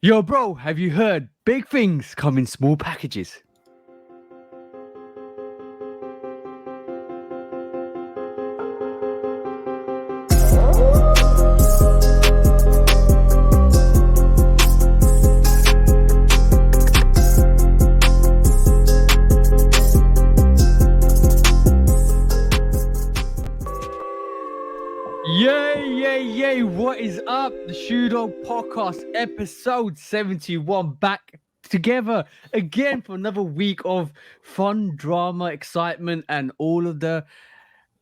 Yo, bro, have you heard? Big things come in small packages. Yay, what is up? The Shoe Dog Podcast, episode 71, back together again for another week of fun, drama, excitement, and all of the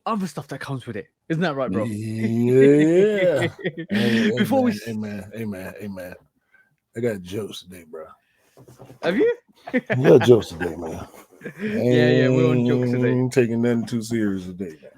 other stuff that comes with it. Isn't that right, bro? Yeah. Before Amen. I got jokes today, bro. Have you? I got jokes today, man. Yeah, we're on jokes today. Ain't taking nothing too serious today, man.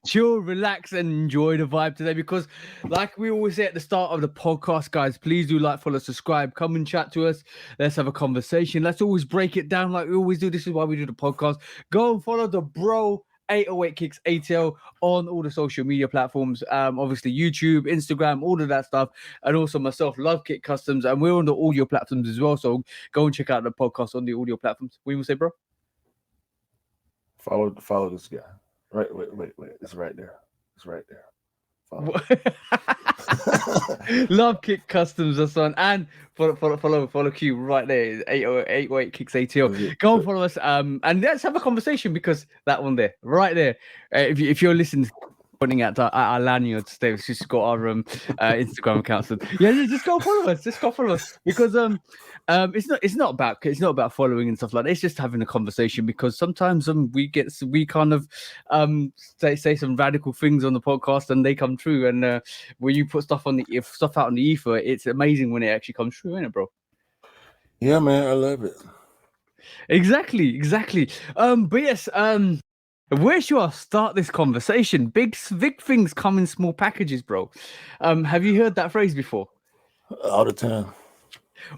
Chill, relax, and enjoy the vibe today, because like we always say at the start of the podcast, guys, please do like, follow, subscribe, come and chat to us. Let's have a conversation. Let's always break it down like we always do. This is why we do the podcast. Go and follow the bro 808 Kicks ATL on all the social media platforms, obviously YouTube, Instagram, all of that stuff, and also myself, Love Kick Customs, and we're on the audio platforms as well, so go and check out the podcast on the audio platforms. What do you say, bro? Follow this guy. Right, wait. It's right there. Follow. Love Kick Customs or son, and follow Q right there. 808 Kicks ATL. Go and follow us. And let's have a conversation, because that one there, right there. If you're listening, pointing at our lanyards, they've just got our Instagram accounts. So, yeah, just go follow us. Because it's not about following and stuff like that. It's just having a conversation, because sometimes we kind of say some radical things on the podcast and they come true. And when you put stuff out on the ether, it's amazing when it actually comes true, isn't it, bro? Yeah, man, I love it. Exactly. But yes, where should I start this conversation? Big things come in small packages, bro. Have you heard that phrase before? All the time.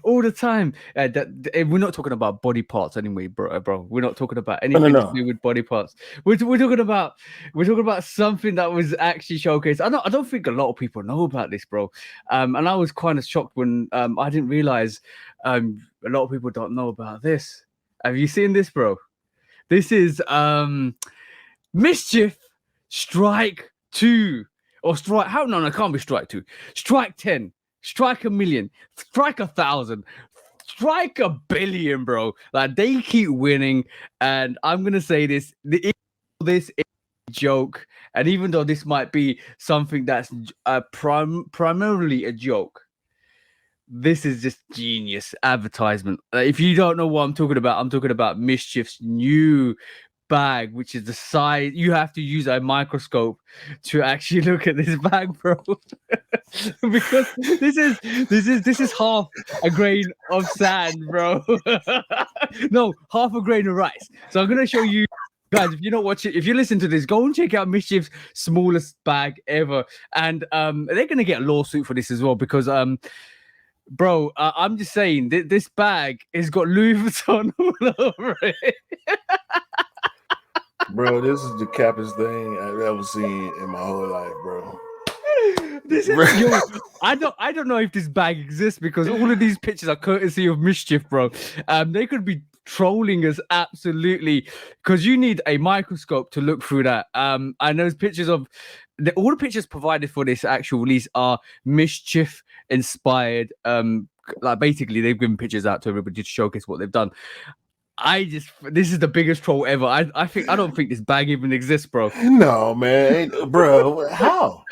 We're not talking about body parts anyway, bro. We're not talking about anything to do with body parts. We're talking about something that was actually showcased. I don't think a lot of people know about this, bro. And I was kind of shocked when I didn't realize a lot of people don't know about this. Have you seen this, bro? This is Mischief Strike 2 or Strike. How? No, it can't be Strike 2. Strike 10. Strike 1,000,000, strike 1,000, strike 1,000,000,000, bro. Like, they keep winning, and I'm gonna say this is a joke, and even though this might be something that's primarily a joke, this is just genius advertisement. If you don't know what I'm talking about Mischief's new bag, which is the size. You have to use a microscope to actually look at this bag, bro. Because this is half a grain of sand, bro. No, half a grain of rice. So I'm gonna show you guys. If you're not watching, if you listen to this, go and check out Mischief's smallest bag ever, and they're gonna get a lawsuit for this as well, because bro, I'm just saying this bag has got Louis Vuitton all over it. Bro, this is the cappest thing I've ever seen in my whole life, bro. I don't know if this bag exists, because all of these pictures are courtesy of Mischief, bro. They could be trolling us absolutely, because you need a microscope to look through that. And those pictures of all the pictures provided for this actual release are Mischief inspired. Like, basically they've given pictures out to everybody to showcase what they've done. This is the biggest troll ever. I don't think this bag even exists, bro. No, man, bro. How?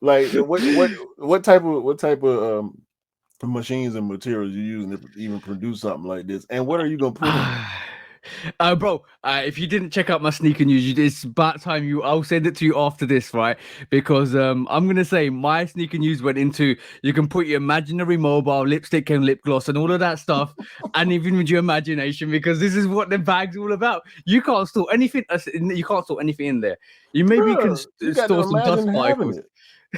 Like, what type of machines and materials you using to even produce something like this? And what are you gonna put in? Bro, if you didn't check out my sneaker news, it's about time I'll send it to you after this, right? Because I'm gonna say my sneaker news went into, you can put your imaginary mobile, lipstick and lip gloss and all of that stuff, and even with your imagination, because this is what the bag's all about. You can't store anything. You can't store anything in there. You maybe can store some dust particles.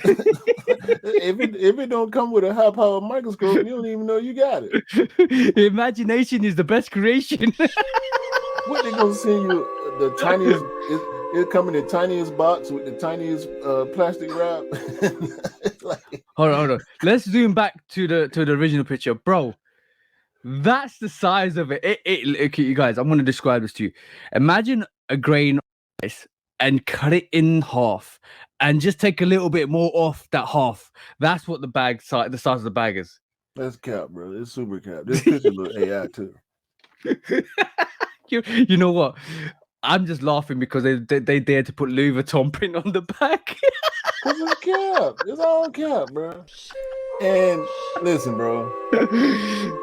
If it don't come with a high power microscope, you don't even know you got it. Imagination is the best creation. What, they gonna send you the tiniest? It come in the tiniest box with the tiniest plastic wrap. Like, Hold on. Let's zoom back to the original picture, bro. That's the size of it. Okay, you guys, I'm gonna describe this to you. Imagine a grain of rice and cut it in half, and just take a little bit more off that half. That's what the size of the bag is. that's cap, bro. It's super cap. This picture look AI too. You know what? I'm just laughing because they dared to put Louis Vuitton print on the back. Cause it's cap. It's all cap, bro. And listen, bro.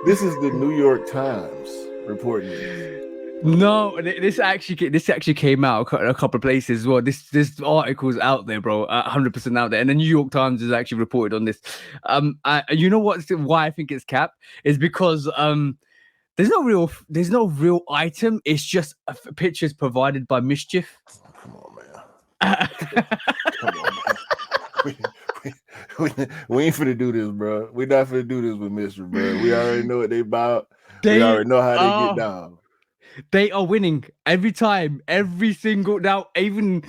This is the New York Times reporting this. No, this actually came out a couple of places as well. This article's out there, bro, 100% out there. And the New York Times has actually reported on this. You know why I think it's cap is because there's no real item. It's just pictures provided by Mischief. Come on, man. Come on, man. We ain't finna do this, bro. We not finna do this with Mischief, bro. We already know what they about. We already know how they get down. They are winning every time, every single now. Even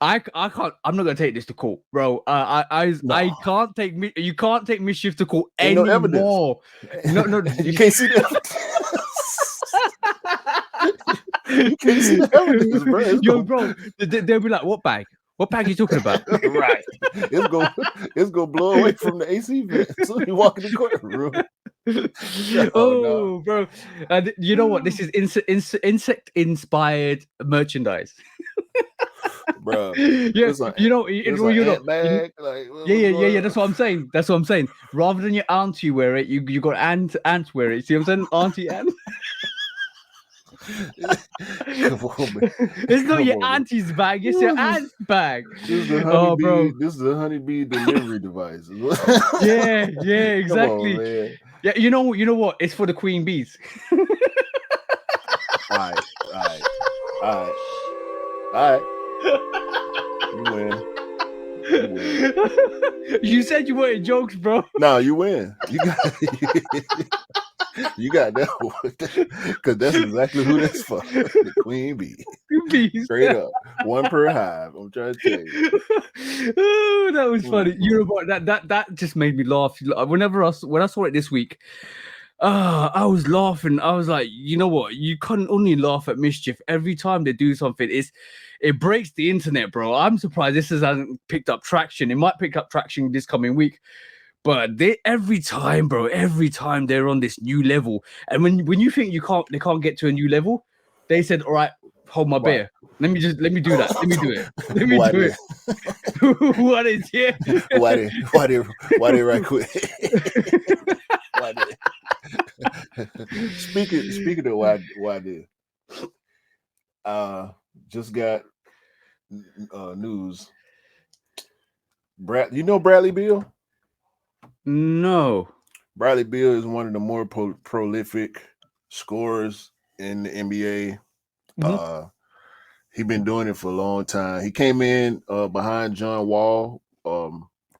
I can't. I'm not gonna take this to court, bro. I can't take you can't take Mischief to court anymore. No, you can't see the evidence. You can't see the evidence, bro. Yo, bro, they'll be like, "What bag? What bag are you talking about?" Right. It's gonna blow away from the AC vent. So you walk in the courtroom. Oh, bro. You know what? This is insect inspired merchandise. Bro. Yeah, bag. Like, yeah. That's what I'm saying. Rather than your auntie wear it, you got ants wear it. See what I'm saying? Auntie Ant. Come on, man. It's not your auntie's bag, it's your aunt's bag. This is the honeybee delivery device. Yeah, exactly. Come on, man. Yeah, you know what? It's for the queen bees. All right. You win. You said you weren't jokes, bro. No, you win. You got that one. Because that's exactly who that's for. The queen bee. Straight up. One per hive. I'm trying to tell you. Oh, that was funny. You know what? That just made me laugh. When I saw it this week, I was laughing. I was like, you know what? You can't only laugh at Mischief every time they do something. It breaks the internet, bro. I'm surprised this hasn't picked up traction. It might pick up traction this coming week. But every time they're on this new level, and when you think they can't get to a new level, they said, "All right, hold my beer. Let me do that. Let me do it. Let me do it." What is here? Why they right quick? Speaking of why they just got news. You know Bradley Beal? No. Bradley Beal is one of the more prolific scorers in the NBA. Mm-hmm. He's been doing it for a long time. He came in behind John Wall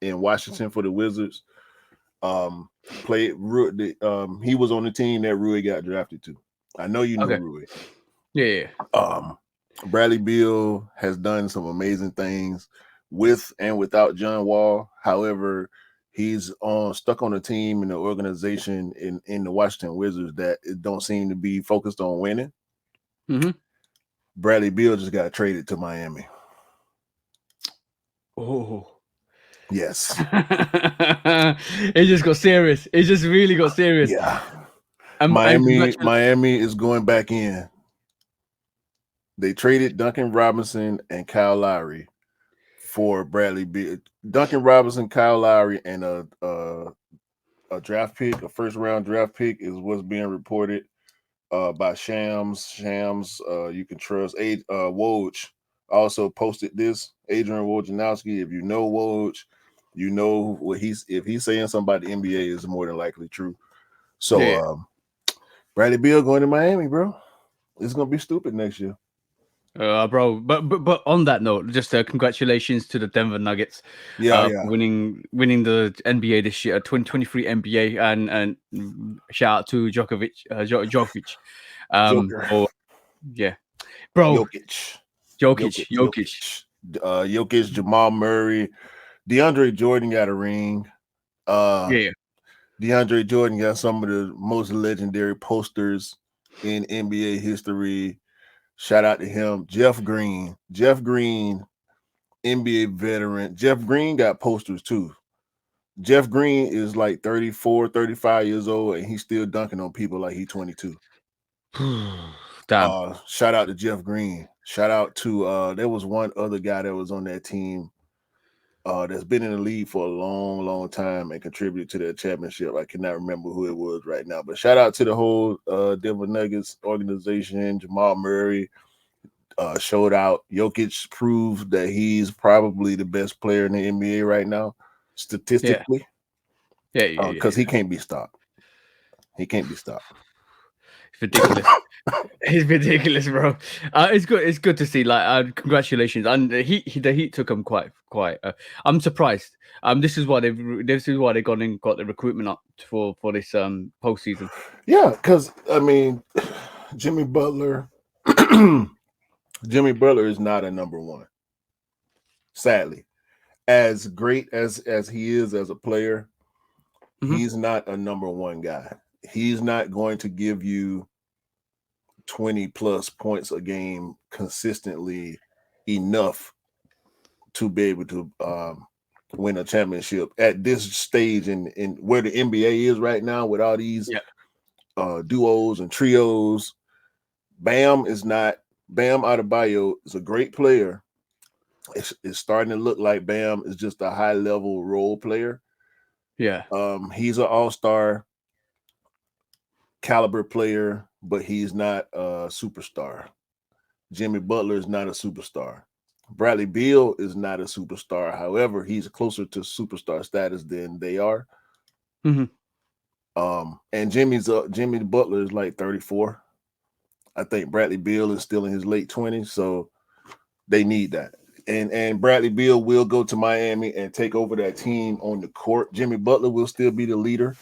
in Washington for the Wizards. He was on the team that Rui got drafted to. I know you know Rui. Yeah. Bradley Beal has done some amazing things with and without John Wall. However, he's stuck on a team in the organization in the Washington Wizards that it don't seem to be focused on winning. Mm-hmm. Bradley Beal just got traded to Miami. Oh. Yes. It just got serious. It just really got serious. Yeah. Miami is going back in. They traded Duncan Robinson and Kyle Lowry for Bradley Beal. Duncan Robinson, Kyle Lowry, and a draft pick, a first-round draft pick, is what's being reported by Shams. You can trust. Woj also posted this. Adrian Wojnarowski. If you know Woj, you know what if he's saying something about the NBA is more than likely true. So Bradley Beal going to Miami, bro. It's gonna be stupid next year. Bro, but on that note, just congratulations to the Denver Nuggets, winning the NBA this year, 2023 NBA, and shout out to Djokovic. Bro. Jokic. Jokic. Jokic, Jamal Murray, DeAndre Jordan got a ring. Yeah. DeAndre Jordan got some of the most legendary posters in NBA history. Shout out to him. Jeff Green, NBA veteran. Jeff Green got posters too. Jeff Green is like 34, 35 years old, and he's still dunking on people like he's 22. Damn. Shout out to Jeff Green. Shout out to there was one other guy that was on that team that's been in the league for a long, long time and contributed to that championship. I cannot remember who it was right now, but shout out to the whole Denver Nuggets organization. Jamal Murray showed out. Jokic proved that he's probably the best player in the NBA right now, statistically. Yeah. Because he can't be stopped. He can't be stopped. It's ridiculous. It's ridiculous, bro. It's good. It's good to see. Like, congratulations. And the Heat took him quite. I'm surprised. This is why they've gone and got the recruitment up for this postseason. Yeah, because I mean, Jimmy Butler. Jimmy Butler is not a number one. Sadly, as great as he is as a player, he's not a number one guy. He's not going to give you 20 plus points a game consistently enough to be able to win a championship at this stage in where the NBA is right now with all these duos and trios. Bam Adebayo is a great player. It's starting to look like Bam is just a high level role player. Yeah. He's an all-star caliber player, but he's not a superstar. Jimmy Butler is not a superstar. Bradley Beal is not a superstar. However, he's closer to superstar status than they are. And Jimmy Butler is like 34. I think Bradley Beal is still in his late 20s, so they need that. And Bradley Beal will go to Miami and take over that team on the court. Jimmy Butler will still be the leader.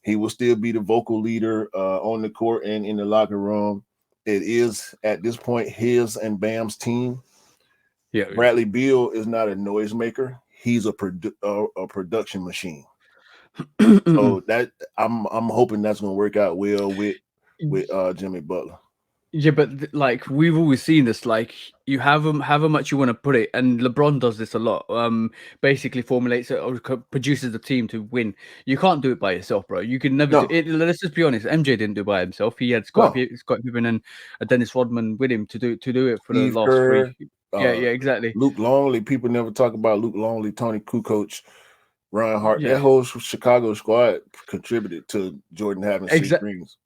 He will still be the vocal leader on the court and in the locker room. It is at this point his and Bam's team. Yeah, Bradley Beal is not a noisemaker. He's a production machine. So that I'm hoping that's going to work out well with Jimmy Butler. Yeah, but like we've always seen this, like you have them however much you want to put it, and LeBron does this a lot. Basically formulates it or produces a team to win. You can't do it by yourself, bro. You can never do it. Let's just be honest. MJ didn't do it by himself. He had Scott Pippen and Dennis Rodman with him to do it for the last three. Yeah, exactly. Luke Longley. People never talk about Luke Longley, Tony Kukoc, Ron Hart. That whole Chicago squad contributed to Jordan having 6 rings.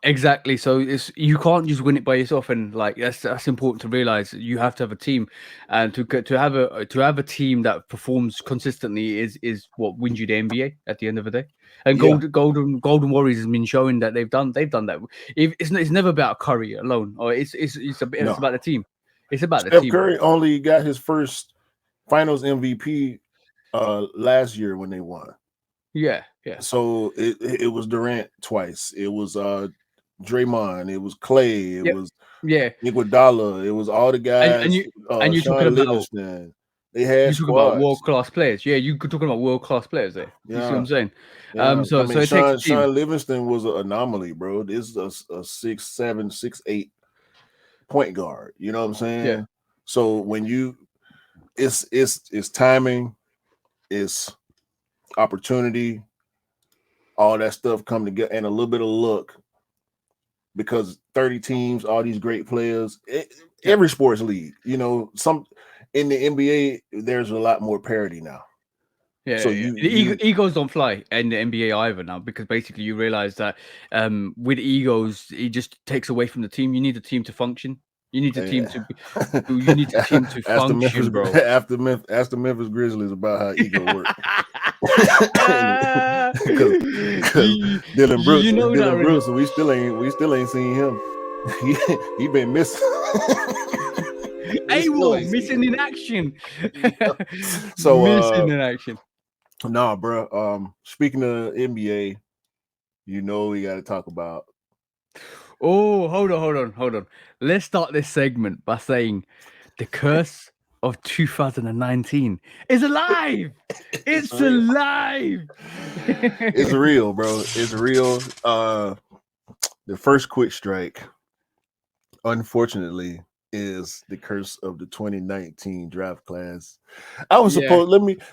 Exactly. So you can't just win it by yourself, and like that's important to realize. You have to have a team, and to have a team that performs consistently is what wins you the NBA at the end of the day. And Golden Warriors has been showing that they've done that. It's never about Curry alone, or it's about the team. It's about the team. Steph Curry only got his first Finals MVP last year when they won. Yeah. So it was Durant twice. It was Draymond, it was Clay, it was Iguodala, it was all the guys. And you're talking about Livingston. They had world-class players. Yeah, you're talking about world-class players there. You see what I'm saying? Yeah. So it takes a team. Sean Livingston was an anomaly, bro. This is a 6'7", 6'8" point guard. You know what I'm saying? Yeah. So when it's timing, it's opportunity, all that stuff come together, and a little bit of luck. Because 30 teams, all these great players, every sports league, some in the NBA, there's a lot more parity now. Yeah. So egos don't fly in the NBA either now, because basically you realize that with egos, it just takes away from the team. You need a team to function. You need a team to function, bro. Ask the Memphis Grizzlies about how ego works. Dylan Brooks, we still ain't seen him. He been missing. Missing in action. So missing in action. Nah, bro. Speaking of NBA, we got to talk about. Oh, hold on. Let's start this segment by saying The curse of 2019 is alive. It's real. alive. It's real, bro. It's real. The first quick strike, unfortunately, is the curse of the 2019 draft class. I was Yeah. supposed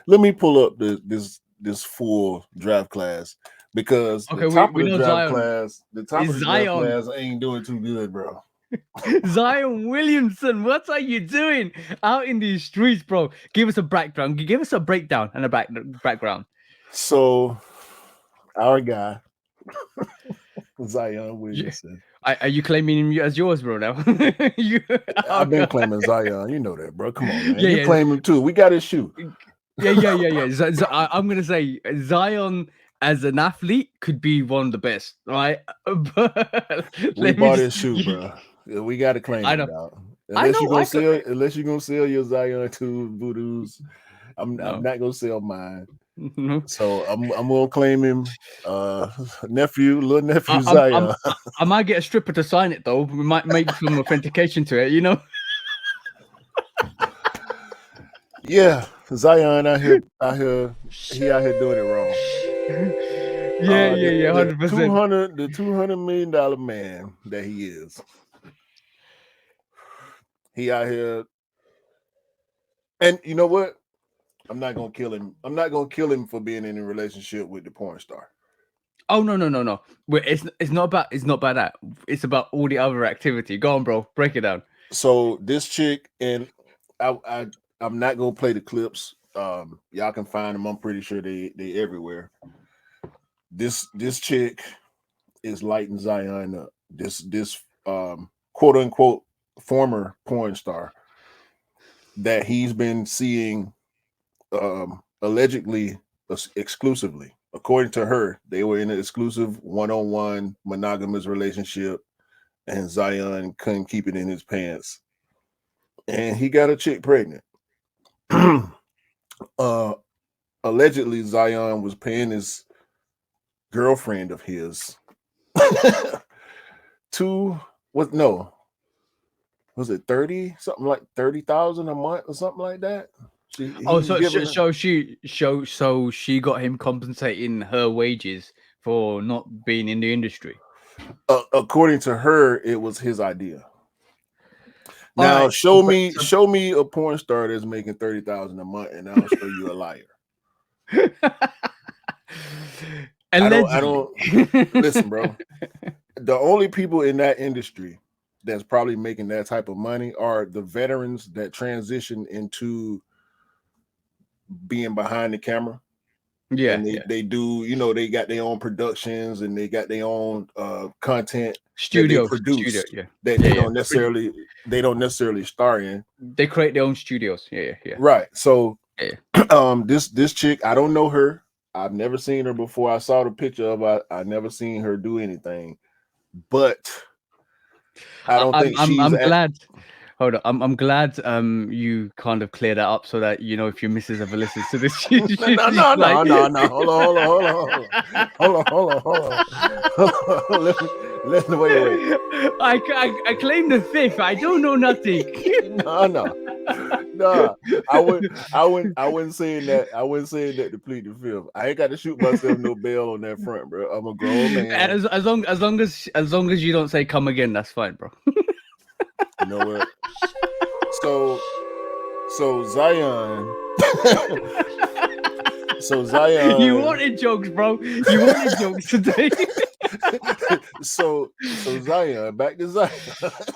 let me pull up this full draft class because Okay, the top we of the know draft Zion. class, the top It's of the draft Zion. class ain't doing too good, bro. Zion Williamson, what are you doing out in these streets, bro? Give us a background. Give us a breakdown and a background. So our guy, Zion You- Williamson. Are you claiming him as yours, bro? Now I've been claiming Zion. You know that, bro. Come on, man. Yeah, You yeah. claim him too. We got his shoe. Yeah. I'm gonna say Zion as an athlete could be one of the best, right? But We let me bought just. his shoe, bro. Yeah, we got to claim I him, know. dog. I Unless you're know. gonna sell your Zion to Voodoos, I'm No. not gonna sell mine. No. So I'm gonna claim him. Little nephew I Zion. might get a stripper to sign it though. We might make some authentication to it, you know. Yeah, Zion out here, he out here doing it wrong. Yeah, The 100%. the $200 million man that he is. He out here, and you know what? I'm not gonna kill him. I'm not gonna kill him for being in a relationship with the porn star. Oh no. Wait, it's not about that. It's about all the other activity. Go on, bro. Break it down. So this chick, and I'm not gonna play the clips. Y'all can find them. I'm pretty sure they everywhere. This chick is lighting Zion up. This quote unquote former porn star that he's been seeing allegedly exclusively. According to her, they were in an exclusive one-on-one monogamous relationship, and Zion couldn't keep it in his pants, and he got a chick pregnant. Allegedly, Zion was paying his girlfriend of his was it 30 something like 30,000 a month or something like that. So she got him compensating her wages for not being in the industry. According to her, it was his idea. Now right, show me a porn star that's making 30,000 a month, and I'll show you a liar. I don't listen, bro. The only people in that industry that's probably making that type of money are the veterans that transition into being behind the camera. Yeah, and they do, they got their own productions and they got their own content studio, that they produce yeah. that they don't necessarily star in. They create their own studios. Yeah. Right. So yeah. This chick, I don't know her. I've never seen her before. I saw the picture of her. I never seen her do anything. But I don't think I'm glad. Hold on, I'm glad you kind of clear that up so that if your missus ever listens to this. No. Hold on. Listen, wait. I claim the fifth. I don't know nothing. No. I wouldn't say that. I wouldn't say that to plead the fifth. I ain't got to shoot myself no bail on that front, bro. I'm a grown man. As long as you don't say come again, that's fine, bro. You know what? So Zion. You wanted jokes, bro. You wanted jokes today. So Zion, back to Zion.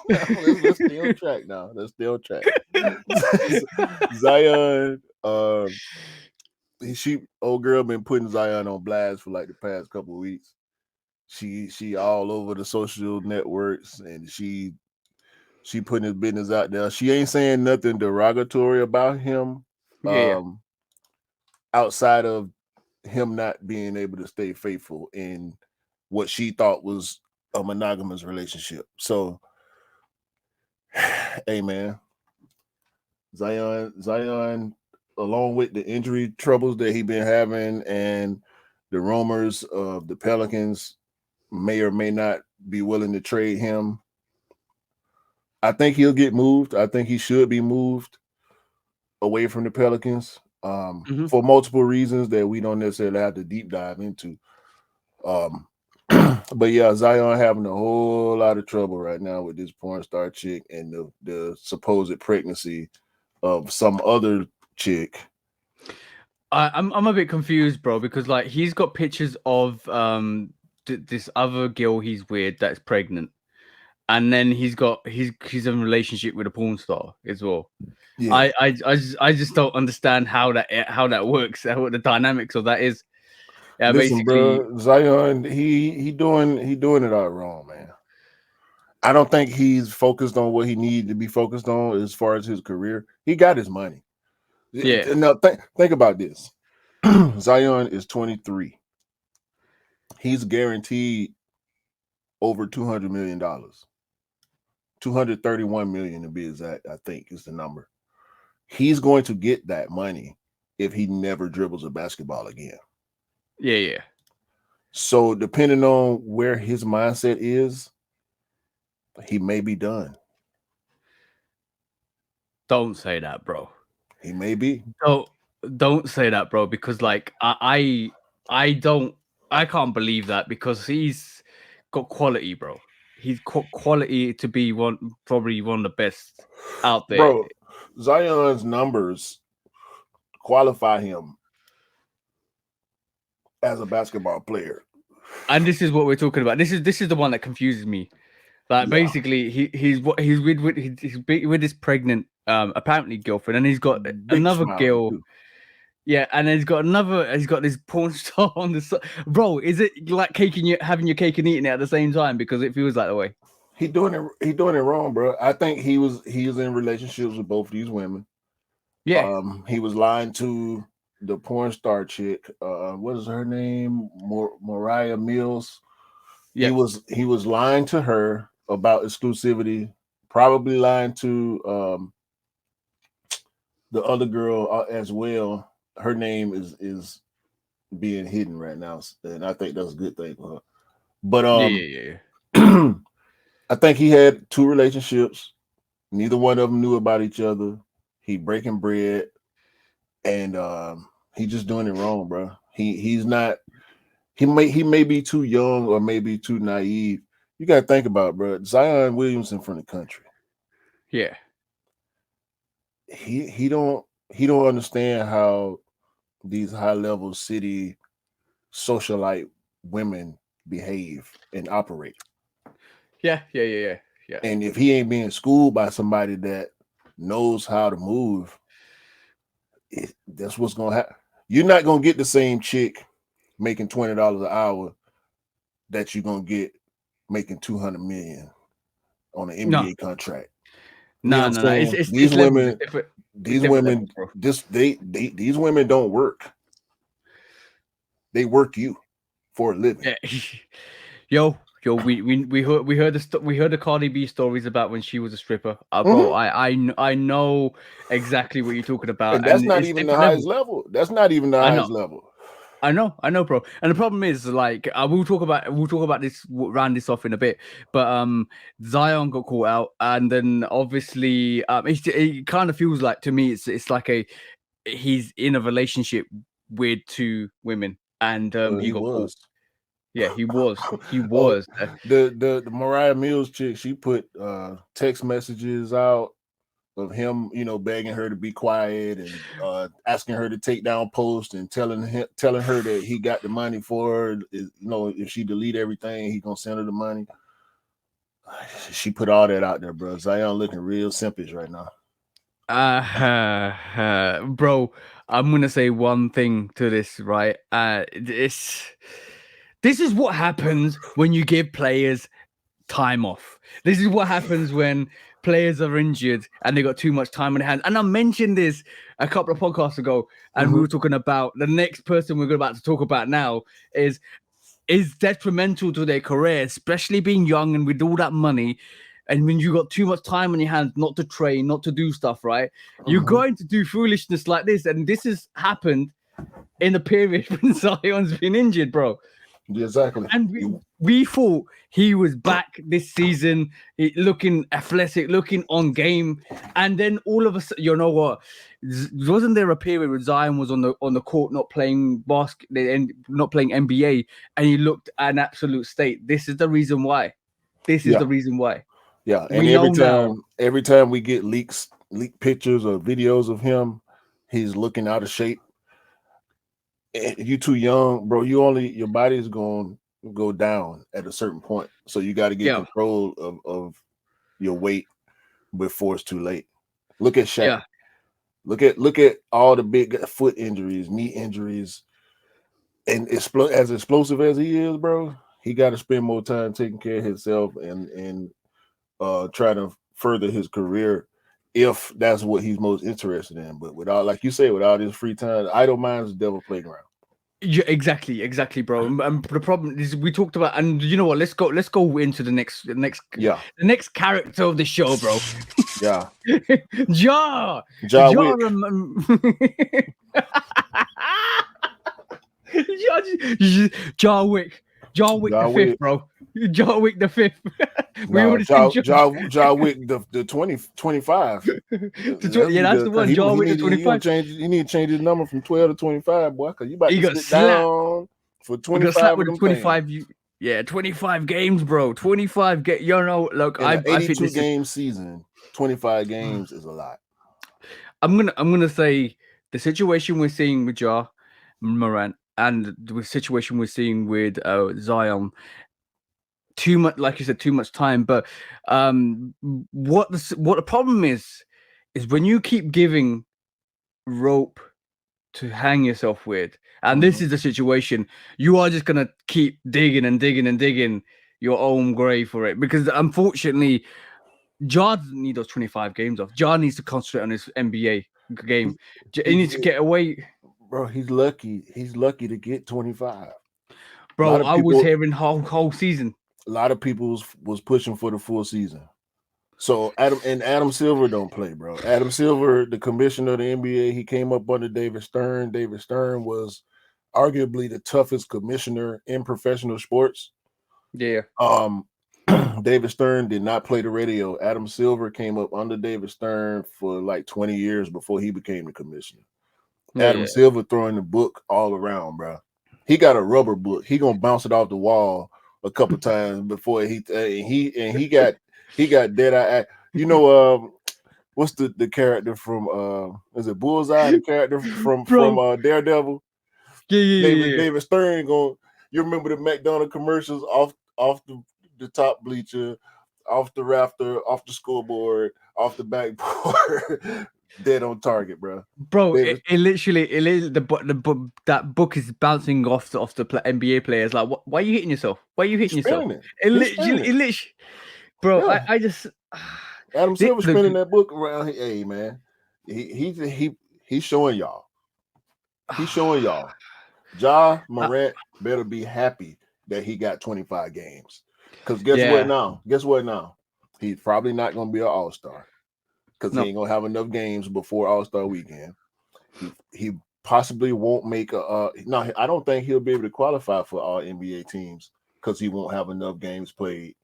Let's stay on track now. Zion, old girl been putting Zion on blast for like the past couple of weeks. She all over the social networks and she putting his business out there. She ain't saying nothing derogatory about him. Outside of him not being able to stay faithful in what she thought was a monogamous relationship. So, hey man, Zion, along with the injury troubles that he been having and the rumors of the Pelicans may or may not be willing to trade him. I think he'll get moved. I think he should be moved away from the Pelicans Mhm. for multiple reasons that we don't necessarily have to deep dive into. But yeah, Zion having a whole lot of trouble right now with this porn star chick and the supposed pregnancy of some other chick. I'm a bit confused, bro, because like he's got pictures of this other girl he's with that's pregnant, and then he's in a relationship with a porn star as well. Yeah, I just don't understand how that works, what the dynamics of that is. Yeah, listen, basically, bro, Zion, he doing it all wrong, man. I don't think he's focused on what he needs to be focused on as far as his career. He got his money. yeah, Now think about this. Zion is 23. He's guaranteed over $200 million. 231 million to be exact, I think is the number. He's going to get that money if he never dribbles a basketball again. yeah. So depending on where his mindset is, he may be done. Don't say that, bro. He may be. Don't say that, bro, because like I can't believe that, because he's got quality, bro. He's got quality to be probably one of the best out there. Bro, Zion's numbers qualify him as a basketball player. And this is what we're talking about. This is the one that confuses me. Like basically, he's with this pregnant apparently girlfriend, and he's got Big another smile, girl. too. Yeah, and he's got this porn star on the side. Bro, is it like having your cake and eating it at the same time? Because it feels like the way. He doing it wrong, bro. I think he was in relationships with both these women. Yeah. He was lying to the porn star chick. What is her name? Mariah Mills. Yeah. He was lying to her about exclusivity, probably lying to the other girl as well. Her name is being hidden right now, and I think that's a good thing for her. But Yeah. I think he had 2 relationships. Neither one of them knew about each other. He breaking bread, and he just doing it wrong, bro. He's not. He may be too young or maybe too naive. You got to think about it, bro. Zion Williamson from the country. Yeah. He don't understand how these high level city socialite women behave and operate. Yeah. And if he ain't being schooled by somebody that knows how to move, that's what's gonna happen. You're not gonna get the same chick making $20 an hour that you're gonna get making $200 million on an NBA contract. No. It's these women, these women don't work. They work you for a living. Yeah. Yo, we heard the Cardi B stories about when she was a stripper. Bro, I know exactly what you're talking about. And that's not even the highest level. That's not even the highest level. I know, bro. And the problem is, like, we'll talk about this, round this off in a bit. But Zion got caught out, and then obviously, it kind of feels like, to me, it's like he's in a relationship with 2 women, and he got caught. Yeah, he was. The Mariah Mills chick, she put text messages out of him, begging her to be quiet and asking her to take down posts and telling her that he got the money for her. If she delete everything, he gonna send her the money. She put all that out there, bro. Zion looking real simpish right now. Bro, I'm gonna say one thing to this, right? This is what happens when you give players time off. This is what happens when players are injured and they got too much time on their hands. And I mentioned this a couple of podcasts ago, and we were talking about the next person we're about to talk about now is detrimental to their career, especially being young and with all that money. And when you got too much time on your hands, not to train, not to do stuff, right? You're going to do foolishness like this. And this has happened in the period when Zion's been injured, bro. Exactly. And we thought he was back this season, looking athletic, looking on game, and then all of a sudden, you know what? Wasn't there a period where Zion was on the court, not playing basket, not playing NBA, and he looked an absolute state? This is the reason why. This is Yeah. the reason why. Yeah, and We know now. every time we get leaked pictures or videos of him, he's looking out of shape. You too young, bro. Your body is going to go down at a certain point, so you got to get Yeah. control of your weight before it's too late. Look at Shaq. Yeah. Look at all the big foot injuries, knee injuries, and as explosive as he is, bro. He got to spend more time taking care of himself and try to further his career if that's what he's most interested in. But without, like you say, without his free time, idle mind is the devil playground. Yeah, exactly, bro. And the problem is we talked about, and you know what? Let's go into the next character of the show, bro. Yeah, Ja Wick. Ja Wick the fifth, bro. Ja Wick the fifth. Ja Wick the 25. Yeah, that's the one. Ja Wick the 25. You need to change his number from 12 to 25, boy, because you about to sit down for 25 with 25. Yeah, 25 games, bro. 25 look, I think this game season, 25 games is a lot. I'm gonna say the situation we're seeing with Ja Morant and the situation we're seeing with Zion, too much, like you said, too much time. But what the problem is when you keep giving rope to hang yourself with, and this is the situation, you are just gonna keep digging and digging and digging your own grave for it, because unfortunately Ja doesn't need those 25 games off. Ja needs to concentrate on his NBA game. He needs to get away. Bro, he's lucky to get 25. Bro, I was hearing whole season. A lot of people was pushing for the full season. So Adam Silver don't play, bro. Adam Silver, the commissioner of the NBA, he came up under David Stern. David Stern was arguably the toughest commissioner in professional sports. Yeah. David Stern did not play the radio. Adam Silver came up under David Stern for like 20 years before he became the commissioner. Adam Silver throwing the book all around, bro. He got a rubber book. He gonna bounce it off the wall a couple times before he got dead eye. You know, what's the character from is it Bullseye? The character from Daredevil. Yeah. David Stern going. You remember the McDonald's commercials off the top bleacher, off the rafter, off the scoreboard, off the backboard. Dead on target, bro. It literally that book is bouncing off the NBA players. Like, why are you hitting yourself? Why are you hitting yourself? It literally, bro. Yeah. I just Adam Silver spinning that book around. Hey, man, he's showing y'all. He's showing y'all. Ja Morant better be happy that he got 25 games. Because guess what now? He's probably not going to be an all-star. Because he ain't gonna have enough games before All-Star weekend. He possibly won't make no. I don't think he'll be able to qualify for all NBA teams because he won't have enough games played.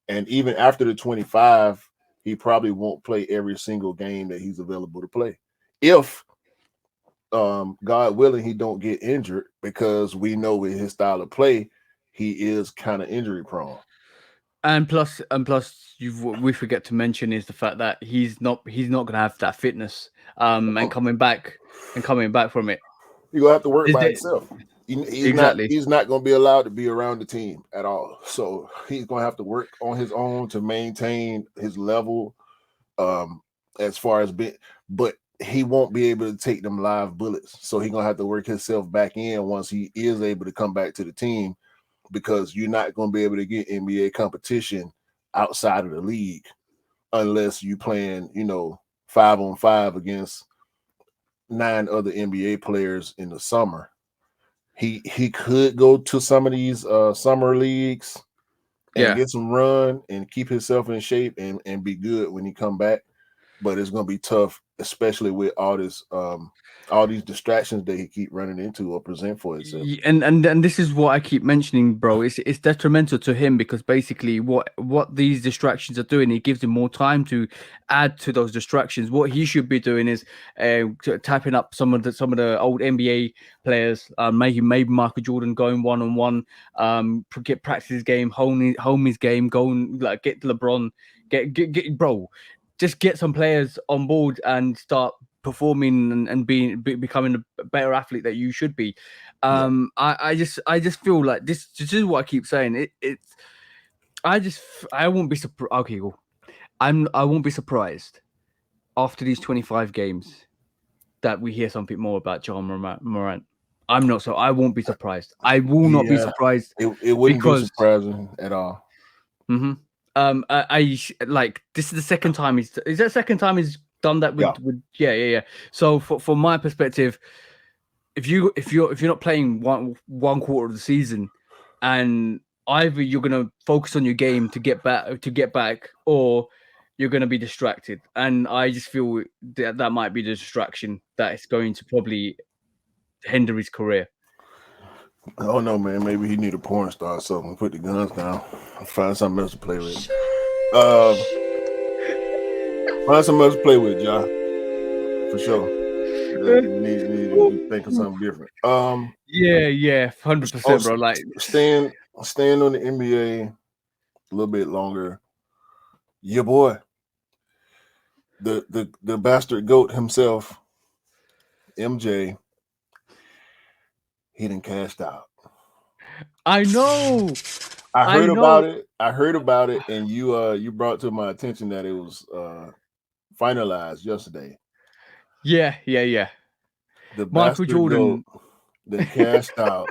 And even after the 25, he probably won't play every single game that he's available to play. If God willing, he don't get injured, because we know with his style of play, he is kind of injury prone. And plus, we forget to mention is the fact that he's not going to have that fitness and coming back from it. He's gonna have to work by himself. He's not going to be allowed to be around the team at all. So he's going to have to work on his own to maintain his level as far as but he won't be able to take them live bullets. So he's going to have to work himself back in once he is able to come back to the team, because you're not going to be able to get NBA competition outside of the league unless you playing, 5-on-5 against 9 other NBA players in the summer. He could go to some of these summer leagues and get some run and keep himself in shape and be good when he come back. But it's going to be tough, especially with all this all these distractions that he keep running into or present for itself. And this is what I keep mentioning, bro. It's detrimental to him because basically what these distractions are doing, it gives him more time to add to those distractions. What he should be doing is tapping up some of the old NBA players, maybe Michael Jordan, going 1-on-1, get practice his game, hone his game, go and like get LeBron, get bro, just get some players on board and start performing and becoming a better athlete that you should be. I just feel like this is what I keep saying. I won't be surprised. Okay, cool. I won't be surprised after these 25 games that we hear something more about John Morant. I won't be surprised. I will not be surprised. It wouldn't be surprising at all. Mm-hmm. I like this is the second time is that the second time he's done that with yeah. So from my perspective, if you're not playing one quarter of the season, and either you're gonna focus on your game to get back, or you're gonna be distracted. And I just feel that might be the distraction that is going to probably hinder his career. Oh no, man! Maybe he need a porn star or something. Put the guns down. Find something else to play with. Find something else to play with, Ja. For sure. You need to think of something different. Yeah, 100%, bro. Like staying on the NBA a little bit longer. Your boy, the bastard goat himself, MJ. He done cashed out. I know. I heard about it, and you brought to my attention that it was finalized yesterday. Yeah. The Michael Jordan that cashed out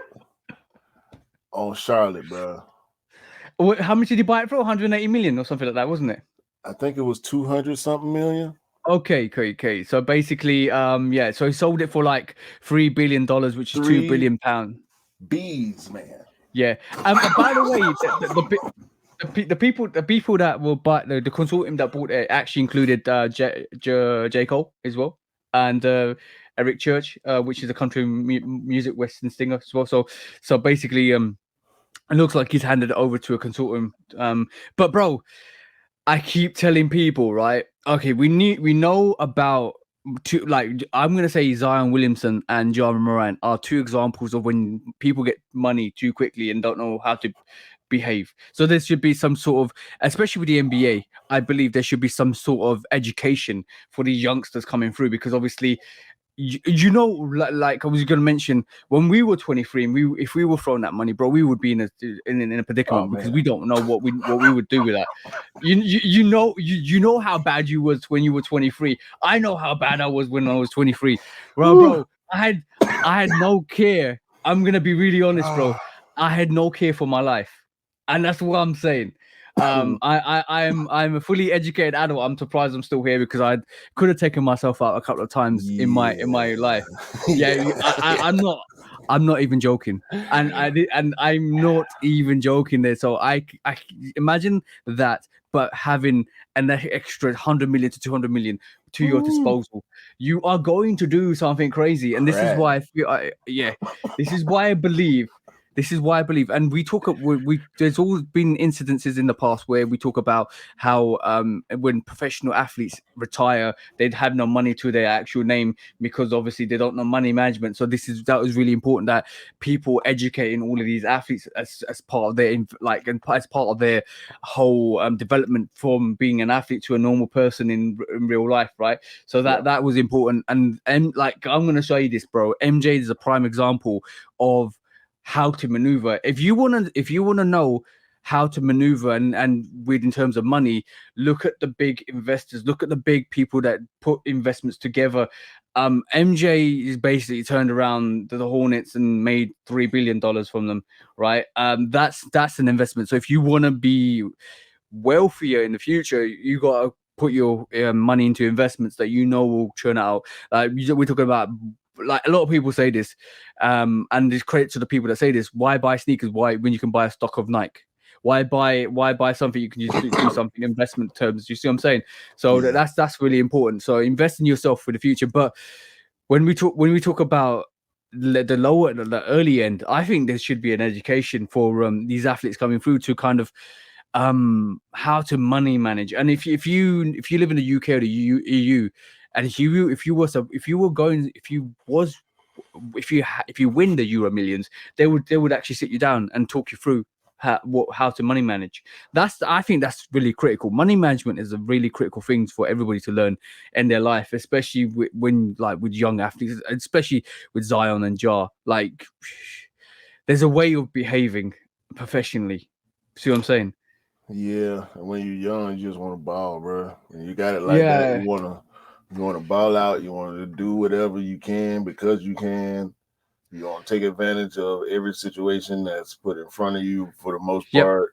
on Charlotte, bro. How much did he buy it for? 180 million or something like that, wasn't it? I think it was 200 something million. Okay. So basically, so he sold it for like $3 billion, which is £2 billion. Bees, man. Yeah. By the way, the people that will buy the consortium that bought it actually included J. Cole as well, and Eric Church, which is a country music western singer as well. So basically, it looks like he's handed it over to a consortium. But bro, I keep telling people, right? Okay, we know about I'm gonna say Zion Williamson and Ja Morant are two examples of when people get money too quickly and don't know how to behave. So there should be some sort of, especially with the NBA, I believe there should be some sort of education for these youngsters coming through, because obviously like I was going to mention, when we were 23 and if we were throwing that money, bro, we would be in a predicament because we don't know what we would do with that. You know how bad you was when you were 23. I know how bad I was when I was 23. Bro, I had no care. I'm going to be really honest, bro. I had no care for my life. And that's what I'm saying. I'm a fully educated adult. I'm surprised I'm still here because I could have taken myself out a couple of times in my life. I'm not even joking, and I'm not even joking there. So I imagine that, but having an extra 100 million to 200 million to your disposal, you are going to do something crazy. And this is why I feel, this is why I believe. And we talk. There's always been incidences in the past where we talk about how when professional athletes retire, they'd have no money to their actual name because obviously they don't know money management. So that was really important that people educating all of these athletes as part of their as part of their whole development from being an athlete to a normal person in real life, right? So that was important. And like I'm gonna show you this, bro. MJ is a prime example of how to maneuver. If you wanna know how to maneuver and with in terms of money, look at the big investors, look at the big people that put investments together. MJ is basically turned around the Hornets and made $3 billion from them, right? That's an investment. So if you want to be wealthier in the future, you got to put your money into investments that will churn out. We're talking about, like, a lot of people say this, and there's credit to the people that say this. Why buy sneakers? Why, when you can buy a stock of Nike? Why buy something you can just do something investment terms? You see what I'm saying? So that's really important. So invest in yourself for the future. But when we talk about the early end, I think there should be an education for these athletes coming through to kind of how to money manage. And if you live in the UK or the EU, and if you win the Euro Millions, they would actually sit you down and talk you through how to money manage. I think that's really critical. Money management is a really critical thing for everybody to learn in their life, especially with young athletes, especially with Zion and Ja. Like, there's a way of behaving professionally. See what I'm saying? Yeah, and when you're young, you just want to ball, bro. And you got it like that. You want to ball out. You want to do whatever you can because you can. You want to take advantage of every situation that's put in front of you for the most part.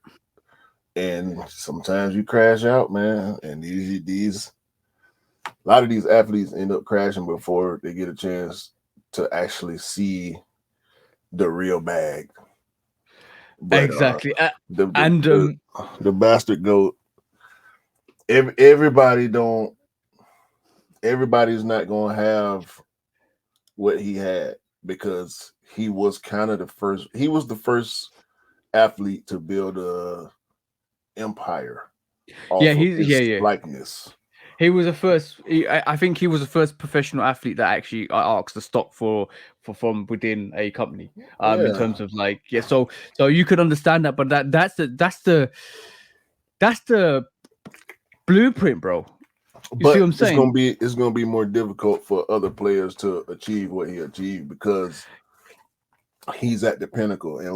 And sometimes you crash out, man. And a lot of these athletes end up crashing before they get a chance to actually see the real bag. But, exactly. The bastard GOAT. Everybody's not gonna have what he had because he was kind of the first. He was the first athlete to build a empire. Likeness. He was the first. I think he was the first professional athlete that actually asked the stock for from within a company. In terms of so you could understand that, but that's the blueprint, bro. You see what I'm saying? It's gonna be more difficult for other players to achieve what he achieved because he's at the pinnacle. And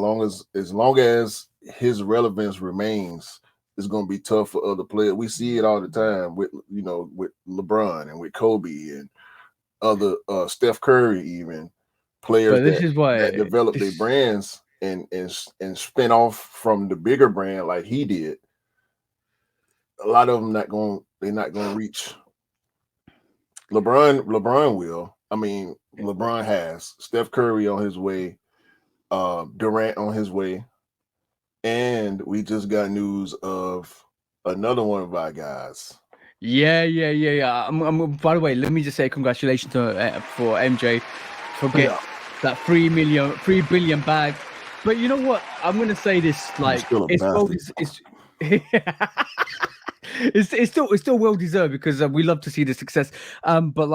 as long as his relevance remains, it's gonna be tough for other players. We see it all the time with with LeBron and with Kobe and other Steph Curry, even players that develop their brands and spin off from the bigger brand like he did. A lot of them they're not gonna reach. LeBron will. I mean, LeBron has Steph Curry on his way, Durant on his way, and we just got news of another one of our guys. Yeah. By the way, let me just say congratulations for MJ for getting that 3 billion bag. But you know what? I'm gonna say this: it's still well deserved because we love to see the success. But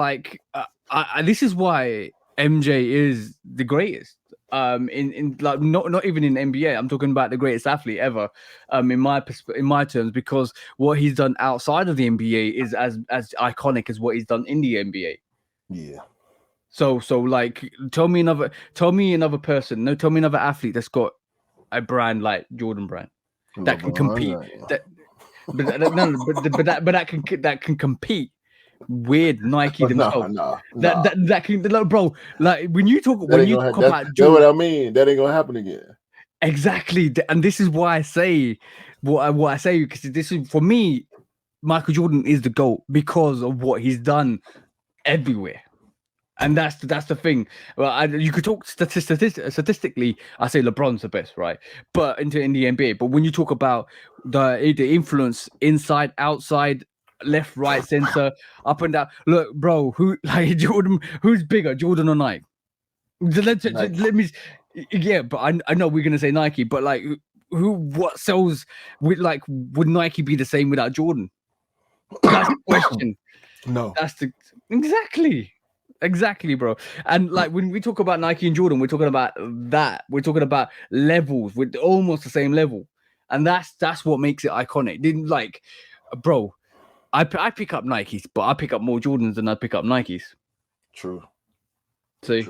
this is why MJ is the greatest. In like not even in NBA. I'm talking about the greatest athlete ever. In my terms, because what he's done outside of the NBA is as iconic as what he's done in the NBA. Yeah. So tell me another person. No, tell me another athlete that's got a brand like Jordan Brand that can compete. That can compete with Nike themselves. That can, bro. Like when you talk about Jordan, that's what I mean. That ain't gonna happen again. Exactly, and this is why I say what I say, because this is, for me, Michael Jordan is the GOAT because of what he's done everywhere. And that's the thing. Well, you could talk statistically. I say LeBron's the best, right? But in the NBA. But when you talk about the influence inside, outside, left, right, center, up and down. Look, bro, Jordan? Who's bigger, Jordan or Nike? Let me. Yeah, but I know we're gonna say Nike, but like, what sells? Would Nike be the same without Jordan? That's the question. No, that's exactly, bro. And like when we talk about Nike and Jordan, we're talking about that. We're talking about levels with almost the same level, and that's what makes it iconic. Didn't bro. I pick up Nikes, but I pick up more Jordans than I pick up Nikes. True. See,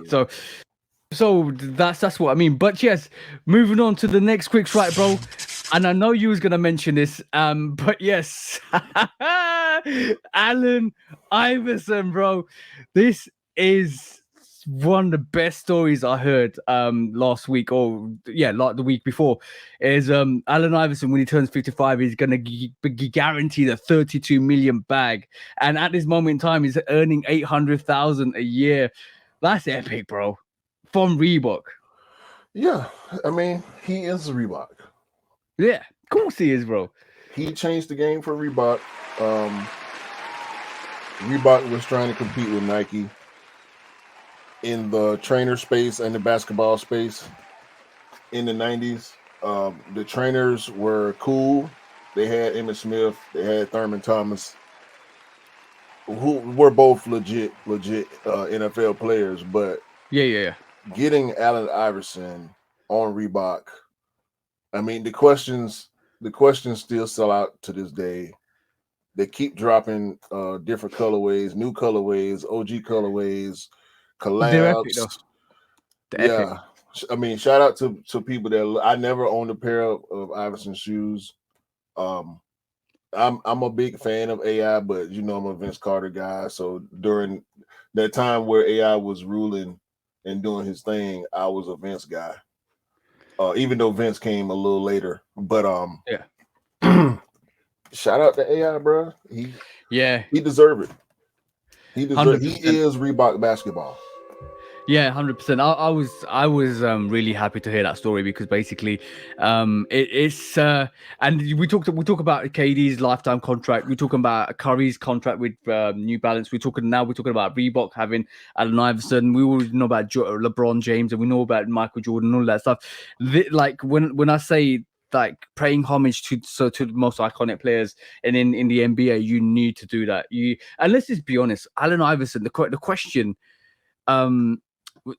so that's what I mean. But yes, moving on to the next quick strike, bro. And I know you was gonna mention this, but yes, Allen Iverson, bro. This is one of the best stories I heard last week, or like the week before, is Allen Iverson, when he turns 55, he's gonna be guaranteed a 32 million bag, and at this moment in time, he's earning 800,000 a year. That's epic, bro. From Reebok. Yeah, I mean, he is Reebok. Yeah, of course he is, bro. He changed the game for Reebok. Reebok was trying to compete with Nike. in the trainer space and the basketball space in the 90s. The trainers were cool. They had Emmitt Smith, they had Thurman Thomas, who were both legit NFL players. But Yeah. getting Allen Iverson on Reebok, I mean, the questions still sell out to this day. They keep dropping different colorways, new colorways, OG colorways, They're epic though. collabs. They're epic. Yeah, I mean, shout out to people that I never owned a pair of Iverson shoes. I'm a big fan of AI, but you know I'm a Vince Carter guy. So during that time where AI was ruling and doing his thing, I was a Vince guy. Even though Vince came a little later, but yeah. Shout out to AI, bro. He deserved it. He deserved. 100%. He is Reebok basketball. Yeah, 100%. I was really happy to hear that story because basically, it's and we talk about KD's lifetime contract. We're talking about Curry's contract with New Balance. We're talking about Reebok having Allen Iverson. We already know about LeBron James, and we know about Michael Jordan and all that stuff. Like when I say like paying homage to the most iconic players and in the NBA, you need to do that. And let's just be honest, Allen Iverson. The question.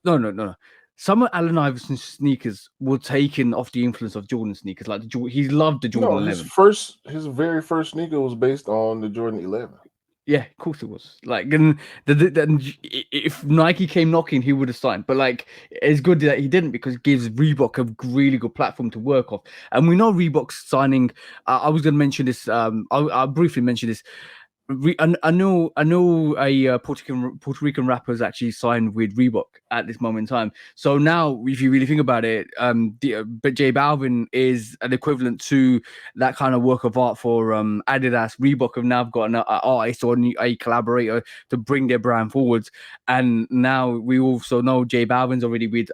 No. Some of Allen Iverson's sneakers were taken off the influence of Jordan sneakers. Like he loved the Jordan 11. His very first sneaker was based on the Jordan 11. Yeah, of course it was. Like, and if Nike came knocking, he would have signed. But like, it's good that he didn't because it gives Reebok a really good platform to work off. And we know Reebok's signing. I was going to mention this. I'll briefly mention this. I know a Puerto Rican rapper has actually signed with Reebok at this moment in time. So now, if you really think about it, but J Balvin is an equivalent to that kind of work of art for Adidas. Reebok have now got an artist or a collaborator to bring their brand forwards, and now we also know J Balvin's already with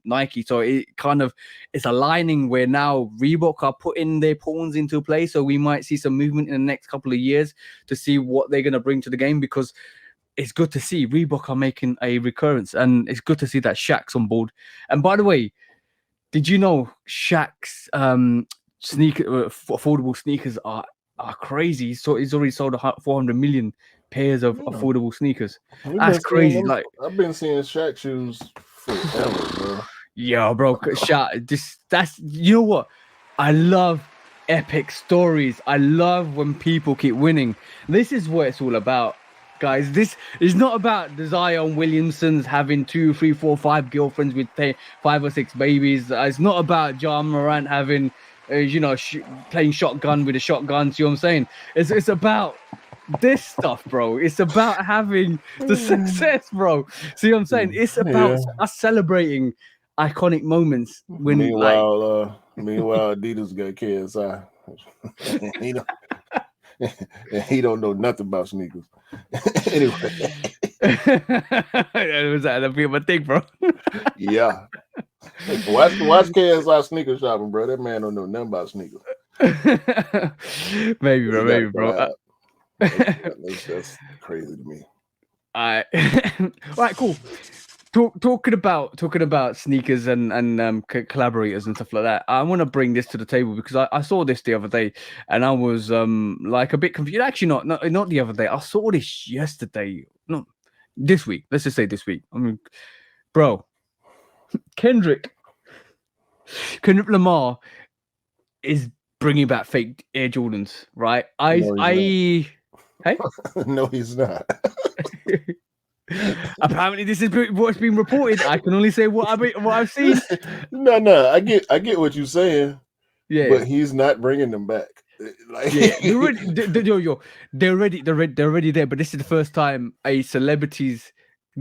Nike. So it's aligning where now Reebok are putting their pawns into place. So we might see some movement in the next couple of years to see what they're going to bring to the game, because it's good to see Reebok are making a recurrence, and it's good to see that Shaq's on board. And by the way, did you know Shaq's affordable sneakers are crazy? So he's already sold 400 million pairs of affordable sneakers. That's crazy. Like, I've been seeing Shaq shoes forever, bro. Yeah, bro, Shaq. That's you know what? I love epic stories. I love when people keep winning. This is what it's all about, guys. This is not about the Zion Williamsons having 2, 3, 4, 5 girlfriends with 5 or 6 babies. It's not about John Morant having, playing shotgun with a shotgun. See what I'm saying? It's about this stuff, bro. It's about having the success, bro. See what I'm saying? It's about us celebrating iconic moments. Meanwhile, Adidas got KSI. he don't know nothing about sneakers. Anyway, was that be my thing, bro? Yeah. Watch KSI sneaker shopping, bro. That man don't know nothing about sneakers. Maybe, bro. That's crazy to me. All right, cool. Talking about sneakers and collaborators and stuff like that, I want to bring this to the table because I saw this the other day and I was like a bit confused. Actually, not the other day. I saw this yesterday. No, this week. Let's just say this week. I mean, bro, Kendrick Lamar is bringing back fake Air Jordans, right? Hey? No, he's not. Apparently, this is what's been reported. I can only say what I've seen. No, I get what you're saying. Yeah, but he's not bringing them back. Like, they're already there. But this is the first time a celebrity's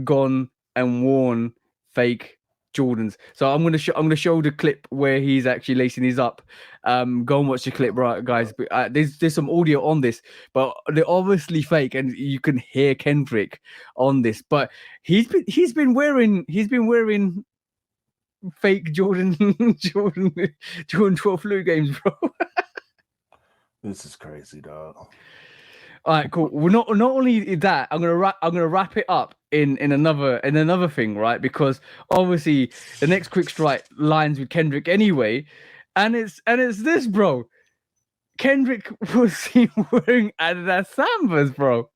gone and worn fake Jordans. So I'm gonna show the clip where he's actually lacing these up. Go and watch the clip, right, guys. There's some audio on this, but they're obviously fake, and you can hear Kendrick on this. But he's been wearing fake Jordan 12 flu games, bro. This is crazy, dog. All right, cool. Well, not only that, I'm gonna wrap it up in another thing, right? Because obviously the next quick strike lines with Kendrick anyway, and it's this, bro. Kendrick was seen wearing Adidas Sambas, bro.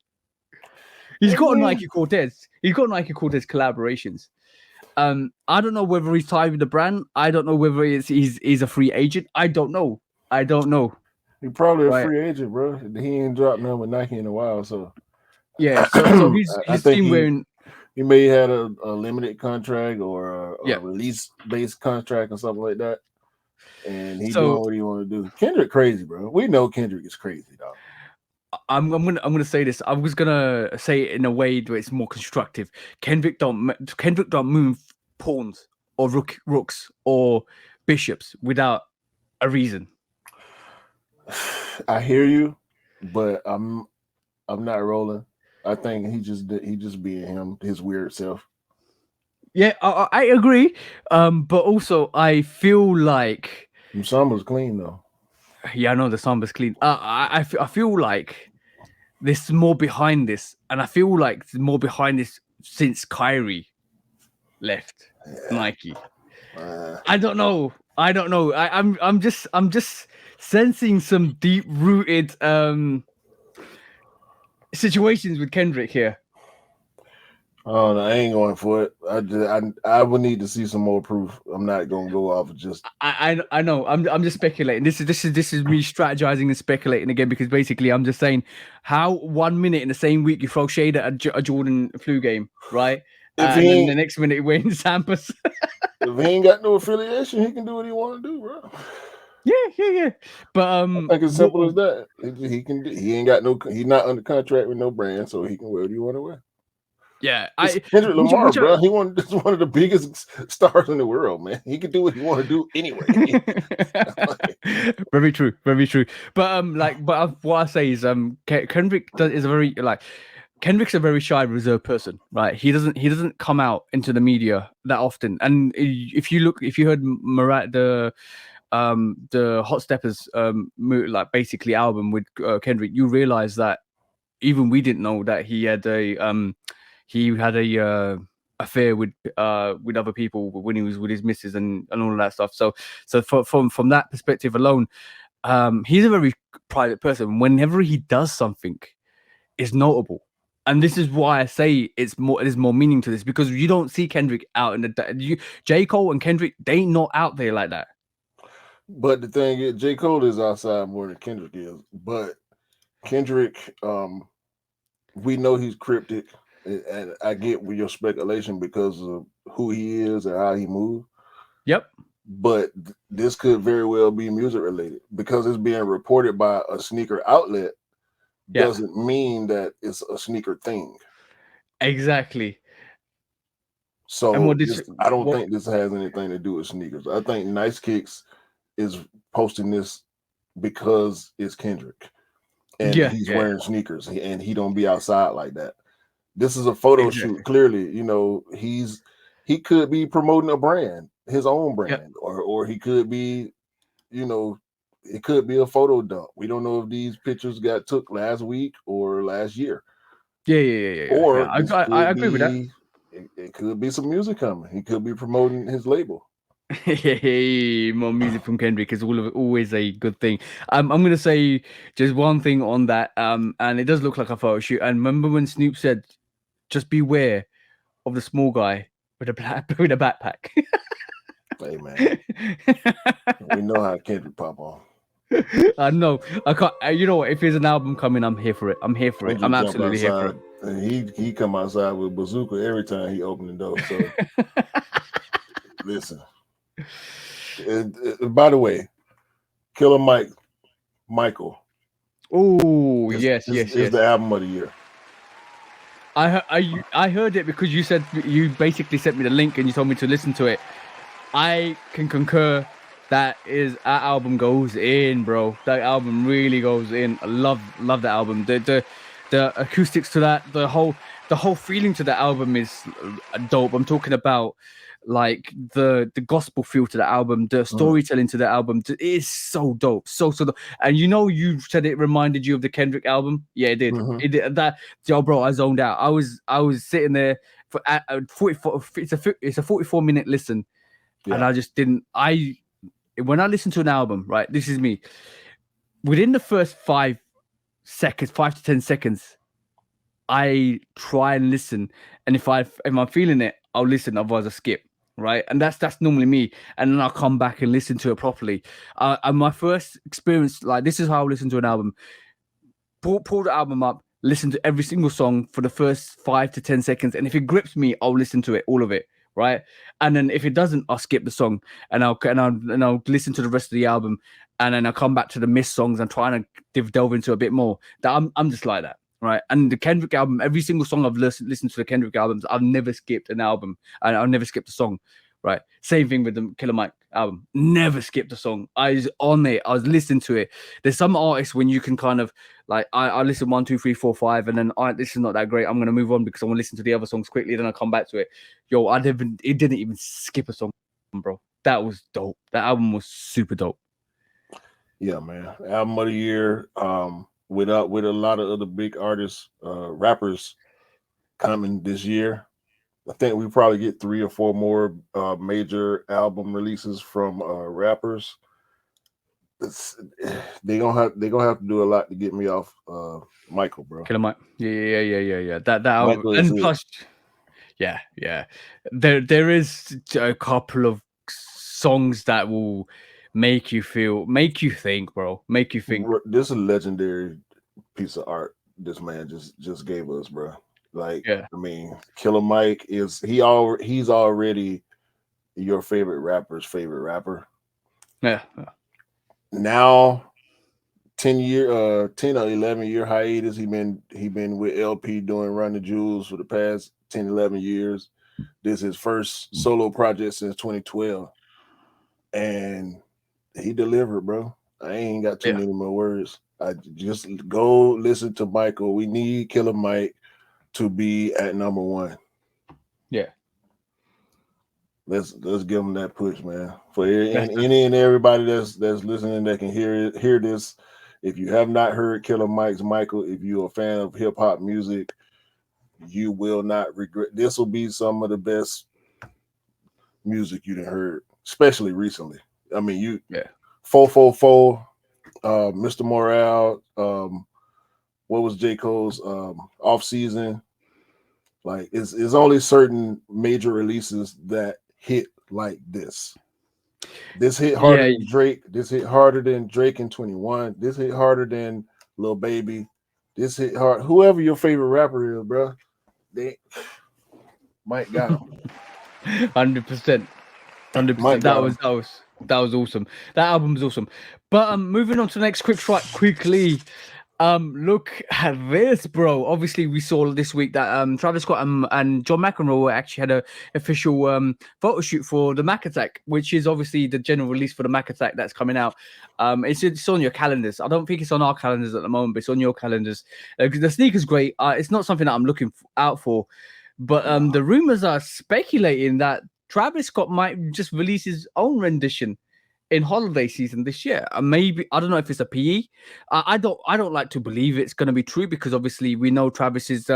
He's got a Nike Cortez. He's got Nike Cortez collaborations. I don't know whether he's tied with the brand. I don't know whether he's a free agent. I don't know. He probably a Right. free agent, bro. He ain't dropped none with Nike in a while, so Yeah. So he's I think seen wearing. he may have had a limited contract or Yeah. a release-based contract or something like that. And he's So- doing what he want to do. Kendrick crazy, bro. We know Kendrick is crazy, dog. I'm gonna say this. I was gonna say it in a way where it's more constructive. Kendrick don't move pawns or rooks or bishops without a reason. I hear you, but I'm not rolling. I think he just being him, his weird self. Yeah, I agree. But also I feel like Summer's clean though. yeah, I know the Samba's clean. I feel like there's more behind this, and I feel like there's more behind this since Kyrie left Nike. I don't know. I'm just sensing some deep rooted situations with Kendrick here. Oh, no, I ain't going for it. I would need to see some more proof. I'm not gonna go off of just. I know. I'm just speculating. This is me strategizing and speculating again, because basically I'm just saying how 1 minute in the same week you throw shade at a Jordan flu game, right? And then the next minute we're in Sampas. If he ain't got no affiliation, he can do what he want to do, bro. Yeah. But I think it's simple as that. He can. He ain't got no. He's not under contract with no brand, so he can wear what he want to wear. Yeah, Kendrick Lamar, bro. He one of the biggest stars in the world, man. He can do what he want to do anyway. Very true. But what I say is, Kendrick's a very shy, reserved person, right? He doesn't come out into the media that often. And if you heard Marat the Hot Steppers like basically album with Kendrick, you realize that even we didn't know that he had a affair with other people when he was with his missus and all of that stuff. So from that perspective alone, he's a very private person. Whenever he does something, it's notable. And this is why I say there's more meaning to this, because you don't see Kendrick out in the J. Cole and Kendrick, they not out there like that. But the thing is, J. Cole is outside more than Kendrick is. But Kendrick, we know he's cryptic, and I get with your speculation because of who he is and how he moves. Yep. But this could very well be music related, because it's being reported by a sneaker outlet. Doesn't mean that it's a sneaker thing. Exactly. So I don't think this has anything to do with sneakers. I think Nice Kicks is posting this because it's Kendrick, and he's wearing sneakers, and he don't be outside like that. This is a photo shoot. Clearly, he could be promoting a brand, his own brand, or he could be, it could be a photo dump. We don't know if these pictures got took last week or last year. Yeah. Or I agree with that. It could be some music coming. He could be promoting his label. Hey, more music from Kendrick is always a good thing. I'm gonna say just one thing on that. And it does look like a photo shoot. And remember when Snoop said, "Just beware of the small guy with a backpack." Hey man, we know how Kendrick pop on. I know. I can't. You know what? If there's an album coming, I'm here for it. I'm absolutely here for it. And he come outside with bazooka every time he open the door. So listen. By the way, Killer Michael. Oh yes. Is the album of the year. I heard it because you basically sent me the link and you told me to listen to it. I can concur. That album goes in, bro. That album really goes in. I love that album. The acoustics to that, the whole feeling to that album is dope. I'm talking about like the gospel feel to the album, the storytelling to the album. It is so dope, so dope. And you know, you said it reminded you of the Kendrick album. Yeah, it did. Mhm. It did. That, yo, bro, I zoned out. I was sitting there for 44. It's a 44-minute listen, and Yeah. I just didn't. When I listen to an album, right? This is me. Within the first 5 seconds, 5 to 10 seconds, I try and listen, and if I'm feeling it, I'll listen. Otherwise, I skip. Right, and that's normally me, and then I'll come back and listen to it properly. And my first experience, like, this is how I listen to an album. Pull the album up, listen to every single song for the first 5 to 10 seconds, and if it grips me, I'll listen to it, all of it. Right, and then if it doesn't, I'll skip the song, and I'll listen to the rest of the album, and then I'll come back to the missed songs and try to delve into a bit more. That I'm just like that. Right, and the Kendrick album, every single song I've listened to the Kendrick albums, I've never skipped an album, and I've never skipped a song. Right, same thing with the Killer Mike album. Never skipped a song. I was on it. I was listening to it. There's some artists when you can kind of like, I listen 1, 2, 3, 4, 5, and then this is not that great. I'm gonna move on because I want to listen to the other songs quickly. Then I come back to it. Yo, it didn't even skip a song, bro. That was dope. That album was super dope. Yeah, man. Album of the year. With a lot of other big artists, rappers coming this year. I think we probably get 3 or 4 more major album releases from rappers. They gonna have to do a lot to get me off Michael, bro. Killer Mike. Yeah. That album, and plus, yeah. There is a couple of songs that will make you think, bro. Make you think. This is a legendary piece of art this man just gave us, bro. Like, yeah. I mean, Killer Mike he's already your favorite rapper's favorite rapper. Yeah. Now 10 or 11 year hiatus. He been with LP doing Run the Jewels for the past 10, 11 years. This is his first solo project since 2012. And he delivered, bro. I ain't got too many more words. I just go listen to Michael. We need Killer Mike to be at number 1. Yeah. Let's give him that push, man. For any and everybody that's listening that can hear this. If you have not heard Killer Mike's Michael, if you're a fan of hip hop music, you will not regret. This will be some of the best music you've heard, especially recently. I mean, 444, Mr. Morale, what was J. Cole's off season? Like, it's only certain major releases that hit like this. This hit harder than Drake. This hit harder than Drake in 21. This hit harder than Lil Baby. This hit hard. Whoever your favorite rapper is, bro, they Mike got him. 100%. 100%. That was awesome. That album was awesome. But moving on to the next quick strike quickly. Look at this, bro. Obviously, we saw this week that Travis Scott and John McEnroe actually had an official photo shoot for the Mac Attack, which is obviously the general release for the Mac Attack that's coming out. It's on your calendars. I don't think it's on our calendars at the moment, but it's on your calendars. The sneaker's great. It's not something that I'm looking out for, but the rumors are speculating that Travis Scott might just release his own rendition in holiday season this year. Maybe, I don't know if it's a PE. I don't like to believe it's going to be true, because obviously we know Travis is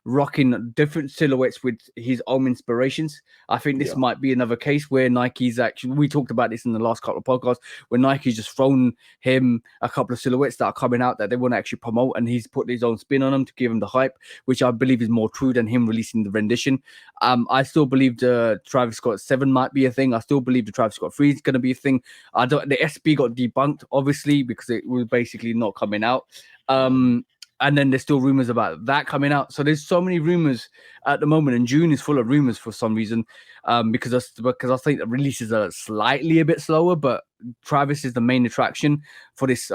rocking different silhouettes with his own inspirations. I think this might be another case where Nike's actually, we talked about this in the last couple of podcasts, where Nike's just thrown him a couple of silhouettes that are coming out that they want to actually promote, and he's put his own spin on them to give him the hype, which I believe is more true than him releasing the rendition. I still believe the Travis Scott 7 might be a thing. I still believe the Travis Scott 3 is going to be a thing. The SB got debunked, obviously, because it was basically not coming out. And then there's still rumors about that coming out. So there's so many rumors at the moment, and June is full of rumors for some reason. Because I think the releases are slightly a bit slower, but Travis is the main attraction for this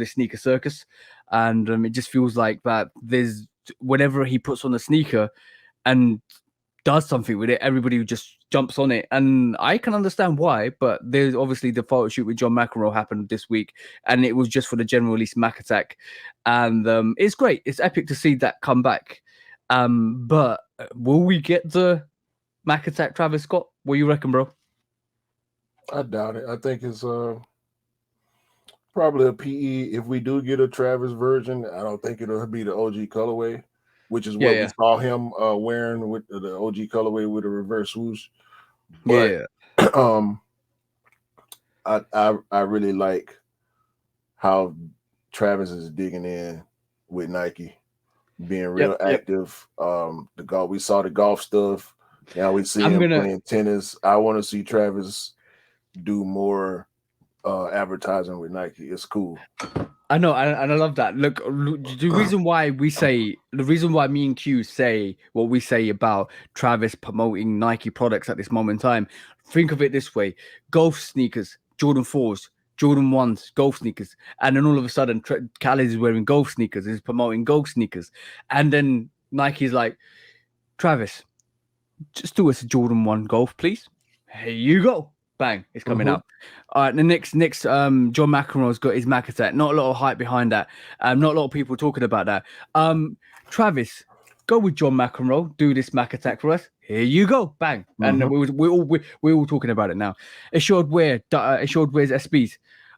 sneaker circus, and it just feels like that. There's whenever he puts on the sneaker and does something with it, everybody just jumps on it, and I can understand why. But there's obviously the photo shoot with John McEnroe happened this week, and it was just for the general release Mac Attack, and it's great. It's epic to see that come back. But will we get the Mac Attack Travis Scott? What you reckon, bro? I doubt it. I think it's probably a PE. If we do get a Travis version, I don't think it'll be the OG colorway, which is Yeah, what we yeah, saw him wearing with the OG colorway with a reverse swoosh. But yeah. um, I really like how Travis is digging in with Nike, being real Yep. active. The golf, we saw the golf stuff. Now we see I'm him gonna. playing tennis. I want to see Travis do more advertising with Nike. It's cool. I know, and I love that. Look, the reason why me and Q say what we say about Travis promoting Nike products at this moment in time, think of it this way: golf sneakers, Jordan 4s, Jordan 1s, golf sneakers, and then all of a sudden, Khaled is wearing golf sneakers, is promoting golf sneakers, and then Nike's like, Travis, just do us a Jordan 1 golf, please. Here you go. Bang, it's coming out. All right, the next, John McEnroe's got his Mac Attack. Not a lot of hype behind that. Not a lot of people talking about that. Travis, go with John McEnroe. Do this Mac Attack for us. Here you go. Bang. And we're all talking about it now. Assured Wear's SBs.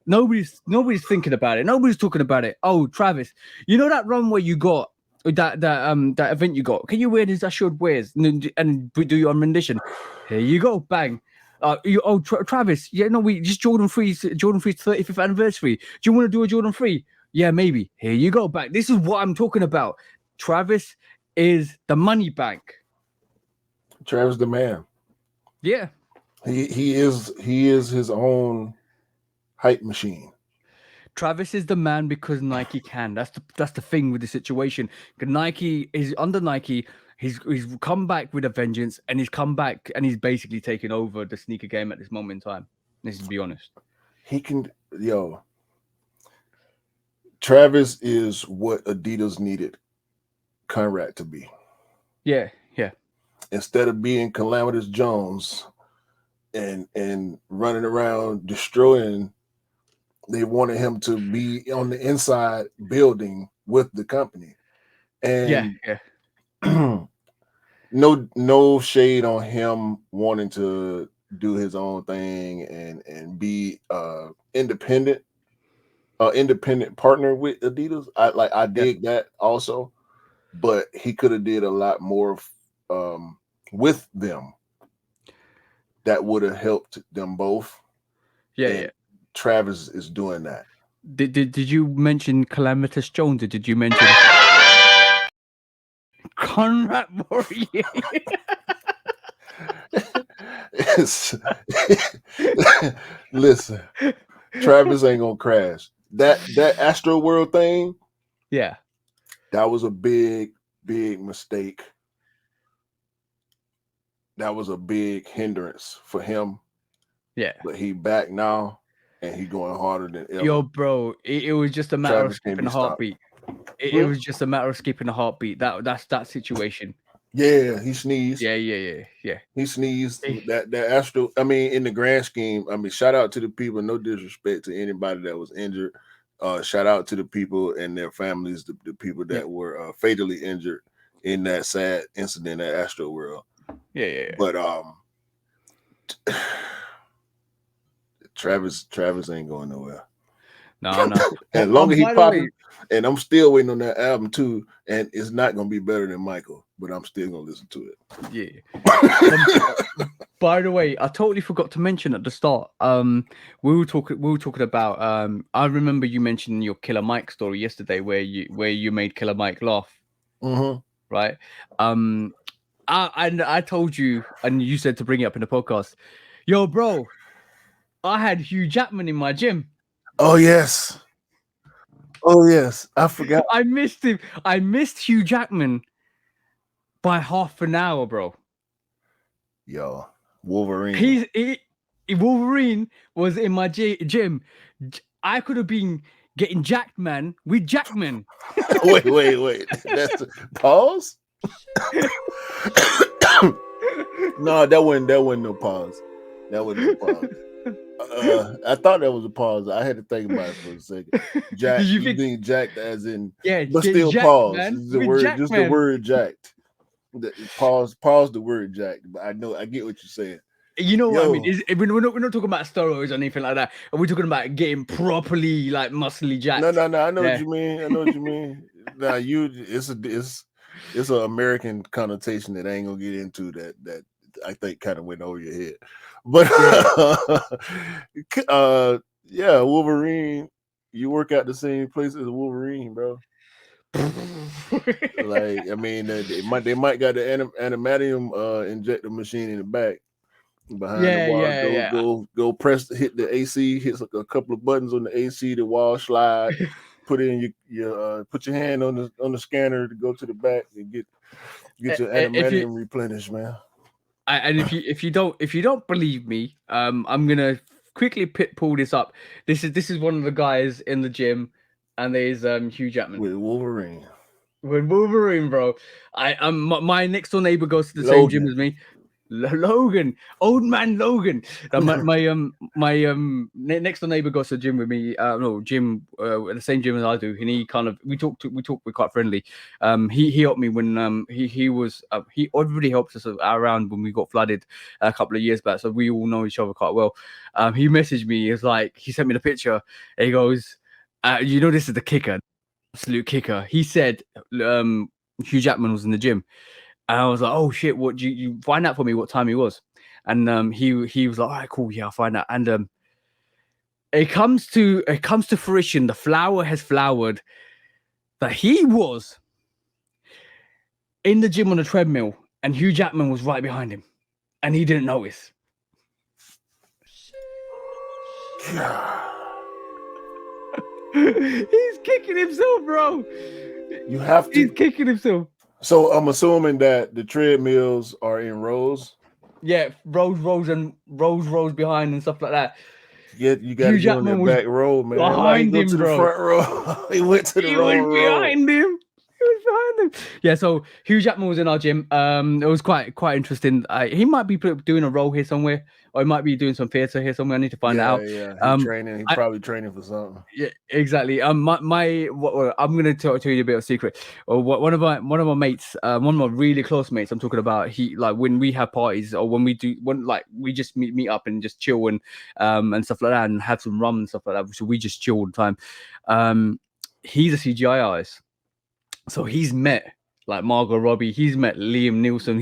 Nobody's thinking about it. Nobody's talking about it. Oh, Travis, you know that run where you got that event you got? Can you wear this Assured Wears and do your rendition? Here you go. Bang. Travis, yeah, no, we just Jordan 3's 35th anniversary. Do you want to do a Jordan 3? Yeah, maybe. Here you go. Back. This is what I'm talking about. Travis is the money bank. Travis the man. Yeah. He is his own hype machine. Travis is the man because Nike can. That's the thing with the situation. Nike is under Nike. He's come back with a vengeance, and he's come back and he's basically taken over the sneaker game at this moment in time. Let's be honest. He can, Travis is what Adidas needed Conrad to be. Yeah, yeah. Instead of being Calamitous Jones and running around destroying, they wanted him to be on the inside building with the company. And yeah. no shade on him wanting to do his own thing and be independent partner with Adidas. I dig that also, but he could have did a lot more with them that would have helped them both. Yeah. Travis is doing that. Did you mention Calamitous Jones, or did you mention Conrad Murray? Listen, Travis ain't gonna crash. That Astro World thing, yeah, that was a big mistake. That was a big hindrance for him. Yeah, but he back now, and he going harder than ever. Yo, bro, it was just a matter of skipping a heartbeat. It was just a matter of skipping a heartbeat. That's that situation. Yeah, he sneezed. Yeah. He sneezed. That Astro. I mean, in the grand scheme, I mean, shout out to the people. No disrespect to anybody that was injured. Shout out to the people and their families, the people that were fatally injured in that sad incident at Astro World. Yeah. But Travis ain't going nowhere. No. As long as he popping, and I'm still waiting on that album too, and it's not gonna be better than Michael, but I'm still gonna listen to it. Yeah. By the way, I totally forgot to mention at the start. We were talking about. I remember you mentioning your Killer Mike story yesterday, where you made Killer Mike laugh. Mm-hmm. Right. I told you, and you said to bring it up in the podcast. Yo, bro, I had Hugh Jackman in my gym. Oh yes, I forgot. I missed him. I missed Hugh Jackman by half an hour, bro. Yo, Wolverine. Wolverine was in my gym. I could have been getting jacked, man, with Jackman. Wait. That's pause. No, that wasn't no pause. That wasn't no pause. I thought that was a pause. I had to think about it for a second. Jack, you being jacked as in, but still jacked, pause. Man, the word, the word jacked. Pause the word jacked. But I get what you're saying. You know what I mean? Yo. We're not talking about steroids or anything like that. We're talking about getting properly like muscly jacked. No. I know what Yeah. you mean. I know what you mean. Now it's an American connotation that I ain't gonna get into that I think kind of went over your head. But yeah, Wolverine. You work out the same place as Wolverine, bro. Like, I mean, they might got the animatium injector machine in the back behind the wall. Yeah. Go press, hit the AC, hit a couple of buttons on the AC, the wall slide, put in your put your hand on the scanner to go to the back and get your animatium replenished, man. And if you don't believe me, I'm gonna quickly pull this up. This is one of the guys in the gym, and there's Hugh Jackman With Wolverine. with Wolverine, bro. My next door neighbor goes to the same gym as me. Logan, old man Logan. My next door neighbor goes to the gym with me. At the same gym as I do, and he kind of we talk. We're quite friendly. He helped me when he already helped us around when we got flooded a couple of years back, so we all know each other quite well. He messaged me. He sent me the picture. And he goes, this is the kicker, absolute kicker. He said Hugh Jackman was in the gym. And I was like, oh shit, what do you find out for me what time he was? And he was like, all right, cool, yeah, I'll find out. And it comes to fruition, the flower has flowered that he was in the gym on a treadmill and Hugh Jackman was right behind him and he didn't notice. He's kicking himself, bro. You have to. He's kicking himself. So I'm assuming that the treadmills are in rows. Yeah, rows and rows behind and stuff like that. Yeah, you got to get on that back row, man. Behind him, to bro. The front row. He went to the wrong row. Behind him. He was behind him. Yeah, so Hugh Jackman was in our gym. It was quite interesting. He might be doing a role here somewhere, or he might be doing some theater here somewhere. I need to find out. Yeah, training. He's probably training for something. Yeah, exactly. I'm gonna tell you a bit of a secret. Or one of my mates, one of my really close mates. I'm talking about. He like when we have parties or when we just meet up and just chill and stuff like that and have some rum and stuff like that. So we just chill all the time. He's a CGI artist. So he's met like Margot Robbie. He's met Liam Neeson.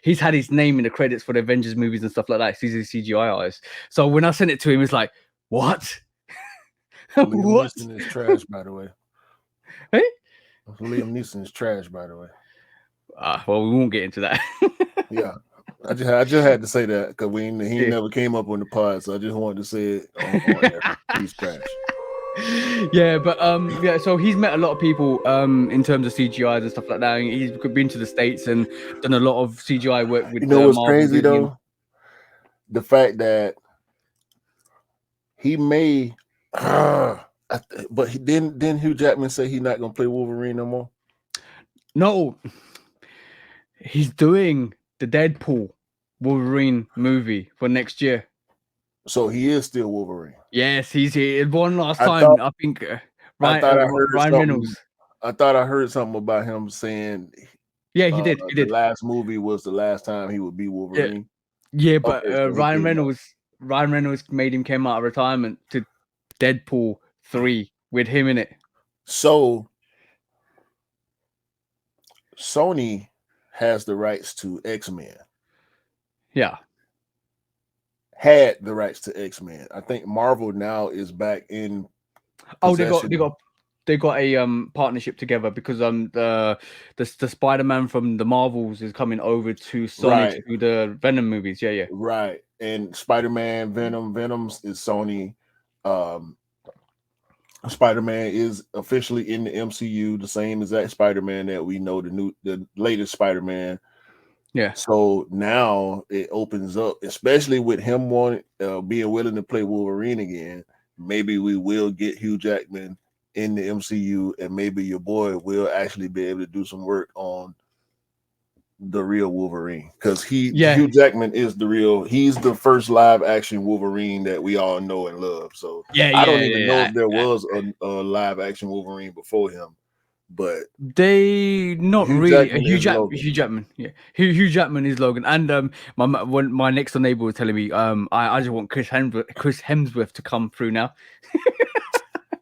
He's had his name in the credits for the Avengers movies and stuff like that. He's a CGI artist. So when I sent it to him, it's like, what? Liam Neeson is trash, by the way. Hey? Liam Neeson is trash, by the way. Well, we won't get into that. Yeah. I just had to say that because he never came up on the pod, so I just wanted to say it on there. He's trash. Yeah, but so he's met a lot of people in terms of CGI and stuff like that. And he's been to the States and done a lot of CGI work with. You know what's crazy though? The fact that he may, but didn't Hugh Jackman say he's not gonna play Wolverine no more? No, he's doing the Deadpool Wolverine movie for next year. So he is still Wolverine. Yes, he's here. One last time, I think. Ryan Reynolds. I thought I heard something about him saying. Yeah, he did. The last movie was the last time he would be Wolverine. Yeah, but Ryan Reynolds made him come out of retirement to Deadpool 3 with him in it. So Sony has the rights to X-Men. Yeah. Had the rights to X-Men. I think Marvel now is back in. Oh, they got a partnership together because the Spider-Man from the Marvels is coming over to Sony to do the Venom movies. Yeah. Right. And Spider-Man, Venom is Sony. Spider-Man is officially in the MCU, the same exact Spider-Man that we know, the latest Spider-Man. Yeah. So now it opens up, especially with him being willing to play Wolverine again. Maybe we will get Hugh Jackman in the MCU, and maybe your boy will actually be able to do some work on the real Wolverine, because Hugh Jackman is he's the first live action Wolverine that we all know and love. So I don't even know if there was a live action Wolverine before him. but They not Hugh really. Jackman is Logan. Hugh Jackman, yeah. Hugh Jackman is Logan, and my next door neighbor was telling me, I just want Chris Hemsworth to come through now.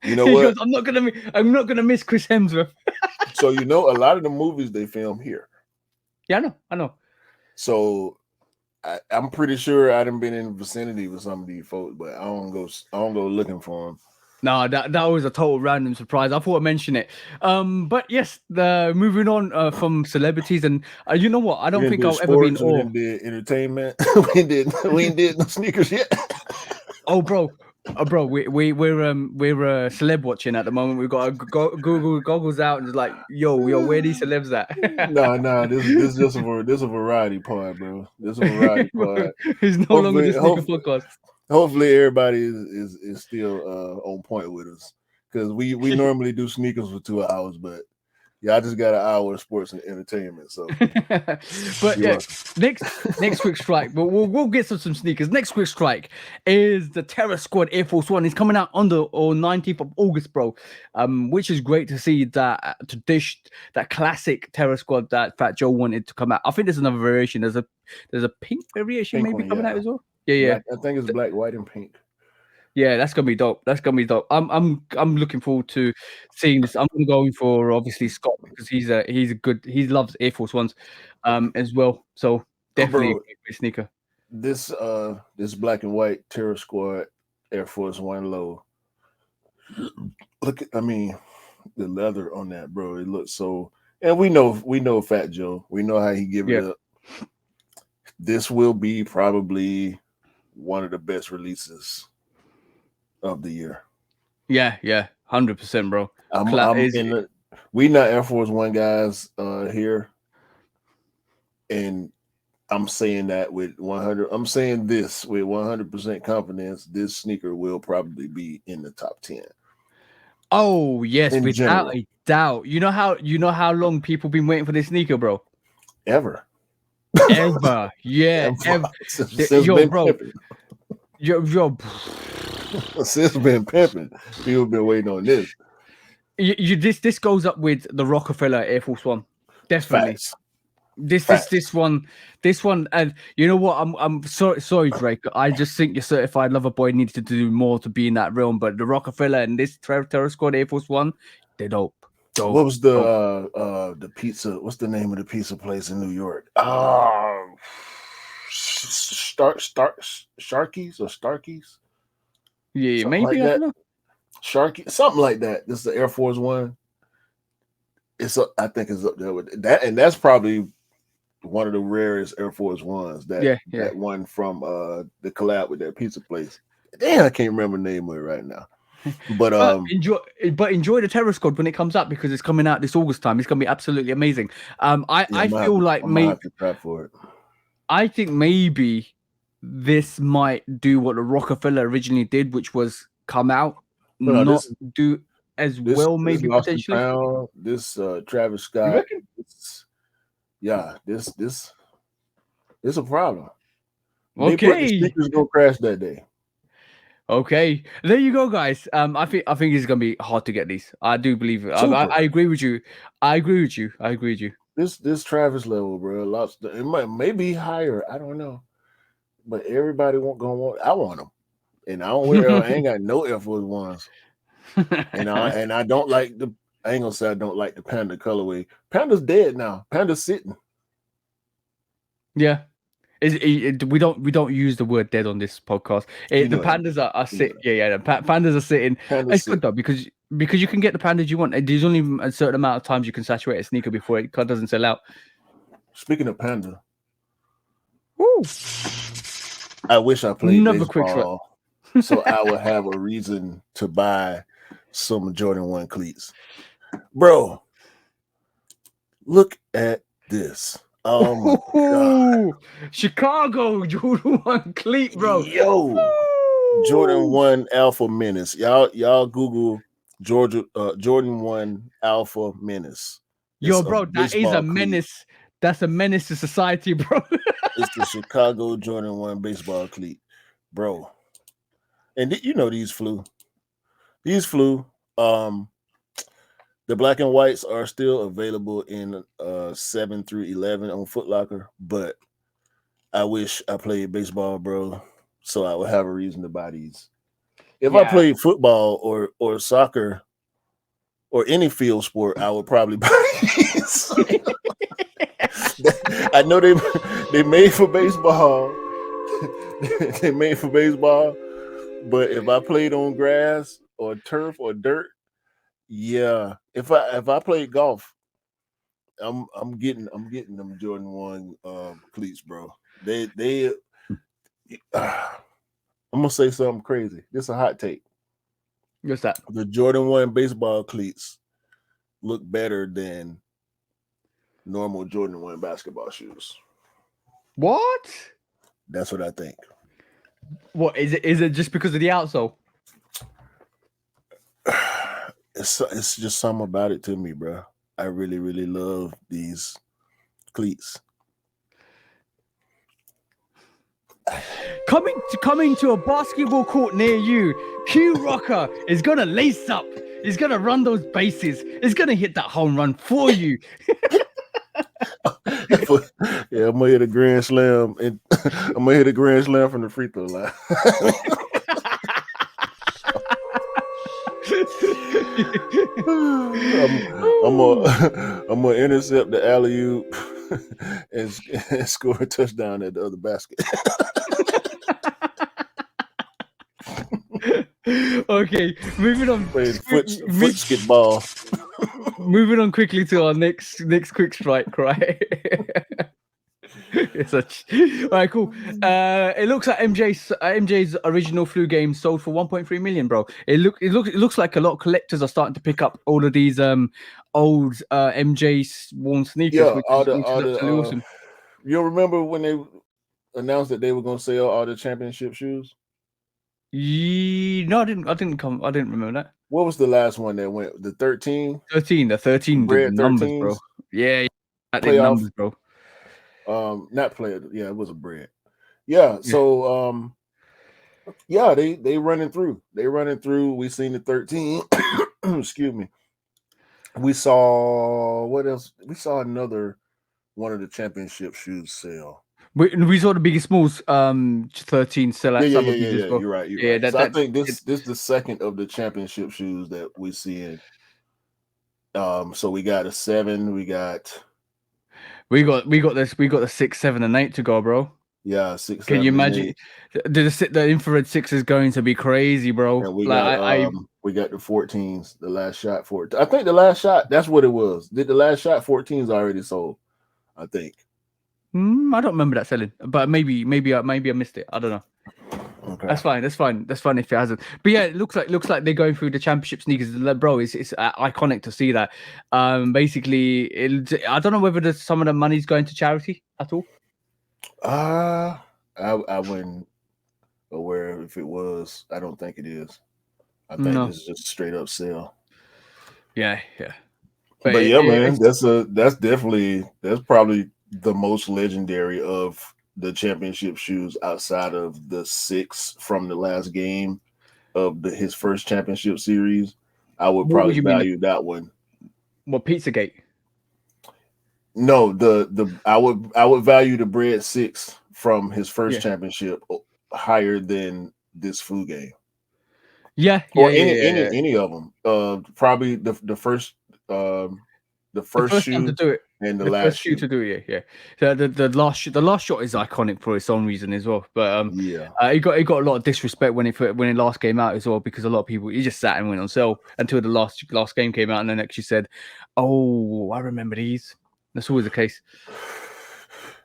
You know He what? goes, I'm not gonna miss Chris Hemsworth. So you know, a lot of the movies they film here. Yeah, I know. So I'm pretty sure I done been in the vicinity with some of these folks, but I don't go looking for them. No, that was a total random surprise. I thought I'd mention it. But yes, moving on from celebrities, and you know what? I don't think I'll ever be in awe. We did entertainment. we ain't did no sneakers yet. Oh, bro, we're celeb watching at the moment. We've got Google goggles out and just like, yo, where these celebs at? No, this is just a variety part, bro. This is a variety part. It's no longer the sneaker podcast. Hopefully everybody is still on point with us, because we normally do sneakers for 2 hours, but yeah, I just got an hour of sports and entertainment. So, but yeah, next quick strike. But we'll get some sneakers. Next quick strike is the Terror Squad Air Force One. It's coming out on the 19th of August, bro. Which is great to see that to dish that classic Terror Squad that Fat Joe wanted to come out. I think there's another variation. There's a pink variation maybe coming out as well. Yeah. I think it's black, white, and pink. Yeah, that's gonna be dope. I'm looking forward to seeing this. I'm gonna go in for obviously Scott, because he loves Air Force Ones as well. So definitely a great sneaker. This black and white Terror Squad Air Force One low. Look, the leather on that, bro. It looks so, and we know Fat Joe. We know how he give it up. This will be probably one of the best releases of the year. Yeah, 100%, bro. We not Air Force One guys here, and I'm saying that with 100. I'm saying this with 100% confidence. This sneaker will probably be in the top 10. Oh yes, without a doubt. You know how long people been waiting for this sneaker, bro? Ever. Yeah. Since yo, bro. Pimping. Yo. Since been pimping, people been waiting on this. This goes up with the Rockefeller Air Force One, definitely. Facts. This one, and you know what? I'm sorry, Drake. I just think your certified lover boy needs to do more to be in that realm. But the Rockefeller and this Terror Squad Air Force One, they're dope. What was the pizza? What's the name of the pizza place in New York? Sharky's or Starky's? Yeah, something maybe like I don't know. Sharky, something like that. This is the Air Force One. I think it's up there with that, and that's probably one of the rarest Air Force Ones. That one from the collab with that pizza place. Damn, I can't remember the name of it right now. But enjoy the Terror Squad when it comes out, because it's coming out this August time. It's gonna be absolutely amazing. I feel like maybe have to prep for it. I think maybe this might do what the Rockefeller originally did, which was come out, do as well, maybe potentially. Pound, this Travis Scott. This is a problem. Okay, sneakers gonna crash that day. Okay, there you go, guys. I think it's gonna be hard to get these. I do believe it. I agree with you. I agree with you. This Travis level, bro. It might be higher. I don't know, but everybody gonna want. I want them, and I don't wear. I ain't got no Air Force Ones, and I don't like the. I ain't gonna say I don't like the Panda colorway. Panda's dead now. Panda's sitting. Yeah. We don't use the word dead on this podcast. The pandas are sitting. Yeah. The pandas are sitting. It's good though, because you can get the pandas you want. There's only a certain amount of times you can saturate a sneaker before it doesn't sell out. Speaking of panda, woo! I wish I played baseball, so I would have a reason to buy some Jordan 1 cleats. Bro, look at this. Oh my God. Chicago Jordan 1 cleat, bro. Yo, Jordan 1 Alpha Menace. Y'all Google Jordan 1 Alpha Menace. Yo, bro, that is a menace. Cleat. That's a menace to society, bro. It's the Chicago Jordan 1 baseball cleat, bro. And these flew. The black and whites are still available in 7 through 11 on Foot Locker, but I wish I played baseball, bro, so I would have a reason to buy these. If I Yeah. played football or soccer or any field sport, I would probably buy these. I know they made for baseball. They made for baseball, but if I played on grass or turf or dirt, yeah. If I played golf, I'm getting them Jordan 1 cleats, bro. They I'm gonna say something crazy. This is a hot take. What's that? The Jordan 1 baseball cleats look better than normal Jordan 1 basketball shoes. What? That's what I think. What is it? Is it just because of the outsole? It's just something about it to me, bro. I really, really love these cleats. Coming to a basketball court near you, Q Rocker is gonna lace up. He's gonna run those bases. He's gonna hit that home run for you. Yeah, I'm gonna hit a grand slam, and I'm gonna hit a grand slam from the free throw line. I'm gonna intercept the alley oop and score a touchdown at the other basket. Okay, moving on. Playing foot skip ball. Moving on quickly to our next quick strike, right? All right, cool. It looks like MJ's original flu game sold for 1.3 million, bro. It looks like a lot of collectors are starting to pick up all of these old MJ worn sneakers. Yeah, which all is absolutely the awesome. you remember when they announced that they were going to sell all the championship shoes? No, I didn't remember that. What was the last one that went? The 13? 13, the 13 Bread numbers, 13s? bro. Yeah, Playoff numbers, bro. Not player. Yeah, it was a bread. Yeah. So yeah, they running through. They running through. We seen the 13. Excuse me. We saw what else? We saw another one of the championship shoes sell. We saw the Biggest Smalls 13 sell at Yeah. well. You're right. Yeah, right. So I think this is the second of the championship shoes that we see. So we got a 7. We got the 6, 7, and 8 to go, bro. Yeah, 6. Can you imagine? The infrared 6 is going to be crazy, bro. And we got we got the 14s, the last shot 14. I think the last shot, that's what it was. Did the last shot 14s already sold? I think. I don't remember that selling, but maybe I missed it. I don't know. Okay. That's fine if it hasn't. But yeah, it looks like they're going through the championship sneakers, bro. It's iconic to see that. Basically, I don't know whether some of the money's going to charity at all. I wasn't aware if it was. I don't think it is. I think it's just straight up sale. Yeah. But yeah, man, that's probably the most legendary of the championship shoes outside of the 6 from the last game of his first championship series. I would probably value that one. What, Pizzagate? No, I would value the bread 6 from his first championship higher than this flu game. Yeah, any of them. Probably the first shoe to do it, and the last shoe to do it. Yeah. The last shot is iconic for its own reason as well. But it got a lot of disrespect when it last came out as well, because a lot of people, he just sat and went on sale until the last game came out and then actually said, "Oh, I remember these." That's always the case.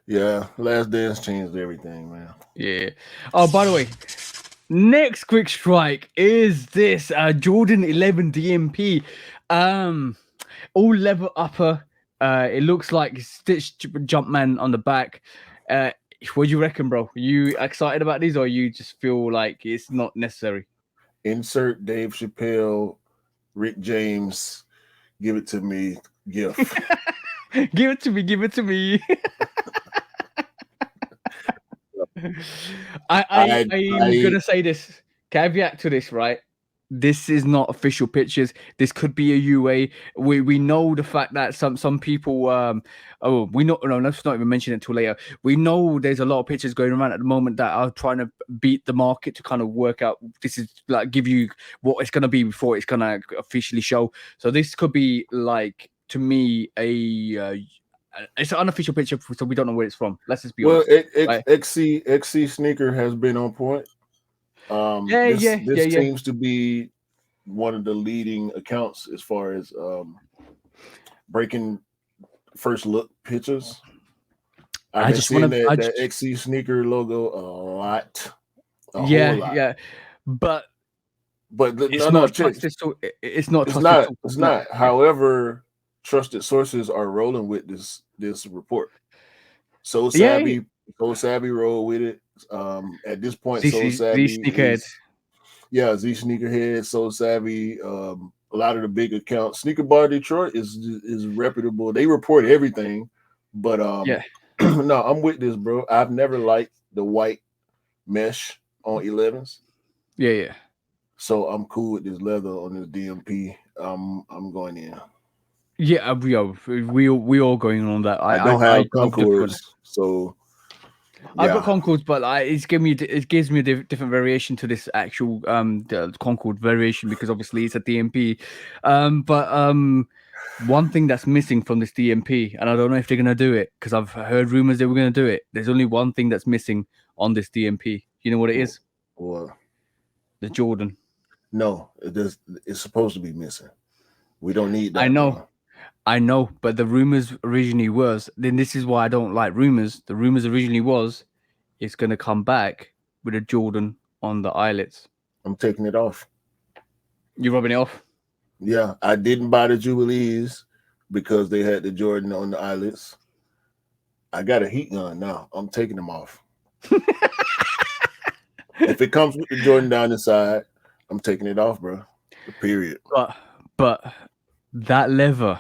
Yeah, Last Dance changed everything, man. Yeah. Oh, by the way, next quick strike is this Jordan 11 DMP, all leather upper. It looks like stitched Jumpman on the back. What do you reckon, bro? Are you excited about these, or you just feel like it's not necessary? Insert Dave Chappelle, Rick James, give it to me gift. Give it to me. I'm gonna say this caveat to this, right? this is not official pictures. This could be a UA. We know the fact that some people we know no, let's not even mention it till later. We know there's a lot of pictures going around at the moment that are trying to beat the market to kind of work out this is like give you what it's gonna be before it's gonna officially show. So this could be like to me it's an unofficial picture, so we don't know where it's from. Let's just be Well, honest. Right? XC sneaker has been on point. Yeah, yeah, yeah, This yeah. seems to be one of the leading accounts as far as breaking first look pictures. I've I been just want seeing to. I that just XC sneaker logo a whole yeah, lot. yeah, but But it's no, not check. trusted. So it's not It's trusted. not. Sources. It's No, not. However, trusted sources are rolling with this report. So yeah, yeah. Savvy, So Savvy roll with it. At this point, So These Savvy sneakerheads. is Z Sneakerhead, So Savvy. A lot of the big accounts. Sneaker Bar Detroit is reputable. They report everything, but Yeah, no, I'm with this, bro. I've never liked the white mesh on 11s. yeah, yeah. So I'm cool with this leather on this DMP. I'm going in. Yeah, we all going on that. I I don't have love the feel. Concords, so I've got yeah. Concords, but it gives me a different variation to this actual the Concord variation because obviously it's a DMP. But one thing that's missing from this DMP, and I don't know if they're gonna do it because I've heard rumors they were gonna do it. There's only one thing that's missing on this DMP. You know what it is? Well, The Jordan. no, it's supposed to be missing. We don't need I that, know. bro. I know, but the rumors originally was. Then this is why I don't like rumors. The rumors originally was it's gonna come back with a Jordan on the eyelets. I'm taking it off. You rubbing it off? Yeah, I didn't buy the Jubilees because they had the Jordan on the eyelets. I got a heat gun now. I'm taking them off. If it comes with the Jordan down the side, I'm taking it off, bro. Period. But that leather,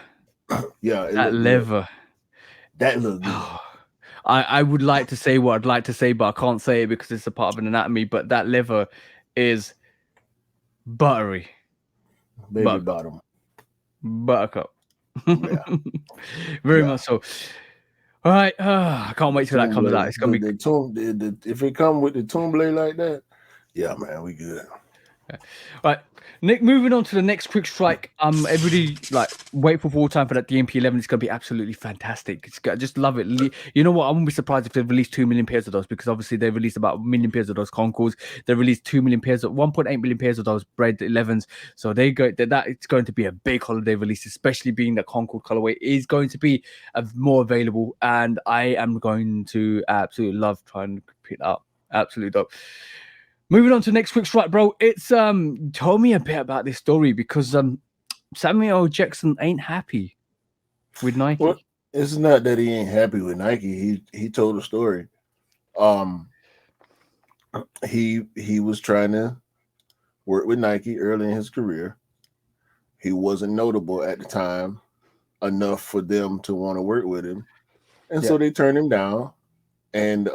Yeah, it that looked good. leather. That looked good. I would like to say what I'd like to say, but I can't say it because it's a part of an anatomy. But that leather is buttery. Baby Buttercup. bottom. Buttercup. Yeah. Very Yeah. much so. All right. I can't wait till that comes out. It's gonna be the tomb. If it come with the tomb blade like that, yeah, man, we good. right. Nick, moving on to the next quick strike. Everybody like wait for full time for that DMP 11. It's gonna be absolutely fantastic. I just love it. You know what? I wouldn't be surprised if they released 2 million pairs of those because obviously they released about 1 million pairs of those Concords. They released 2 million pairs of 1.8 million pairs of those Bread 11s. So they go that it's going to be a big holiday release, especially being that Concord colorway is going to be more available, and I am going to absolutely love trying to pick that up. Absolutely dope. Moving on to the next quick strike, bro. It's tell me a bit about this story because Samuel Jackson ain't happy with Nike. Well, it's not that he ain't happy with Nike. He told a story. He was trying to work with Nike early in his career. He wasn't notable at the time enough for them to want to work with him, and so they turned him down. And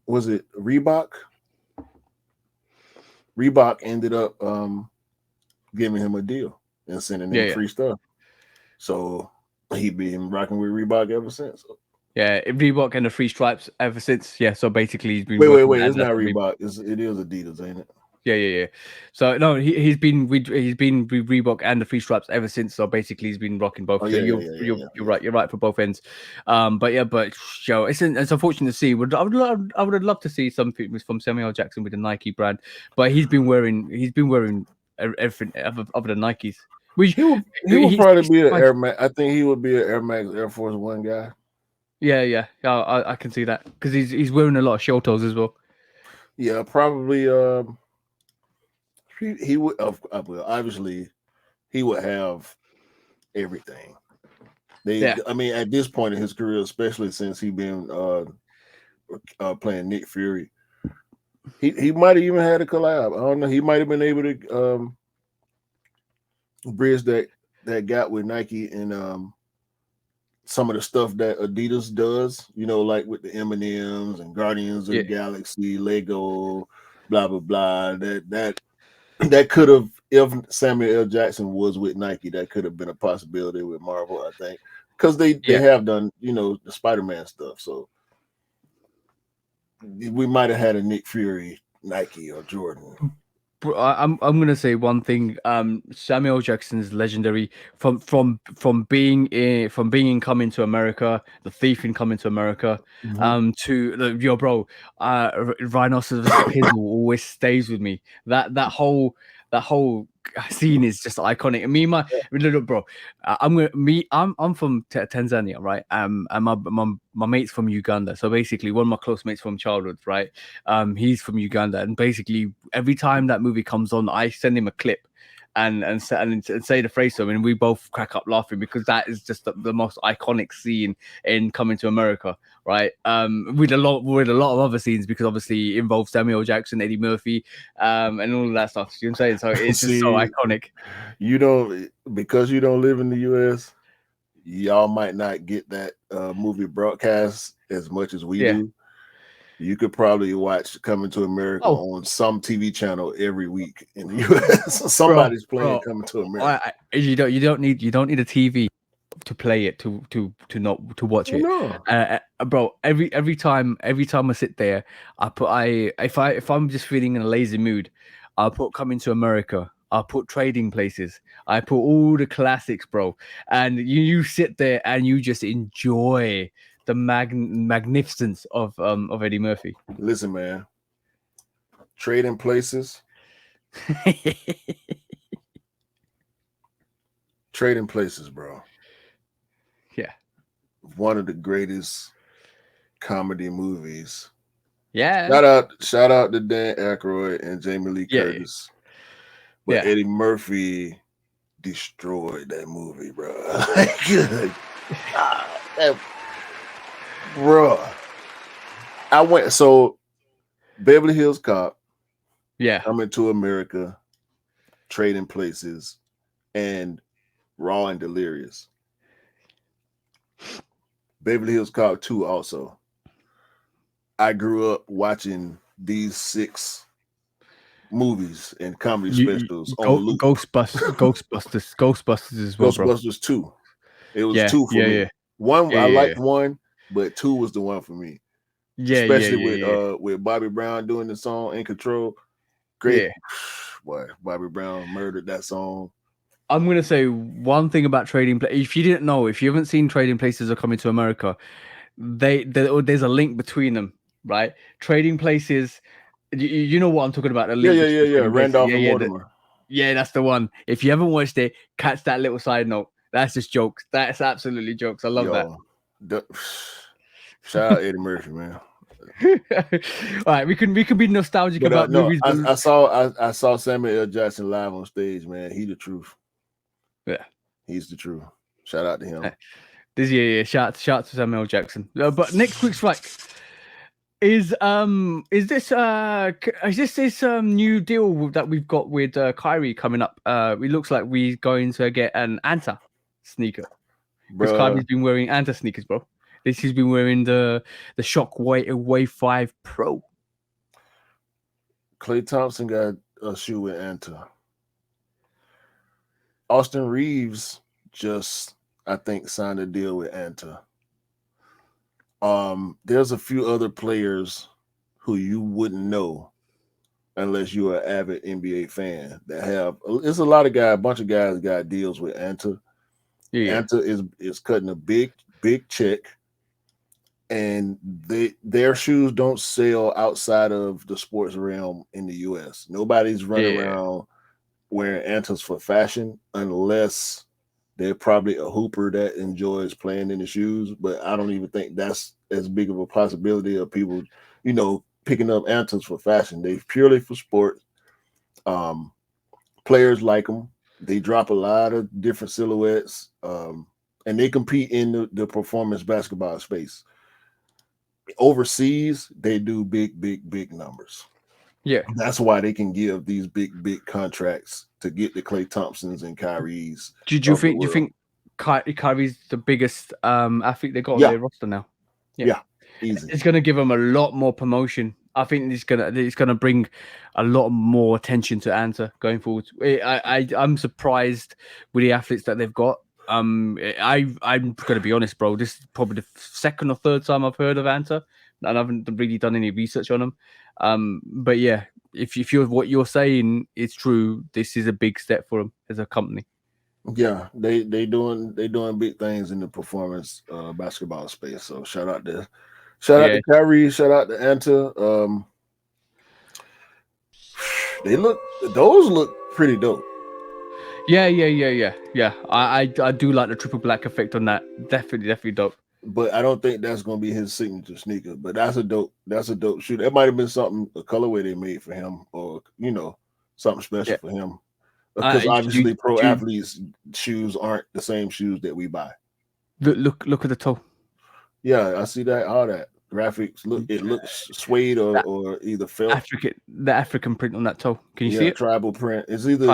was it Reebok? Reebok ended up giving him a deal and sending him free stuff. So he been rocking with Reebok ever since. Yeah, Reebok and the free stripes ever since. Yeah, so basically he's been wait. It's not Reebok. It is Adidas, ain't it? Yeah. So no, he's been with Reebok and the free stripes ever since. So basically, he's been rocking both. You're right. You're right for both ends. But Joe, it's unfortunate to see. I would have loved to see something from Samuel Jackson with the Nike brand, but he's been wearing everything other than Nikes. He would probably be an Air Max. I think he would be an Air Max Air Force One guy. Yeah. I can see that because he's wearing a lot of shell toes as well. Yeah, probably. He would obviously he would have everything. I mean, at this point in his career, especially since he been playing Nick Fury, he might have even had a collab. I don't know. He might have been able to bridge that gap with Nike and some of the stuff that Adidas does. You know, like with the M&Ms and Guardians of the Galaxy, Lego. blah blah blah. That could have, if Samuel L. Jackson was with Nike, that could have been a possibility with Marvel, I think, because they Yeah. have done, the Spider-Man stuff. So we might have had a Nick Fury Nike or Jordan. Bro, I'm gonna say one thing. Samuel Jackson's legendary from being in Coming to America, The Thief in Coming to America, to yo bro, Rhinoceros Pizzle always stays with me. That whole scene is just iconic. And me, and my little bro, I'm from Tanzania, right? And my mate's from Uganda. So basically, one of my close mates from childhood, right? He's from Uganda, and basically every time that movie comes on, I send him a clip and say the phrase to him, and we both crack up laughing because that is just the most iconic scene in Coming to America, right? With a lot of other scenes, because obviously it involves Samuel Jackson, Eddie Murphy, and all of that stuff. You know what I'm saying? So it's just so iconic. Because you don't live in the US, y'all might not get that movie broadcast as much as we do. You could probably watch Coming to America on some TV channel every week in the US. Somebody's playing Coming to America. You don't need a TV to play it to watch it. No. Bro, every time I sit there, if I'm just feeling in a lazy mood, I'll put Coming to America. I'll put Trading Places. I put all the classics, bro. And you sit there and you just enjoy the magnificence of Eddie Murphy. Listen, man. Trading Places. Trading Places, bro. Yeah. One of the greatest comedy movies. Yeah. Shout out to Dan Aykroyd and Jamie Lee Curtis. But Eddie Murphy destroyed that movie, bro. Good. Bro. Beverly Hills Cop. Yeah. Coming to America. Trading Places. And Raw and Delirious. Beverly Hills Cop 2 also. I grew up watching these 6 movies and comedy specials on loop. Ghostbusters as well, bro. Ghostbusters 2. It was 2 for me. One, I liked 1, but 2 was the one for me. Especially with Bobby Brown doing the song In Control. Great. Boy, Bobby Brown murdered that song. I'm gonna say one thing about Trading Places. If you didn't know, if you haven't seen Trading Places or Coming to America, there's a link between them, right? Trading Places, you know what I'm talking about. Yeah. Randolph and Mortimer. That's the one. If you haven't watched it, catch that little side note. That's just jokes. That's absolutely jokes. I love that. Shout out Eddie Murphy, man. All right, we can be nostalgic about movies. I saw Samuel L. Jackson live on stage, man. He the truth. Yeah, he's the truth. Shout out to him. Shout out to Samuel Jackson. But next quick strike is this new deal that we've got with Kyrie coming up? It looks like we're going to get an Anta sneaker, because Kyrie's been wearing Anta sneakers, bro. He's been wearing the Shock Wave 5 Pro. Klay Thompson got a shoe with Anta. Austin Reeves just, I think, signed a deal with Anta. There's a few other players who you wouldn't know unless you're an avid NBA fan that have. It's a lot of guys, a bunch of guys got deals with Anta. Yeah. Anta is cutting a big check, and their shoes don't sell outside of the sports realm in the US. Nobody's running around wearing Antas for fashion unless they're probably a hooper that enjoys playing in the shoes. But I don't even think that's as big of a possibility of people, picking up Antas for fashion. They're purely for sport. Players like them. They drop a lot of different silhouettes, and they compete in the performance basketball space. Overseas, they do big numbers. Yeah, that's why they can give these big contracts to get the Klay Thompsons and Kyries. Do you think Kyrie's the biggest athlete they got on their roster now? Yeah, easy. It's going to give them a lot more promotion I think it's gonna bring a lot more attention to Anta going forward. I'm surprised with the athletes that they've got. I'm gonna be honest, bro. This is probably the second or third time I've heard of Anta, and I haven't really done any research on them. But yeah, if what you're saying is true, this is a big step for them as a company. Yeah, they doing big things in the performance basketball space. So shout out to Kyrie, shout out to Anta. Those look pretty dope. Yeah. I do like the triple black effect on that. Definitely dope. But I don't think that's gonna be his signature sneaker. But that's a dope shoe. That might have been something, a colorway they made for him, or something special for him. Because obviously pro athletes' shoes aren't the same shoes that we buy. Look at the toe. Yeah, I see that. All that graphics it looks suede or either felt. The African print on that toe. Can you see it? Tribal print. It's either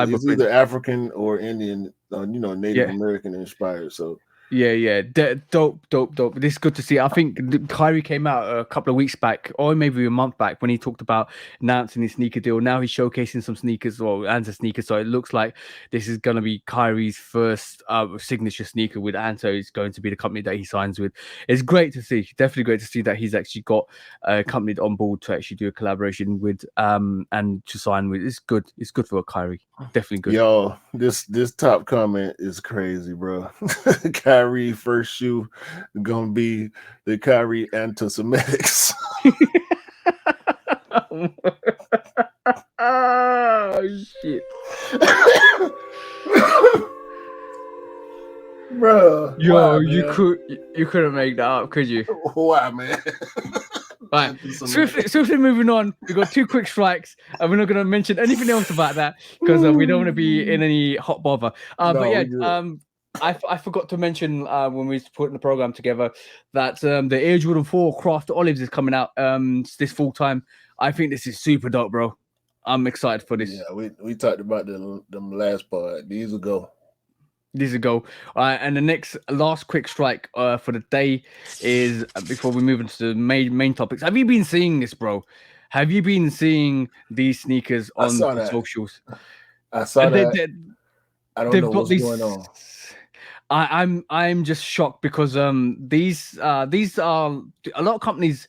African or Indian, Native American inspired. So yeah, dope. This is good to see. I think Kyrie came out a couple of weeks back, or maybe a month back, when he talked about announcing his sneaker deal. Now he's showcasing some sneakers, Anta sneakers. So it looks like this is going to be Kyrie's first signature sneaker with Anta. Is going to be the company that he signs with. It's great to see. Definitely great to see that he's actually got a company on board to actually do a collaboration with, and to sign with. It's good. It's good for Kyrie. Definitely good. Yo, this top comment is crazy, bro. Kyrie first shoe gonna be the Kyrie anti-Semitics. Oh shit. Bro, yo, you couldn't make that up, could you? Why, man? Right, swiftly moving on. We got 2 quick strikes, and we're not going to mention anything else about that because we don't want to be in any hot bother. But yeah, I forgot to mention when we was putting the program together that the Air Jordan 4 Craft Olives is coming out this full time. I think this is super dope, bro. I'm excited for this. Yeah, we talked about them last part. These will go. These will go. And the last quick strike for the day is, before we move into the main topics. Have you been seeing this, bro? Have you been seeing these sneakers on the socials? I saw that. I don't know what's going on. I'm just shocked because these are a lot of companies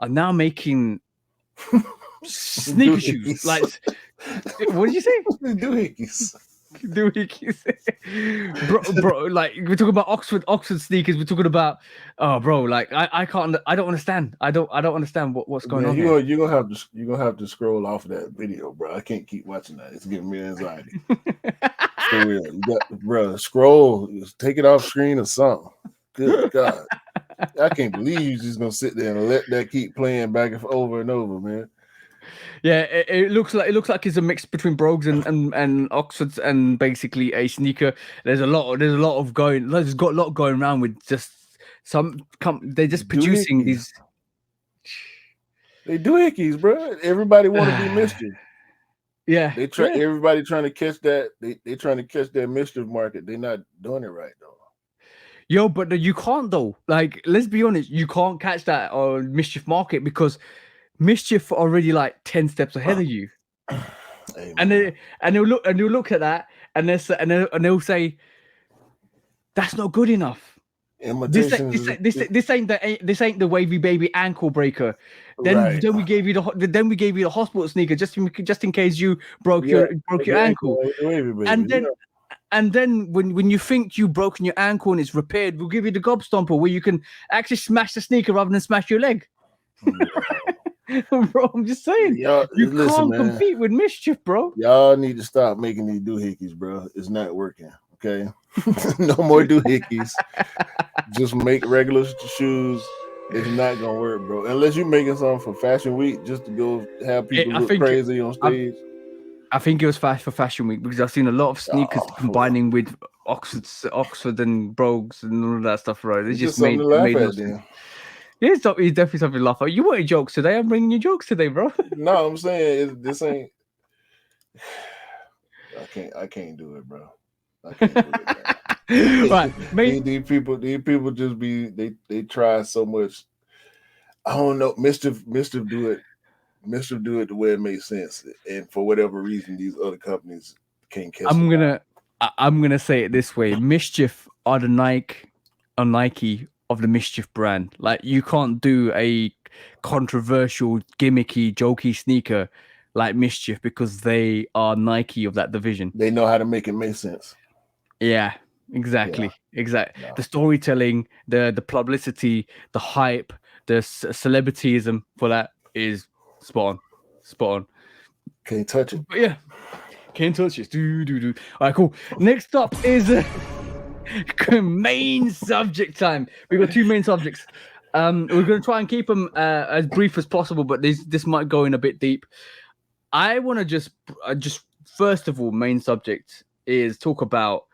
are now making sneaker shoes. Like, what did you say? Doohickeys. bro, like, we're talking about Oxford sneakers. We're talking about, bro, like, I don't understand. I don't understand what's going on. You're gonna have to scroll off of that video, bro. I can't keep watching that. It's giving me anxiety. For real. Bro, scroll, take it off screen or something. Good God. I can't believe you're just gonna sit there and let that keep playing back over and over, man. Yeah, it looks like it's a mix between Brogues and Oxfords, and basically a sneaker. There's got a lot going around with just they're just producing these. They doohickeys, bro. Everybody want to be mischief. Yeah, everybody trying to catch that. They trying to catch that mischief market. They're not doing it right though. Yo, but you can't though. Like, let's be honest, you can't catch that mischief market because mischief already like 10 steps ahead of you. Amen. and they'll look at that and they'll say that's not good enough. This ain't the wavy baby ankle breaker. Then we gave you the hospital sneaker just in case you broke your ankle. And then when you think you've broken your ankle and it's repaired, we'll give you the Gobstomper where you can actually smash the sneaker rather than smash your leg. Bro, I'm just saying, you can't compete with mischief, bro. Y'all need to stop making these doohickeys, bro. It's not working. Okay, no more doohickeys. Just make regular shoes. It's not gonna work, bro. Unless you're making something for Fashion Week, just to go have people look crazy on stage. I think it was for Fashion Week because I've seen a lot of sneakers combining with Oxford and Brogues and all of that stuff, right? They just made yeah, it's definitely something to laugh at. You wanted jokes today. I'm bringing you jokes today, bro. No, I'm saying this ain't. I can't do it, bro. I can't do it, right, these people just they try so much. I don't know. Mischief do it Mischief do it the way it makes sense, and for whatever reason, these other companies can't catch. I'm gonna say it this way: Mischief are the Nike of the Mischief brand. Like you can't do a controversial, gimmicky, jokey sneaker like Mischief because they are Nike of that division. They know how to make it make sense. Yeah, exactly. Exactly. The storytelling, the publicity, the hype, the celebrityism for that is spot on. Can't touch it. But yeah, can't touch it. Do. All right, cool. Next up is main subject time. We've got 2 main subjects. We're going to try and keep them as brief as possible, but this might go in a bit deep. I want to just first of all, main subject is talk about,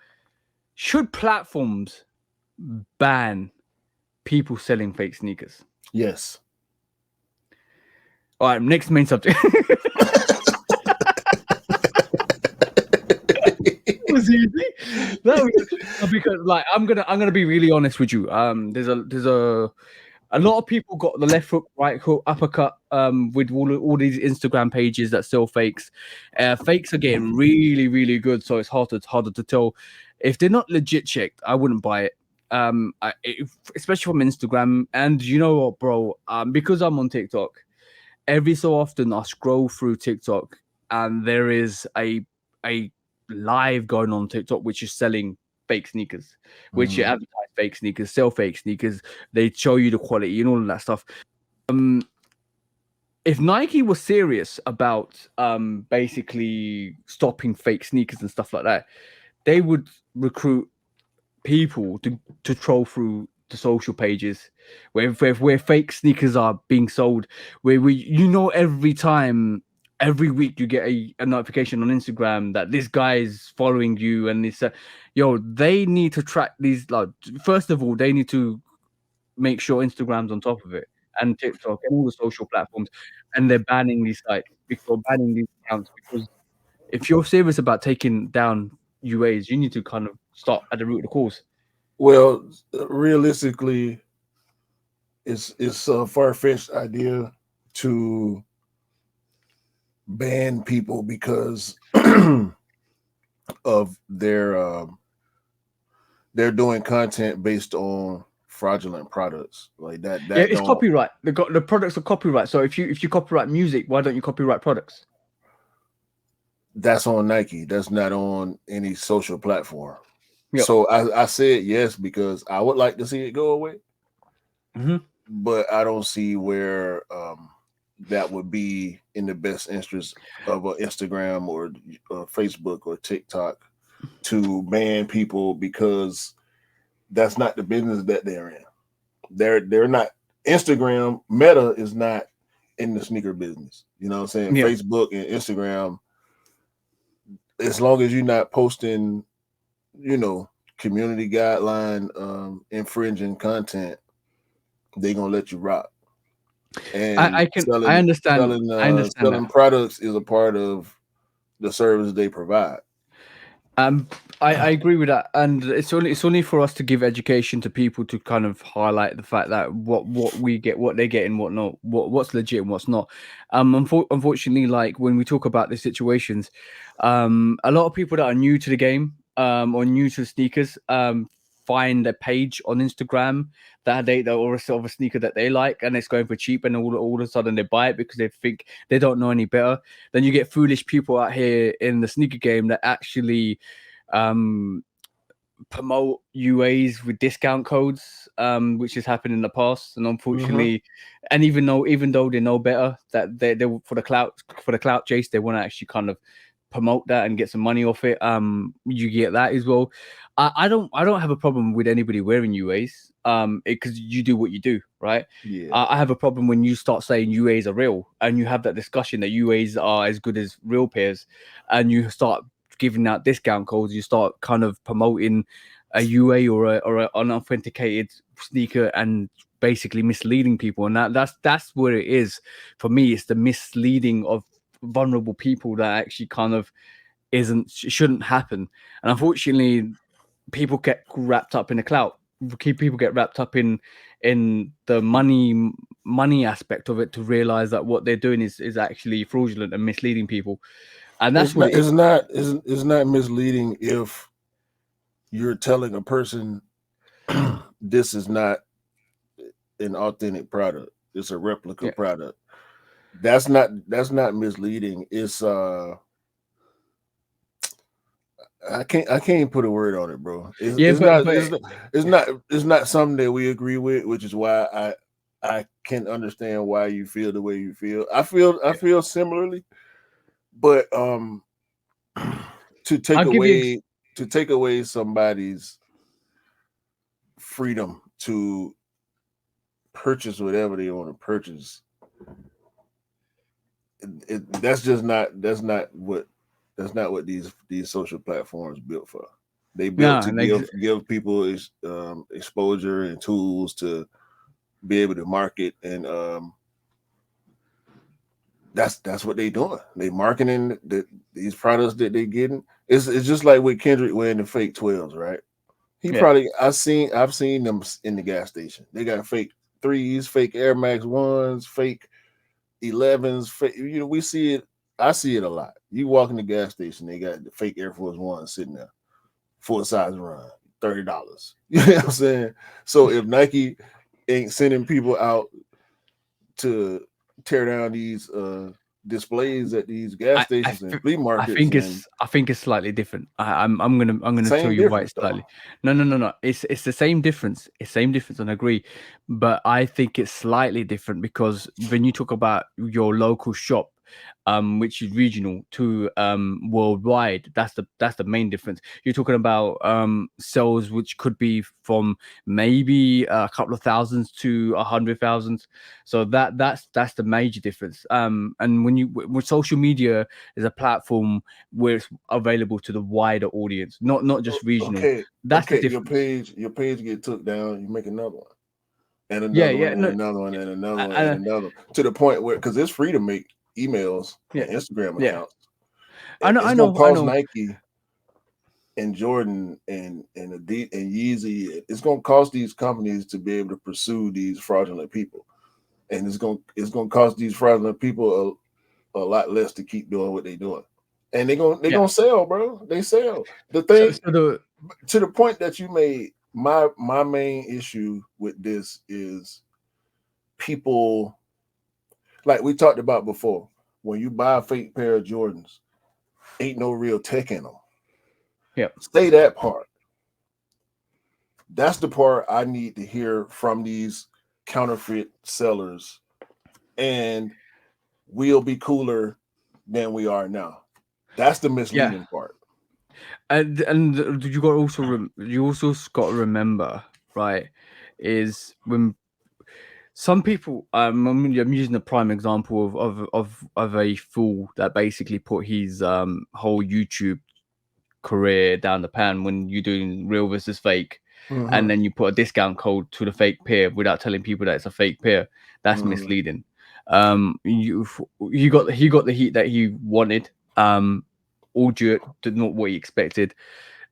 should platforms ban people selling fake sneakers? Yes. All right, next main subject. That was easy. Because like I'm gonna be really honest with you. There's a lot of people got the left hook, right hook, uppercut with all these Instagram pages that sell fakes. Fakes are getting really, really good, so it's harder to tell. If they're not legit checked, I wouldn't buy it. Especially from Instagram. And you know what, bro? Because I'm on TikTok, every so often I scroll through TikTok and there is a live going on TikTok which is selling fake sneakers, which you advertise fake sneakers, sell fake sneakers. They show you the quality and all of that stuff. If Nike was serious about basically stopping fake sneakers and stuff like that, they would recruit people to troll through the social pages where fake sneakers are being sold, where every week you get a notification on Instagram that this guy is following you, and it's they need to track these. Like, first of all, they need to make sure Instagram's on top of it, and TikTok and all the social platforms, and they're banning these sites or banning these accounts, because if you're serious about taking down UAs, you need to kind of start at the root of the cause. Well, realistically, it's a far-fetched idea to ban people because of they're doing content based on fraudulent products like that. Yeah, it's copyright. The products are copyright. So if you copyright music, why don't you copyright products? That's on Nike. That's not on any social platform. Yep. So I said yes because I would like to see it go away, but I don't see where that would be in the best interest of Instagram or Facebook or TikTok to ban people, because that's not the business that they're in. They're not. Instagram, Meta is not in the sneaker business. You know what I'm saying? Yeah. Facebook and Instagram, as long as you're not posting, community guideline infringing content, they're gonna let you rock. And I understand. Selling products is a part of the service they provide. I agree with that, and it's only for us to give education to people to kind of highlight the fact that what we get, what they get, and what not, what's legit and what's not. Unfortunately, like when we talk about these situations, a lot of people that are new to the game or new to sneakers find a page on Instagram that or a sort of a sneaker that they like, and it's going for cheap, and all of a sudden they buy it because they think they don't know any better. Then you get foolish people out here in the sneaker game that actually promote UAs with discount codes, which has happened in the past, and unfortunately, and even though they know better, that they for the clout chase, they want to actually kind of promote that and get some money off it. You get that as well. I don't have a problem with anybody wearing UAs, because you do what you do, right? Yeah. I have a problem when you start saying UAs are real, and you have that discussion that UAs are as good as real pairs, and you start giving out discount codes. You start kind of promoting a UA or an unauthenticated sneaker and basically misleading people, and that's where it is for me. It's the misleading of vulnerable people that actually kind of shouldn't happen, and unfortunately people get wrapped up in the clout, people get wrapped up in the money aspect of it to realize that what they're doing is actually fraudulent and misleading people, and that's It's what not. it is. It's not misleading if you're telling a person this is not an authentic product. It's a replica Yeah, product. That's not misleading. It's I can't put a word on it, bro. yeah, It's not something that we agree with, which is why I can understand why you feel the way you feel. I feel similarly, but to take I'll give you away somebody's freedom to purchase whatever they want to purchase, that's not what these social platforms built for. They built no, to give people exposure and tools to be able to market, and that's what they doing. They marketing these products that they getting. It's just like with Kendrick wearing the fake 12s, right? He yeah, probably I've seen them in the gas station. They got fake 3s, fake Air Max 1s, fake 11s. Fake, we see it. I see it a lot. You walk in the gas station, they got the fake Air Force One sitting there, full size run, $30. You know what I'm saying? So if Nike ain't sending people out to tear down these displays at these gas stations and flea markets, and I think it's slightly different. I'm gonna tell same you why difference it's though. slightly. No. It's the same difference. It's same difference, and I agree. But I think it's slightly different because when you talk about your local shop, which is regional to worldwide, that's the main difference. You're talking about sales which could be from maybe a couple of thousands to 100,000. So that's the major difference. And when social media is a platform where it's available to the wider audience, not just regional. That's the Okay, difference. your page get took down, you make another one, and Yeah, another one, yeah, and no, another one, and another one, and uh, another one, to the point where, because it's free to make emails yeah, and Instagram yeah. accounts. It's gonna I cost know. Nike and Jordan and Yeezy. It's gonna cost these companies to be able to pursue these fraudulent people, and it's gonna cost these fraudulent people a lot less to keep doing what they're doing. And they're Yeah. gonna sell, bro. They sell. The So, thing, so the to the point that you made, my main issue with this is people, like we talked about before. When you buy a fake pair of Jordans, ain't no real tech in them. yeah, Say that part. That's the part I need to hear from these counterfeit sellers, and we'll be cooler than we are now. That's the yeah. misleading part. And you got also you also got to remember, right, is when some people I'm using a prime example of a fool that basically put his whole YouTube career down the pan when you're doing real versus fake, and Mm-hmm. then you put a discount code to the fake pair without telling people that it's a fake pair. That's Mm-hmm. misleading. You got he got the heat that he wanted, all due to not what he expected.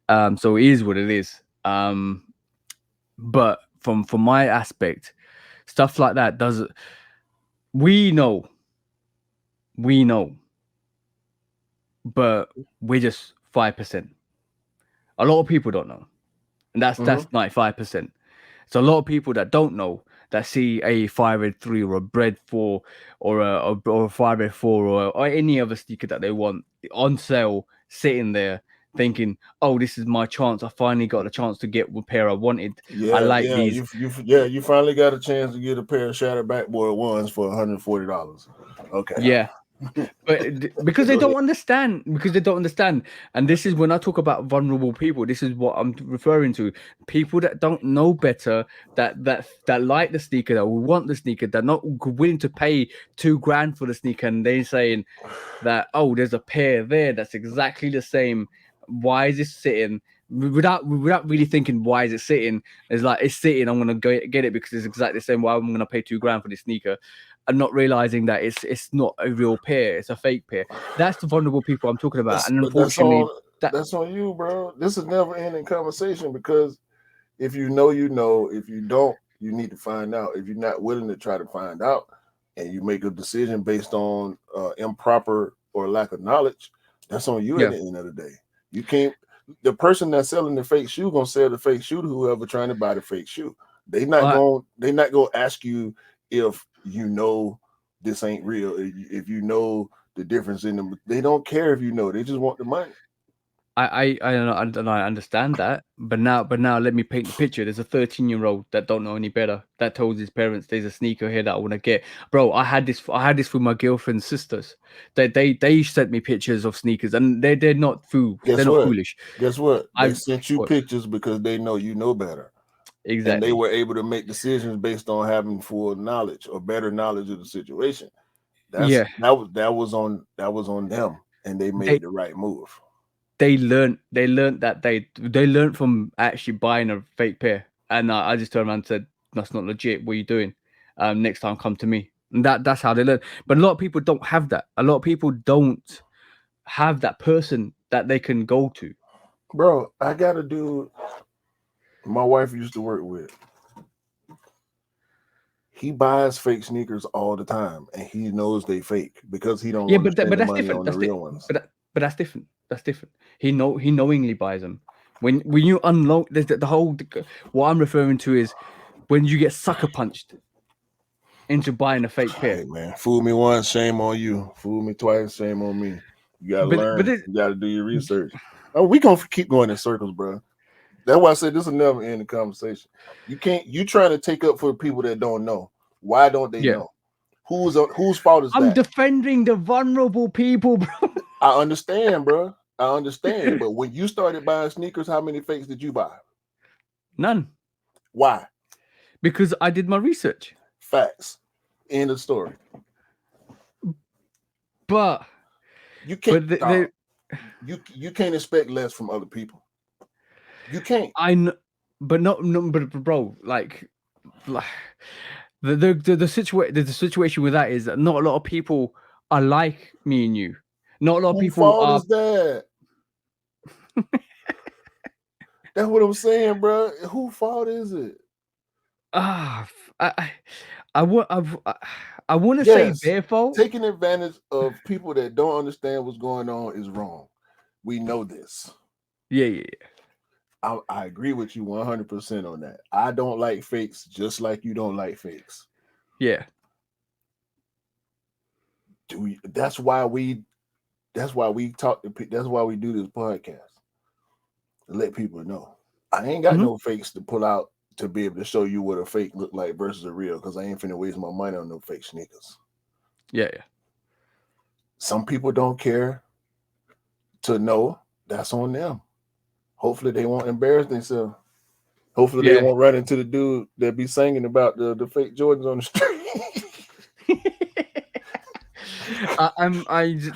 So it is what it is. But from my aspect, stuff like that doesn't. We know, we know, but we're just 5%. A lot of people don't know, and that's Mm-hmm. 95%. So a lot of people that don't know, that see a 583 or a Bread 4 or a 584 or any other sneaker that they want on sale, sitting there thinking, "Oh, this is my chance. I finally got a chance to get the pair I wanted. I Yeah, like yeah, these." you finally got a chance to get a pair of Shattered Backboard ones for $140. Okay, Yeah, but because they go ahead. don't understand, and this is when I talk about vulnerable people, this is what I'm referring to. People that don't know better, that like the sneaker, that will want the sneaker, that not willing to pay $2,000 for the sneaker, and they're saying that, oh, there's a pair there that's exactly the same, why is this sitting, without really thinking why is it sitting. It's like, it's sitting, I'm gonna go get it because it's exactly the same. Why I'm gonna pay $2,000 for this sneaker, and not realizing that it's not a real pair, it's a fake pair. That's the vulnerable people I'm talking about. That's And but that's unfortunately, on that that's on you, bro. This is never ending conversation because If you know, you know. If you don't, you need to find out. If you're not willing to try to find out, and you make a decision based on improper or lack of knowledge, that's on you at Yeah. the end of the day. You can't. The person that's selling the fake shoe gonna sell the fake shoe to whoever trying to buy the fake shoe. They not I going. They not gonna ask you if you know this ain't real. If you know the difference in them, they don't care if you know. They just want the money. don't know, I understand that, but now let me paint the picture. There's a 13-year-old that don't know any better that tells his parents there's a sneaker here that I want to get. Bro, I had this with my girlfriend's sisters. They sent me pictures of sneakers, and they're not Guess they're not what? foolish. Guess what? They I sent you what pictures because they know you know better. And they exactly. were able to make decisions based on having full knowledge or better knowledge of the situation. Yeah, That was on them, and they they made the right move. they learned that they learned from actually buying a fake pair, and I just turned around and said, "That's not legit. What are you doing? Next time, come to me." And that's how they learn. But a lot of people don't have that. A lot of people don't have that person that they can go to. Bro, I got a dude my wife used to work with. He buys fake sneakers all the time, and he knows they fake because he don't Yeah, want to spend but the that's money different. on the real ones. But that's different. That's different. He knowingly buys them. When you unlock the whole, what I'm referring to is when you get sucker punched into buying a fake pair. Hey man, fool me once, shame on you. Fool me twice, shame on me. You gotta But learn. You gotta do your research. Oh, we gonna keep going in circles, bro. That's why I said this will never end the conversation. You can't. You trying to take up for people that don't know. Why don't they yeah, know? Whose fault is I'm that? defending the vulnerable people, bro. I understand, bro. I understand. But when you started buying sneakers, how many fakes did you buy? None, Why? because I did my research. Facts. End of story. But You can't. but they, You can't expect less from other people. You can't. I know, but not no, but bro, like the situation with that is that not a lot of people are like me and you. Not a lot of Who people fault are. is that? That's what I'm saying, bro. Who fault is it? Ah, I want I want to say Yes, their fault. taking advantage of people that don't understand what's going on is wrong. We know this. Yeah. I agree with you 100% on that. I don't like fakes just like you don't like fakes. Yeah. That's why we talk to people. That's why we do this podcast. To let people know. I ain't got Mhm. no fakes to pull out to be able to show you what a fake look like versus a real, because I ain't finna waste my money on no fake sneakers. Yeah. Some people don't care to know. That's on them. Hopefully they won't embarrass themselves. Hopefully they Yeah. won't run into the dude that be singing about the fake Jordans on the street.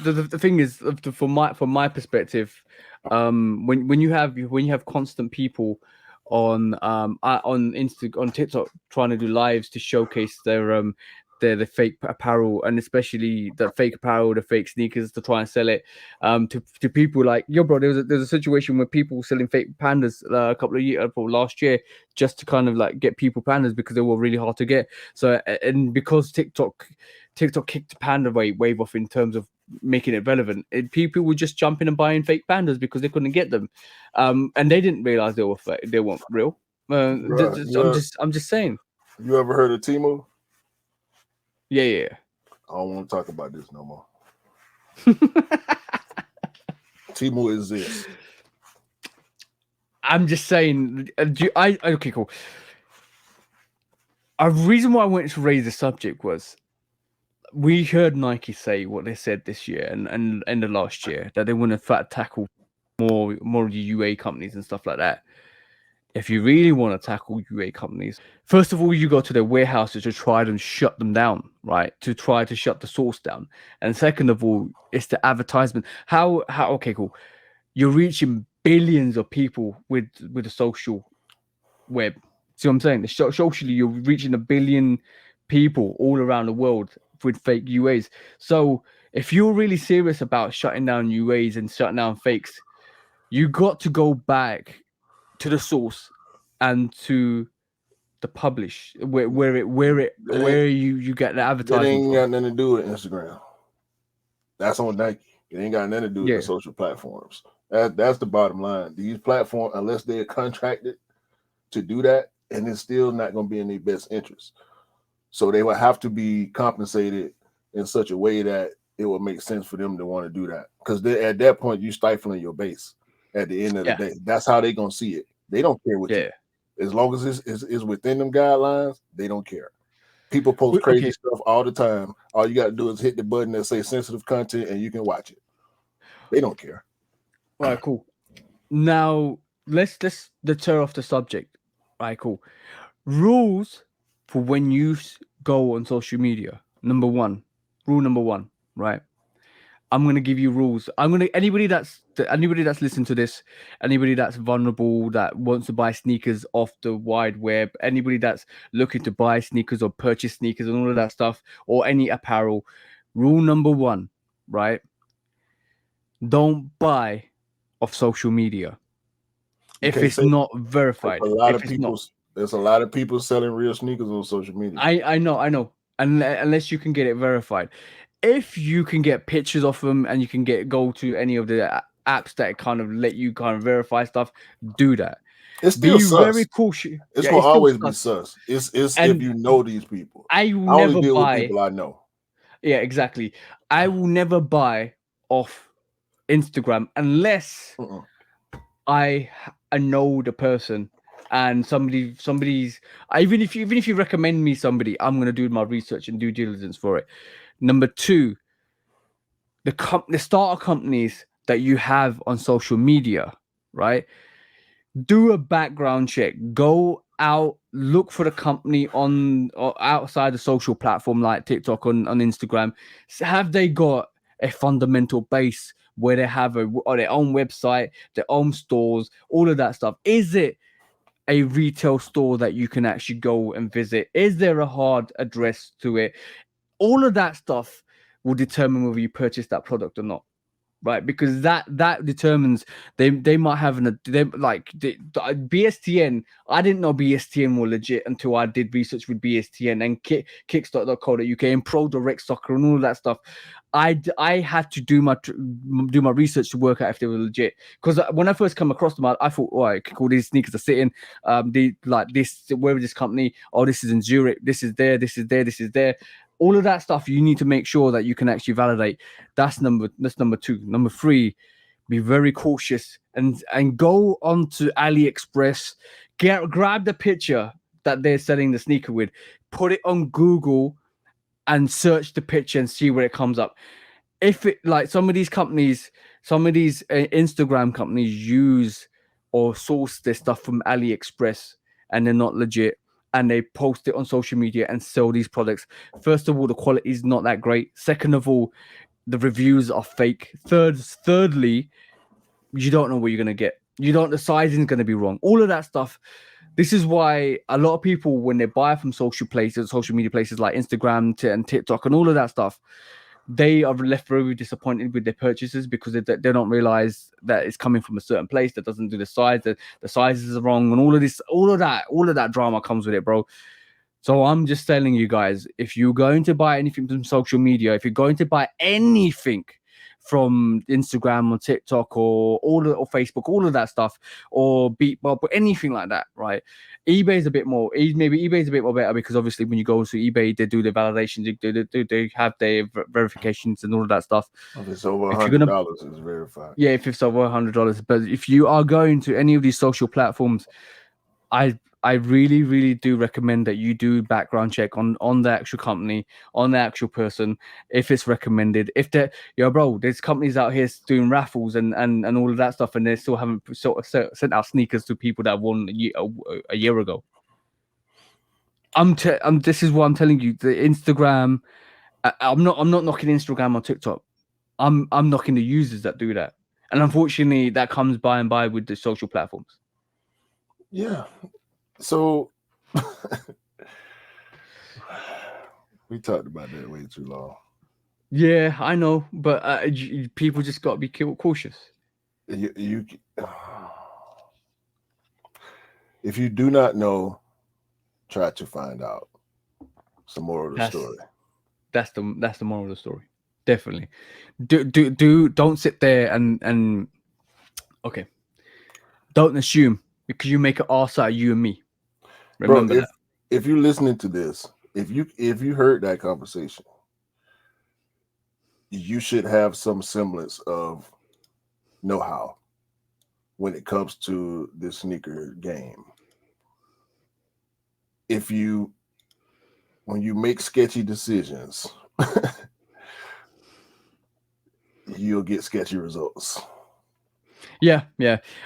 The thing is, from my perspective, when you have constant people on on TikTok trying to do lives to showcase their fake apparel, and especially the fake apparel, the fake sneakers, to try and sell it to people like yo, bro. There's a situation where people selling fake pandas a couple of years last year, just to kind of like get people pandas because they were really hard to get. So and because TikTok kicked the panda wave off in terms of making it relevant. People were just jumping and buying fake pandas because they couldn't get them, and they didn't realize they were fake, they weren't real. Bruh, I'm just saying. you ever heard of Timo? Yeah. I don't want to talk about this no more. Timo exists. I'm just saying. Okay, cool. A reason why I wanted to raise the subject was we heard Nike say what they said this year and end of last year, that they want to tackle more of the UA companies and stuff like that. If you really want to tackle UA companies, first of all, you go to their warehouses to try and shut them down, right? To try to shut the source down. And second of all, it's the advertisement. How okay, cool. You're reaching billions of people with the social web. See what I'm saying? Socially, you're reaching 1 billion people all around the world with fake UAs. So if you're really serious about shutting down UAs and shutting down fakes, you got to go back to the source and to the publish where you get the That advertisement ain't from. got nothing to do with Instagram. That's on Nike. It ain't got nothing to do with Yeah. the social platforms. That's the bottom line. These platforms, unless they're contracted to do that, and it's still not going to be in their best interest. So they will have to be compensated in such a way that it will make sense for them to want to do that. Because at that point, you stifling your base. At the end of the day, that's how they're gonna see it. They don't care what you. As long as it's within them guidelines, they don't care. People post crazy stuff all the time. All you got to do is hit the button that says sensitive content, and you can watch it. They don't care. All right, cool. Now let's deter off the subject. All right, cool. Rules for when you go on social media. Rule number one, right? I'm gonna give you rules. Anybody that's listening to this, anybody that's vulnerable, that wants to buy sneakers off the wide web, anybody that's looking to buy sneakers or purchase sneakers and all of that stuff, or any apparel. Rule number one, right? Don't buy off social media if it's not verified. There's a lot of people selling real sneakers on social media. I know. Unless you can get it verified. If you can get pictures of them and you can go to any of the apps that kind of let you kind of verify stuff, do that. It's still sus. Very cautious. It's gonna always be sus. It's if you know these people. I will never only deal buy with people I know. Yeah, exactly. I will never buy off Instagram unless I know the person. And somebody's even if you recommend me somebody, I'm gonna do my research and due diligence for it. Number two, the starter companies that you have on social media, right? Do a background check. Go out, look for the company on or outside the social platform like TikTok on Instagram. Have they got a fundamental base where they have their own website, their own stores, all of that stuff? Is it a retail store that you can actually go and visit? Is there a hard address to it? All of that stuff will determine whether you purchase that product or not, right? Because that determines they might have BSTN. I didn't know BSTN were legit until I did research with BSTN and Kickstart.co.uk and Pro Direct Soccer and all of that stuff. I had to do my research to work out if they were legit. Because when I first come across them, I thought, oh, I could call these sneakers are sitting. They like this, wherever this company. Oh, this is in Zurich. This is there. This is there. This is there. All of that stuff you need to make sure that you can actually validate. That's number two. Number three, be very cautious and go onto AliExpress. Grab the picture that they're selling the sneaker with. Put it on Google and search the picture and see where it comes up. If it like some of these companies, Instagram companies use or source their stuff from AliExpress and they're not legit and they post it on social media and sell these products. First of all, the quality is not that great. Second of all, the reviews are fake. Thirdly, you don't know what you're gonna get. The sizing is gonna be wrong. All of that stuff. This is why a lot of people, when they buy from social media places like Instagram and TikTok and all of that stuff, they are left very disappointed with their purchases because they don't realize that it's coming from a certain place that doesn't do the size, that the sizes are wrong, and all of that drama comes with it, bro. So I'm just telling you guys, if you're going to buy anything from social media, if you're going to buy anything from Instagram or TikTok or Facebook, all of that stuff, or Beatbop or anything like that, right? eBay is a bit more better because obviously when you go to eBay, they do the validations, they have their verifications and all of that stuff. If it's over $100, it's verified. Yeah, if it's over $100. But if you are going to any of these social platforms, I really, really do recommend that you do background check on the actual company, on the actual person, if it's recommended. If they're, bro, there's companies out here doing raffles and all of that stuff, and they still haven't sent out sneakers to people that won a year ago. This is what I'm telling you. The Instagram, I'm not knocking Instagram or TikTok. I'm knocking the users that do that, and unfortunately, that comes by and by with the social platforms. Yeah. So we talked about that way too long. Yeah, I know, but people just got to be cautious. If you do not know, try to find out. It's the moral of the That's story. that's the moral of the story. Definitely. Don't sit there and okay. Don't assume because you make an arse out of you and me. Bro, Remember that. if you're listening to this, if you heard that conversation, you should have some semblance of know-how when it comes to this sneaker game. When you make sketchy decisions, you'll get sketchy results. Yeah.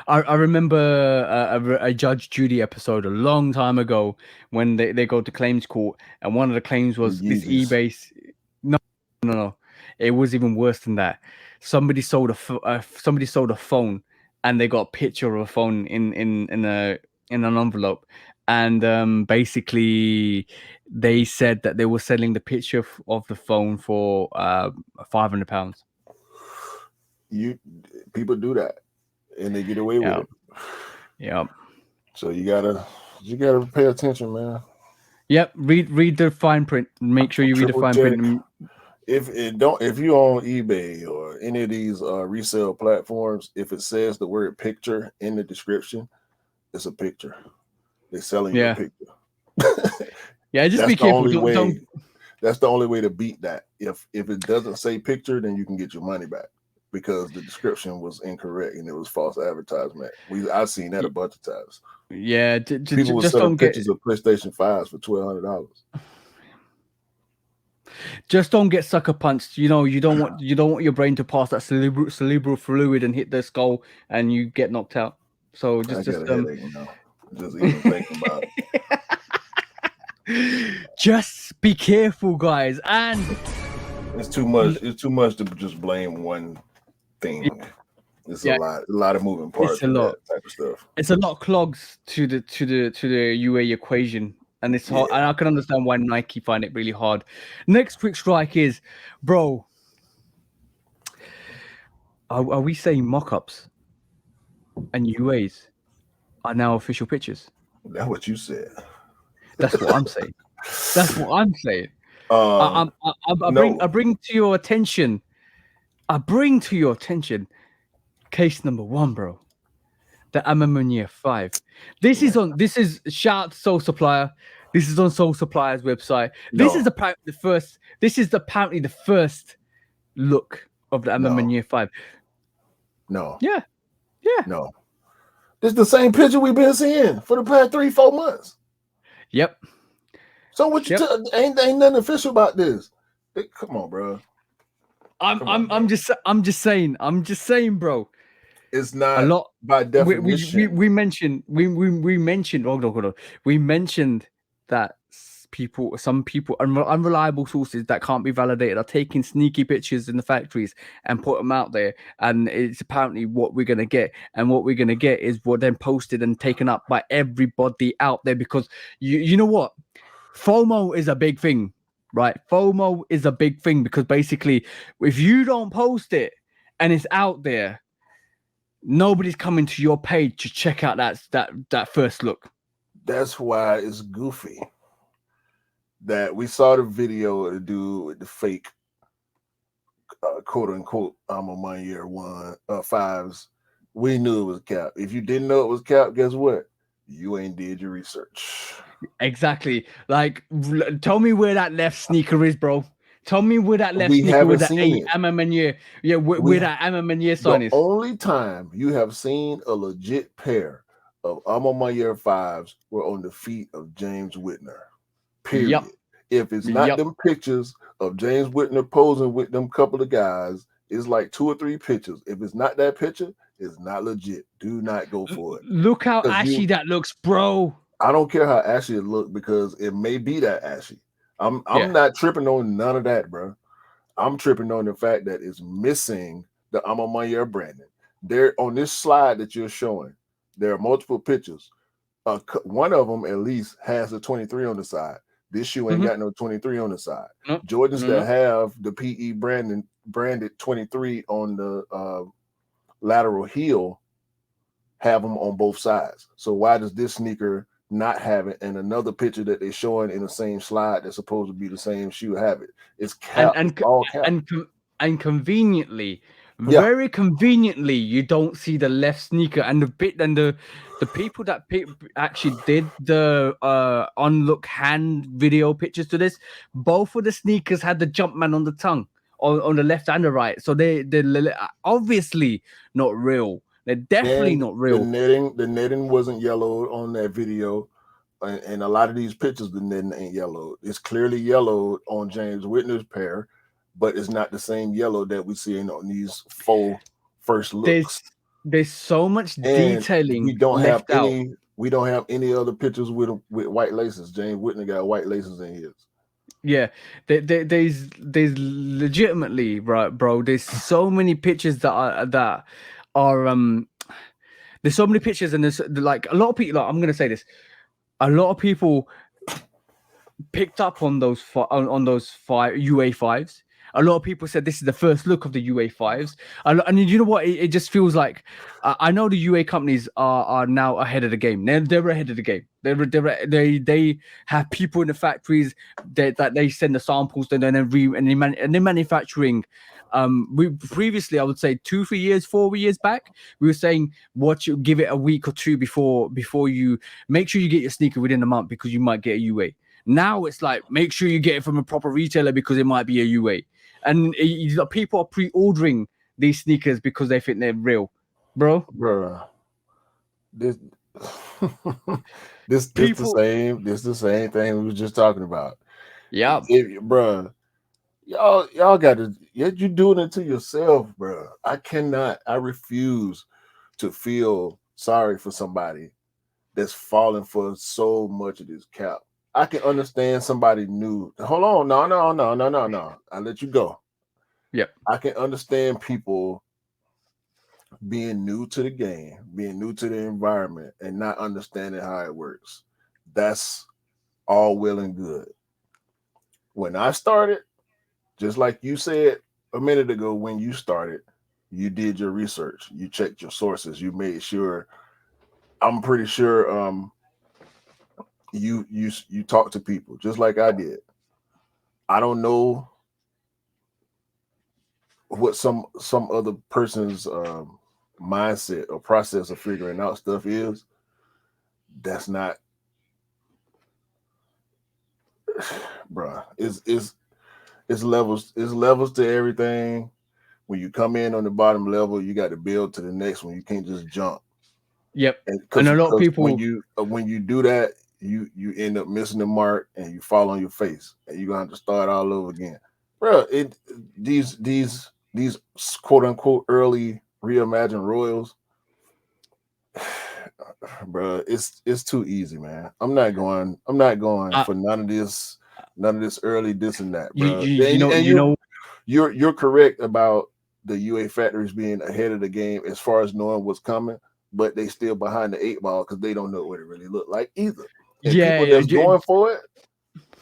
I remember a Judge Judy episode a long time ago when they go to claims court, and one of the claims was this Yeezys. eBay. No. It was even worse than that. Somebody sold a phone, and they got a picture of a phone in an envelope, and basically they said that they were selling the picture of the phone for £500. People do that, and they get away with it. Yeah. So you gotta pay attention, man. Yep. Read the fine print. Make sure you read the Triple fine check. print. If you on eBay or any of these resale platforms, if it says the word picture in the description, it's a picture. They're selling you a picture. Yeah, just That's be careful. Don't. That's the only way to beat that. If it doesn't say picture, then you can get your money back because the description was incorrect and it was false advertisement. I've seen that a bunch of times. Yeah, people were just selling don't pictures get. of PlayStation 5s for $1,200. Just don't get sucker punched. You don't want your brain to pass that cerebral fluid and hit the skull, and you get knocked out. So I got a headache now. Just even thinking about it. Just be careful, guys, and it's too much. It's too much to just blame one thing. It's a lot of moving parts. It's a lot. That type of stuff. It's a lot of clogs to the UA equation, and it's hard. And I can understand why Nike find it really hard. Next quick strike is, bro. Are we saying mock-ups and UAs are now official pictures? That's what you said. That's what I'm saying. That's what I'm saying. I bring to your attention. Case number 1, bro. The Amamania 5. This is shout out to Soul Supplier. This is on Soul Supplier's website. This is apparently the first look of the Amamania 5. No. Yeah. No. This is the same picture we've been seeing for the past 3-4 months. Yep. So what you ain't nothing official about this? Come on, bro. I'm just saying, bro. It's not a lot by definition. We mentioned hold on. We mentioned that some people, unreliable sources that can't be validated, are taking sneaky pictures in the factories and put them out there, and it's apparently what we're gonna get. And what we're gonna get is what then posted and taken up by everybody out there, because you know what, FOMO is a big thing, right? FOMO is a big thing because basically, if you don't post it and it's out there, nobody's coming to your page to check out that first look. That's why it's goofy that we saw the video of the dude with the fake quote unquote Amamania 5s. We knew it was cap. If you didn't know it was cap, guess what? You ain't did your research. Exactly. Like, tell me where that left sneaker is, bro. Tell me where that left sneaker with that Amamania. Yeah, where that Amamania sign is. The only time you have seen a legit pair of Amamania 5s were on the feet of James Whitner. Period. Yep. If it's not them pictures of James Whitner posing with them couple of guys, it's like 2 or 3 pictures. If it's not that picture, it's not legit. Do not go for it. Look how ashy that looks, bro. I don't care how ashy it looks, because it may be that ashy. I'm not tripping on none of that, bro. I'm tripping on the fact that it's missing the Amamania branding. There on this slide that you're showing, there are multiple pictures. One of them at least has a 23 on the side. This shoe ain't got no 23 on the side. Nope. Jordans that have the PE branded 23 on the lateral heel have them on both sides. So why does this sneaker not have it, and another picture that they're showing in the same slide that's supposed to be the same shoe have it? It's cap, and it's all cap. and conveniently, Yeah, very conveniently, you don't see the left sneaker, and the people that actually did the on-look hand video pictures to this, both of the sneakers had the Jumpman on the tongue on the left and the right, so they're obviously not real. They're definitely and not real. the netting wasn't yellowed on that video, and a lot of these pictures the netting ain't yellowed. It's clearly yellowed on James Whitner's pair, but it's not the same yellow that we see on these first looks. There's so much And detailing we don't have left out. any other pictures with white laces. James Whitney got white laces in his. Yeah, there's legitimately, right, bro. There's so many pictures that are there's so many pictures, and there's like a lot of people. Like, I'm gonna say this, a lot of people picked up on those on those UA5s. A lot of people said this is the first look of the UA5s, and you know what? It just feels like I know the UA companies are now ahead of the game. They're ahead of the game. They have people in the factories that they send the samples, and then they're manufacturing. We previously, I would say 2-3 years, 4 years back, we were saying you give it a week or two before you make sure you get your sneaker within a month because you might get a UA. Now it's like make sure you get it from a proper retailer because it might be a UA. And people are pre-ordering these sneakers because they think they're real, bro. This this the same thing we were just talking about. Yeah, Bro. Y'all got to. You're doing it to yourself, bro. I refuse to feel sorry for somebody that's falling for so much of this cap. I can understand somebody new. Hold on, no. I let you go. Yep. I can understand people being new to the game, being new to the environment, and not understanding how it works. That's all well and good. When I started, just like you said a minute ago, when you started, you did your research, you checked your sources, you made sure. I'm pretty sure you talk to people just like I did. I don't know what some other person's mindset or process of figuring out stuff is. That's not, bruh. It's levels. It's levels to everything. When you come in on the bottom level, you got to build to the next one. You can't just jump. Yep. And a lot of people when you do that, you end up missing the mark and you fall on your face and you're gonna have to start all over again, bro. These quote unquote early reimagined Royals, bro. It's too easy, man. I'm not going for none of this early this and that, bro. You're correct about the UA factories being ahead of the game as far as knowing what's coming, but they still behind the 8 ball because they don't know what it really looked like either. And people that's going for it,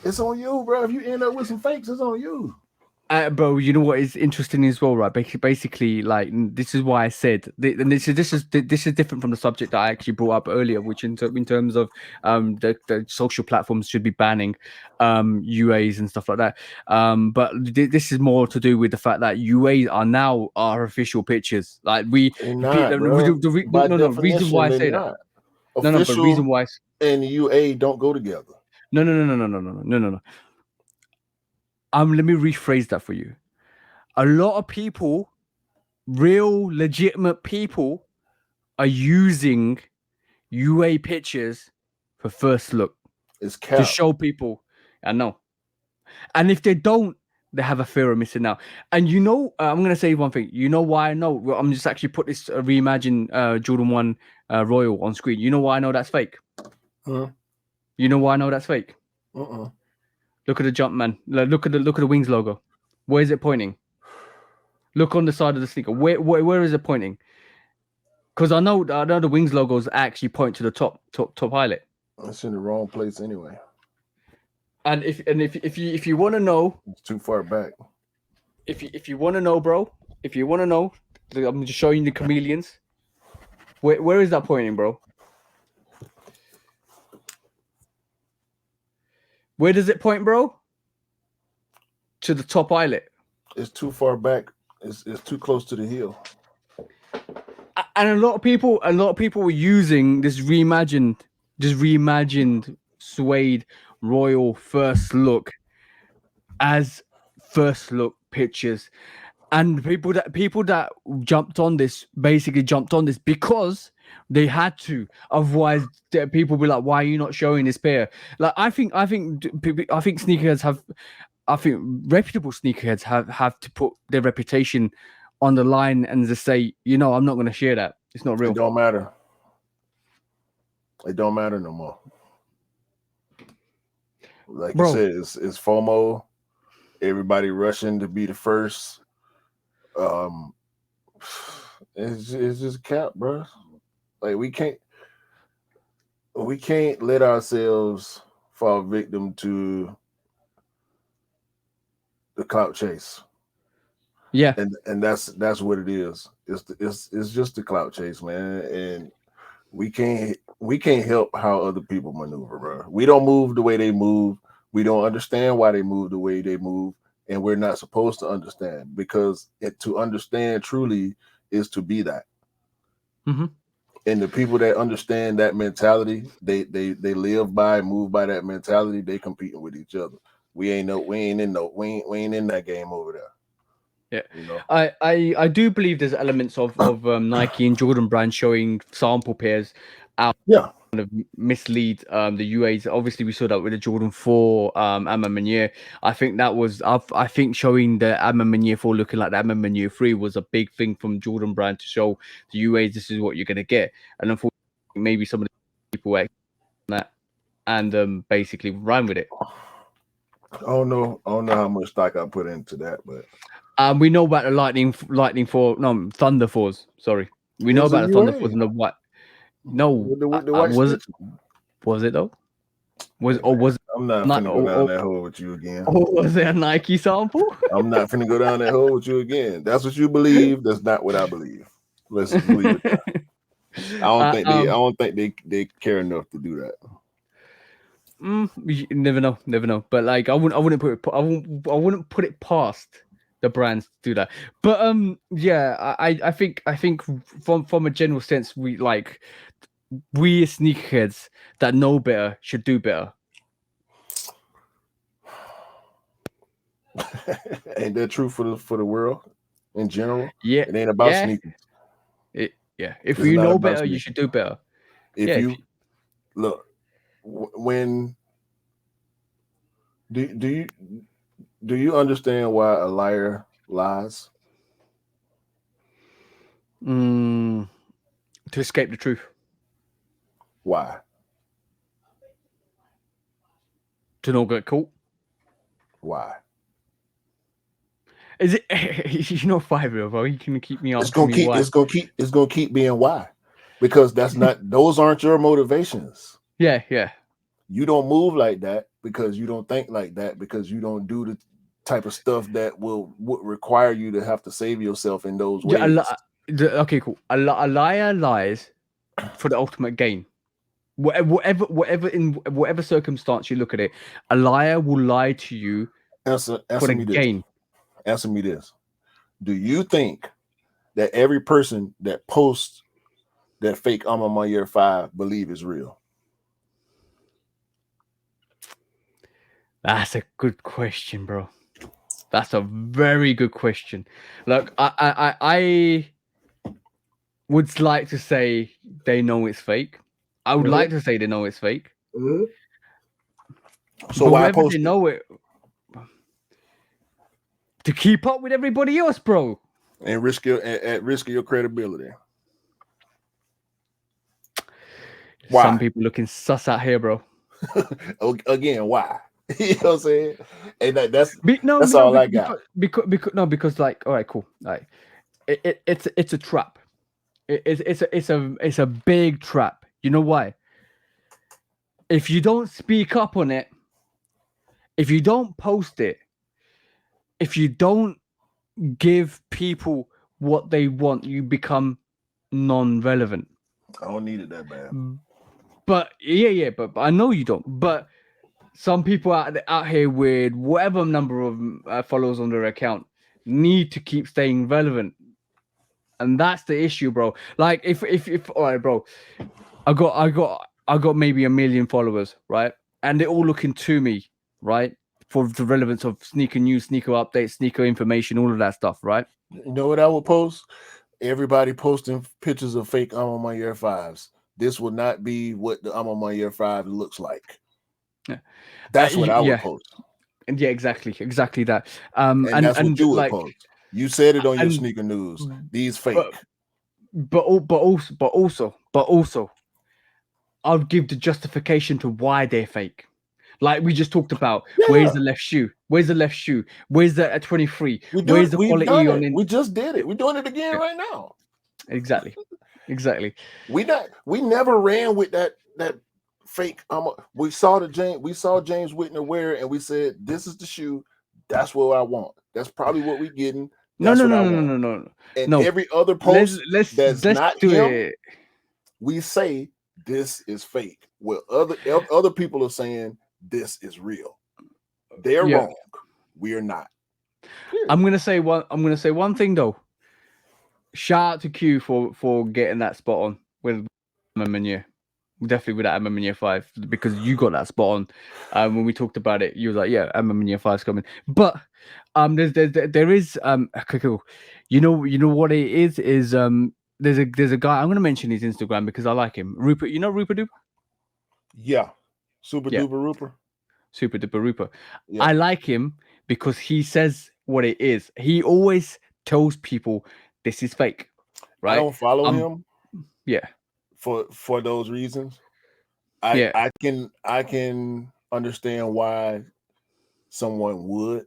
it's on you, bro. If you end up with some fakes, it's on you. Bro, you know what is interesting as well, right? Basically, like this is why I said, and this is different from the subject that I actually brought up earlier, which in terms of the social platforms should be banning UAs and stuff like that. But this is more to do with the fact that UAs are now our official pictures. Like reason why I say that. But reason why and UA don't go together. No. Let me rephrase that for you. A lot of people, real legitimate people, are using UA pictures for first look. It's cap. To show people. I know. And if they don't, they have a fear of missing out. And you know, I'm going to say one thing. You know why I know? Well, I'm just actually put this reimagine Jordan 1 Royal on screen. You know why I know that's fake? Huh? You know why I know that's fake? Look at the Jumpman. Look at the Wings logo. Where is it pointing? Look on the side of the sneaker. Where is it pointing? Because I know the Wings logos actually point to the top highlight. It's in the wrong place anyway. And if you want to know, it's too far back. If you want to know, bro, I'm just showing you the chameleons. Where is that pointing, bro? Where does it point, bro? To the top eyelet. It's too far back. It's too close to the heel. And a lot of people were using this reimagined suede royal first look as first look pictures, and people that jumped on this because they had to. Otherwise, people be like, "Why are you not showing this pair?" Like, I think sneakerheads have. I think reputable sneakerheads have to put their reputation on the line and just say, I'm not going to share that. It's not real. It don't matter. It don't matter no more. Like you said, it's FOMO. Everybody rushing to be the first. It's just cap, bro. Like we can't let ourselves fall victim to the clout chase. Yeah, and that's what it is. It's just the clout chase, man. And we can't help how other people maneuver, bro. We don't move the way they move. We don't understand why they move the way they move, and we're not supposed to understand, because to understand truly is to be that. Mm-hmm. And the people that understand that mentality, they live by, move by that mentality. They competing with each other. We ain't in that game over there. Yeah, I do believe there's elements of Nike and Jordan Brand showing sample pairs out. Yeah, kind of mislead the UAs. Obviously, we saw that with the Jordan 4 Amma Manier. I think that was I think showing the Amma Manier 4 looking like the Amma Manier 3 was a big thing from Jordan Brand to show the UAs this is what you're gonna get. And unfortunately, maybe some of the people were that and basically ran with it. I don't know how much stock I put into that, but we know about the Thunder 4s. Sorry, we know about the Thunder 4s and the what? No, with the white was it though? Was it? I'm not finna go down that hole with you again. Or was it a Nike sample? I'm not finna go down that hole with you again. That's what you believe. That's not what I believe. Let's just leave it there. I don't think they care enough to do that. You never know. But like, I wouldn't put it past the brands to do that. But yeah, I think from a general sense, we sneakerheads that know better should do better. Ain't that true for the world in general? Yeah, it ain't about sneakers. If you know better, sneakers. You should do better. If look, when do you understand why a liar lies? To escape the truth. Why? To not get caught. Why? Is it? You're not 5-year-old, bro. You can keep me up. It's gonna keep being why, because that's not. Those aren't your motivations. Yeah. You don't move like that because you don't think like that, because you don't do the type of stuff that would require you to have to save yourself in those ways. Okay, cool. A liar lies for the ultimate gain. Whatever circumstance you look at it, a liar will lie to you for the gain. Answer me this. Do you think that every person that posts that fake I'm on my year 5 believe is real? That's a good question, bro. That's a very good question. Look, I would like to say they know it's fake. I would like to say they know it's fake. So why post they know it? To keep up with everybody else, bro. And risk at risk of your credibility. Why? Some people looking sus out here, bro. Again, why? You know what I'm saying? And that's all I got. Because like, all right, cool. Like, it's a trap. It's a big trap. You know why? If you don't speak up on it, if you don't post it, if you don't give people what they want, you become non-relevant. I don't need it that bad. But yeah, but I know you don't. But some people out here with whatever number of followers on their account need to keep staying relevant, and that's the issue, bro. Like if all right, bro, I got maybe 1 million followers, right? And they're all looking to me, right, for the relevance of sneaker news, sneaker updates, sneaker information, all of that stuff, right? You know what I would post? Everybody posting pictures of fake I'm on my year 5s. This would not be what the I'm on my year 5 looks like. Yeah. That's what I would Yeah. post. And yeah, exactly that. And that's what you would like, post. You said it on your and- sneaker news. These fake. But also, I'll give the justification to why they're fake. Like we just talked about, where's the left shoe? Where's the left shoe? Where's the 23? Where's the quality on it? We just did it. We're doing it again right now. Exactly. We never ran with that fake. We saw James Whitner wear it, and we said, "This is the shoe. That's what I want. That's probably what we're getting." No. And every other post that's not do him, it. we say this is fake. Well, other people are saying this is real. They're wrong. We are not. I'm gonna say one thing though. Shout out to Q for getting that spot on with Meunier. Definitely with that Meunier 5, because you got that spot on. When we talked about it, you were like, "Yeah, Meunier 5's coming." But there is okay, cool. You know what it is there's a guy, I'm gonna mention his Instagram because I like him. Rupert, you know Rupert Duper? Yeah, Super Duper Rupert. Super Duper Rupert. Yeah. I like him because he says what it is. He always tells people this is fake. Right? I don't follow him. Yeah. For those reasons. I can understand why someone would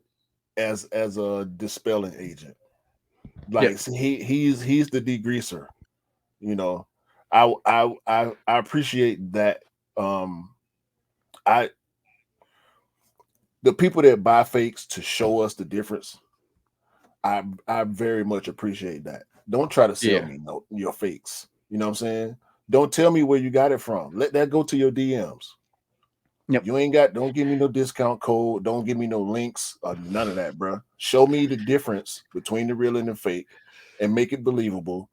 as a dispelling agent. Like he's the degreaser. You know, I appreciate that. The people that buy fakes to show us the difference, I very much appreciate that. Don't try to sell me your fakes. You know what I'm saying? Don't tell me where you got it from. Let that go to your DMs. Yep. Don't give me no discount code. Don't give me no links or none of that, bro. Show me the difference between the real and the fake and make it believable.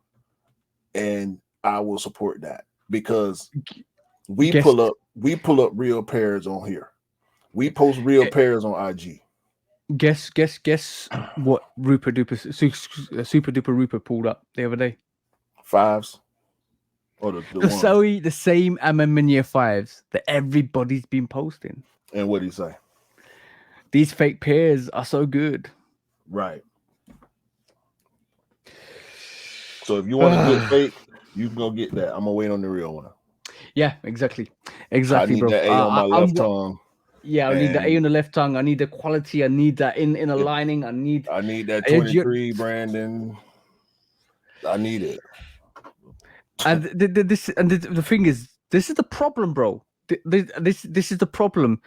And I will support that because we pull up real pairs on here. We post real pairs on IG. Guess what Super Duper Rupert pulled up the other day? 5s. Or the same Meunier 5s that everybody's been posting. And what did he say? These fake pairs are so good. Right. So if you want a good fake, you can go get that. I'm gonna wait on the real one. Yeah, exactly, I need bro. that A on my left tongue. Yeah, I need the A on the left tongue. I need the quality. I need that in a lining. I need that 23 Brandon. I need it. And the thing is, this is the problem, bro. This is the problem,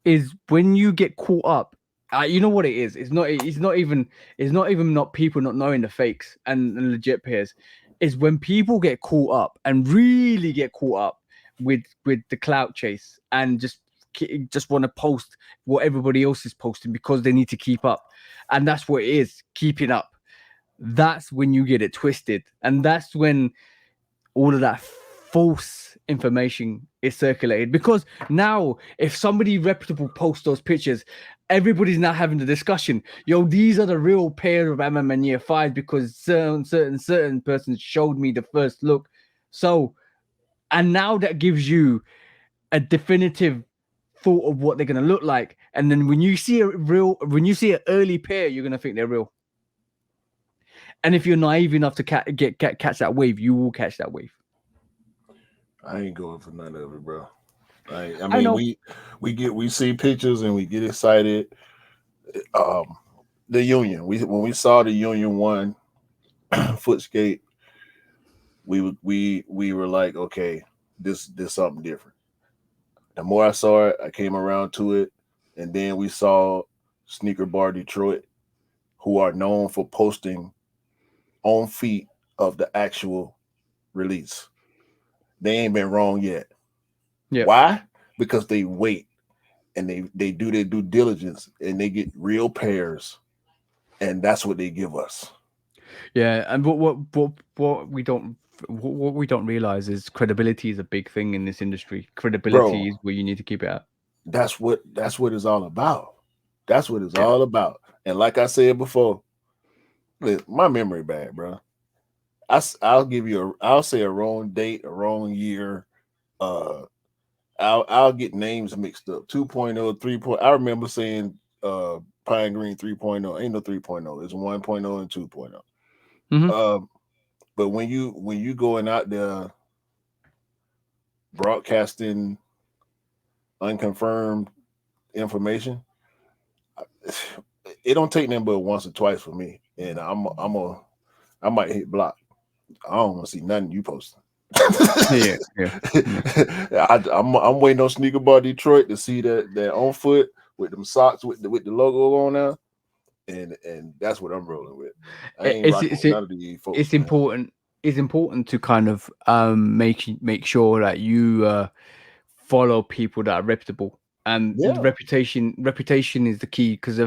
is when you get caught up. You know what it is? It's not even not people not knowing the fakes and legit pairs. Is when people get caught up and really get caught up with the clout chase and just want to post what everybody else is posting because they need to keep up, and that's what it is, keeping up. That's when you get it twisted, and that's when all of that false information is circulated. Because now, if somebody reputable posts those pictures, everybody's now having the discussion. Yo, these are the real pair of Meunier 5 because certain persons showed me the first look. So, and now that gives you a definitive thought of what they're gonna look like. And then when you see an early pair, you're gonna think they're real. And if you're naive enough to catch that wave, you will catch that wave. I ain't going for none of it, bro. I mean, we see pictures and we get excited. The Union, when we saw the Union 1 Footscape, we were like, okay, this something different. The more I saw it, I came around to it, and then we saw Sneaker Bar Detroit, who are known for posting on feet of the actual release. they ain't been wrong yet. Yeah. Why? Because they wait and they do their due diligence and they get real pairs, and that's what they give us. Yeah, and what we don't realize is credibility is a big thing in this industry. Bro, Credibility is where you need to keep it at. that's what it's all about. That's what it's all about. And like I said before, my memory bad, bro. I'll give you I'll say a wrong date, a wrong year. I'll get names mixed up. 2.0, 3.0. I remember saying Pine Green 3.0. Ain't no 3.0. It's 1.0 and 2.0. Mm-hmm. But when you going out there broadcasting unconfirmed information, it don't take nothing but once or twice for me, and I might hit block. I don't want to see nothing you posting. Yeah. I'm waiting on Sneaker Bar Detroit to see that on foot with them socks with the logo on there, and that's what I'm rolling with. I ain't rocking with none of these folks. It's important. It's important to kind of make sure that you follow people that are reputable, and reputation is the key. Because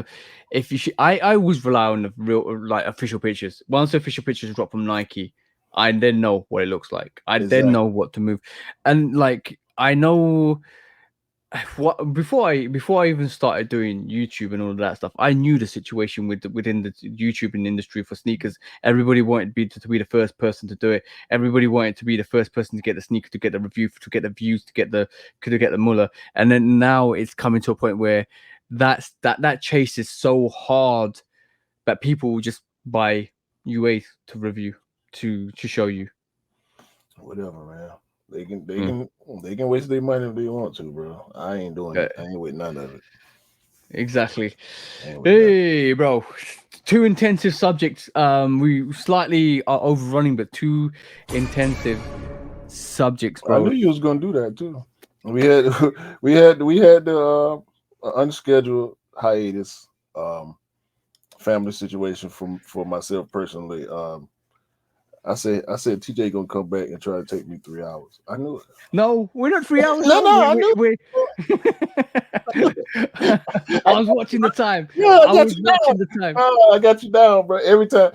if you I always rely on the real like official pictures. Once the official pictures drop from Nike, I then know what it looks like. I then know what to move, and like I know what before I even started doing YouTube and all of that stuff. I knew the situation within the YouTube industry for sneakers. Everybody wanted to be the first person to do it. Everybody wanted to be the first person to get the sneaker, to get the review, to get the views, to get the muller. And then now it's coming to a point where that chase is so hard that people will just buy UA to review to show you. Whatever, man. They can waste their money if they want to, bro. I ain't doing it. I ain't with none of it. Exactly. Hey, bro. 2 intensive subjects. We slightly are overrunning, but 2 intensive subjects, bro. I knew you was gonna do that too. We had the unscheduled hiatus, family situation for myself personally. I said TJ gonna come back and try to take me 3 hours. I knew it. No, we're not 3 hours. I knew. I was watching the time. Yeah, I was watching the time. Oh, I got you down, bro. Every time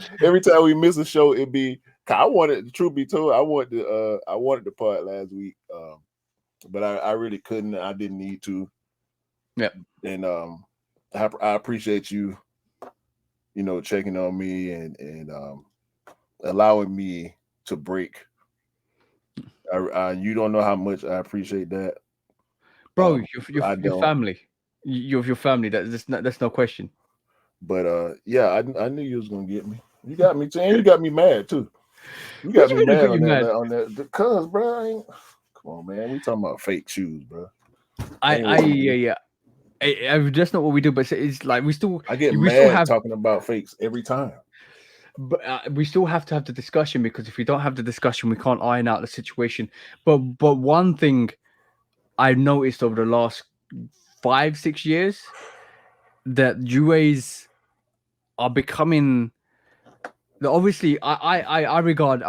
we miss a show, it'd be. I wanted, the truth be told, I wanted the part last week, but I really couldn't. I didn't need to. Yeah, and I appreciate you, checking on me and allowing me to break. You don't know how much I appreciate that, bro. Your family, your family. That's no question. But yeah, I knew you was gonna get me. You got me too, and you got me mad too. You got me mad on that because, bro. Come on, man. We talking about fake shoes, bro. Yeah. That's not what we do, but it's like we get mad talking about fakes every time. But we still have to have the discussion, because if we don't have the discussion, we can't iron out the situation. But one thing I've noticed over the last 5-6 years, that UAs are becoming. Obviously, I regard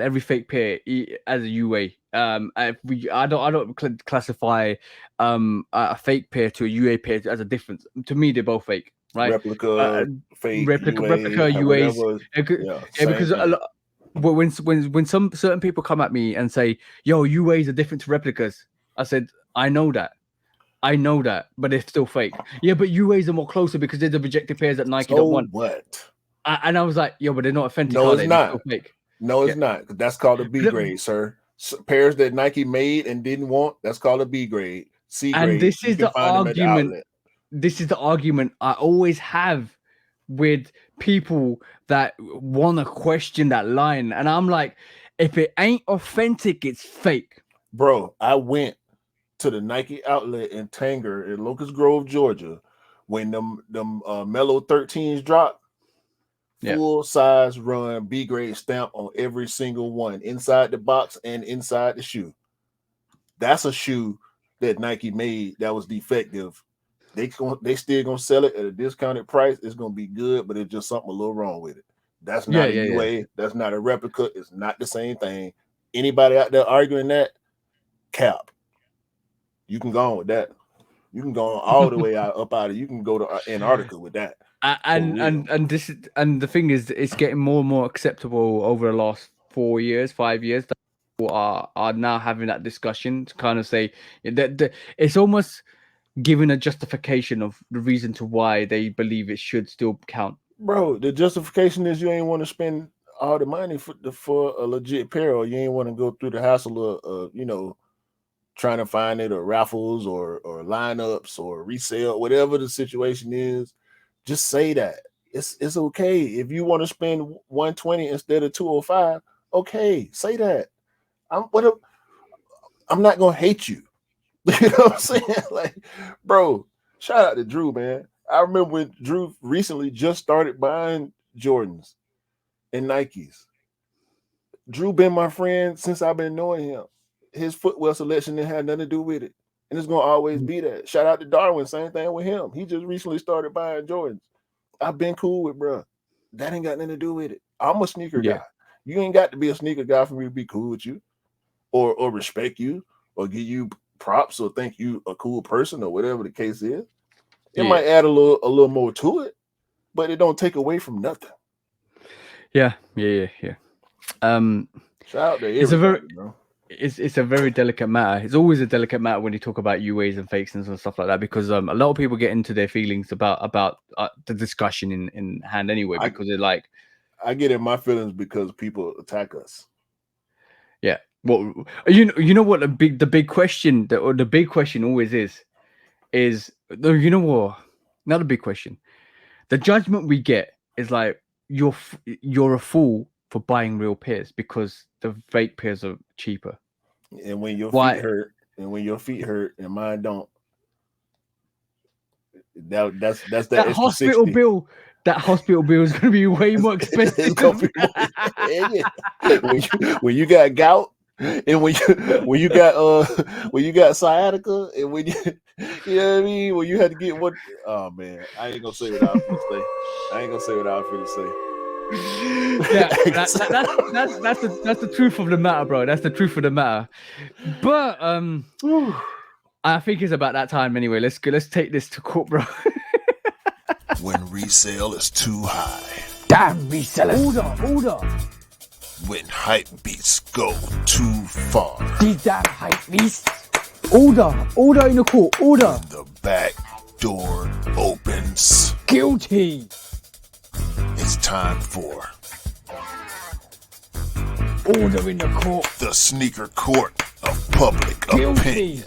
every fake pair as a UA. I don't classify a fake pair to a UA pair as a difference. To me, they're both fake, right? Fake, replica UAs. Because when some certain people come at me and say, "Yo, UAs are different to replicas," I said, "I know that, but they're still fake." Yeah, but UAs are more closer because they're the rejected pairs that Nike don't want. What? And I was like, "Yo, but they're not authentic." No, it's not. Fake. No, it's not. That's called a B grade, sir. Pairs that Nike made and didn't want, that's called a B grade. C grade. And this is the argument. This is the argument I always have with people that want to question that line. And I'm like, if it ain't authentic, it's fake. Bro, I went to the Nike outlet in Tanger in Locust Grove, Georgia, when them Mellow 13s dropped. Full size run B grade stamp on every single one, inside the box and inside the shoe. That's a shoe that Nike made that was defective. They still gonna sell it at a discounted price. It's gonna be good, but it's just something a little wrong with it. That's not a UA. That's not a replica. It's not the same thing. Anybody out there arguing that, cap. You can go on with that. You can go on all the way out up out of. You can go to Antarctica with that. And this is, and the thing is, it's getting more and more acceptable over the last 4 years, 5 years. That people are now having that discussion to kind of say that it's almost giving a justification of the reason to why they believe it should still count. Bro, the justification is you ain't want to spend all the money for a legit pair, or you ain't want to go through the hassle of trying to find it, or raffles, or lineups, or resale, whatever the situation is. Just say that it's okay if you want to spend 120 instead of 205. Okay, say that. I'm not gonna hate you. You know what I'm saying? Like, bro, shout out to Drew, man. I remember when Drew recently just started buying Jordans and Nikes. Drew been my friend since I've been knowing him. His footwear selection didn't have nothing to do with it. And it's going to always be that. Shout out to Darwin. Same thing with him. He just recently started buying Jordans. I've been cool with, bro. That ain't got nothing to do with it. I'm a sneaker guy. You ain't got to be a sneaker guy for me to be cool with you, or respect you, or give you props, or think you a cool person, or whatever the case is. It might add a little more to it, but it don't take away from nothing. Yeah. Shout out to everybody, bro. It's a very delicate matter. It's always a delicate matter when you talk about UAs and fakes and stuff like that, because a lot of people get into their feelings about the discussion in hand anyway, because they're like, I get in my feelings because people attack us. Yeah. Well, you know what the big question, the big question always is you know what? Not a big question. The judgment we get is like, you're a fool for buying real pairs because the fake pairs are cheaper. And when your feet hurt, and mine don't, that's that hospital 60. bill. That hospital bill is going to be way more expensive. When you got gout, and when you got sciatica, and when you know what I mean, when you had to get one. Oh man, I ain't gonna say what I was gonna say. Yeah, that's the truth of the matter, bro. That's the truth of the matter. But I think it's about that time anyway. Let's take this to court, bro. When resale is too high. Damn resellers. Order. When hype beats go too far. These damn hype beats. Order in the court. Order. When the back door opens. Guilty. It's time for order in the court. The sneaker court of public opinion.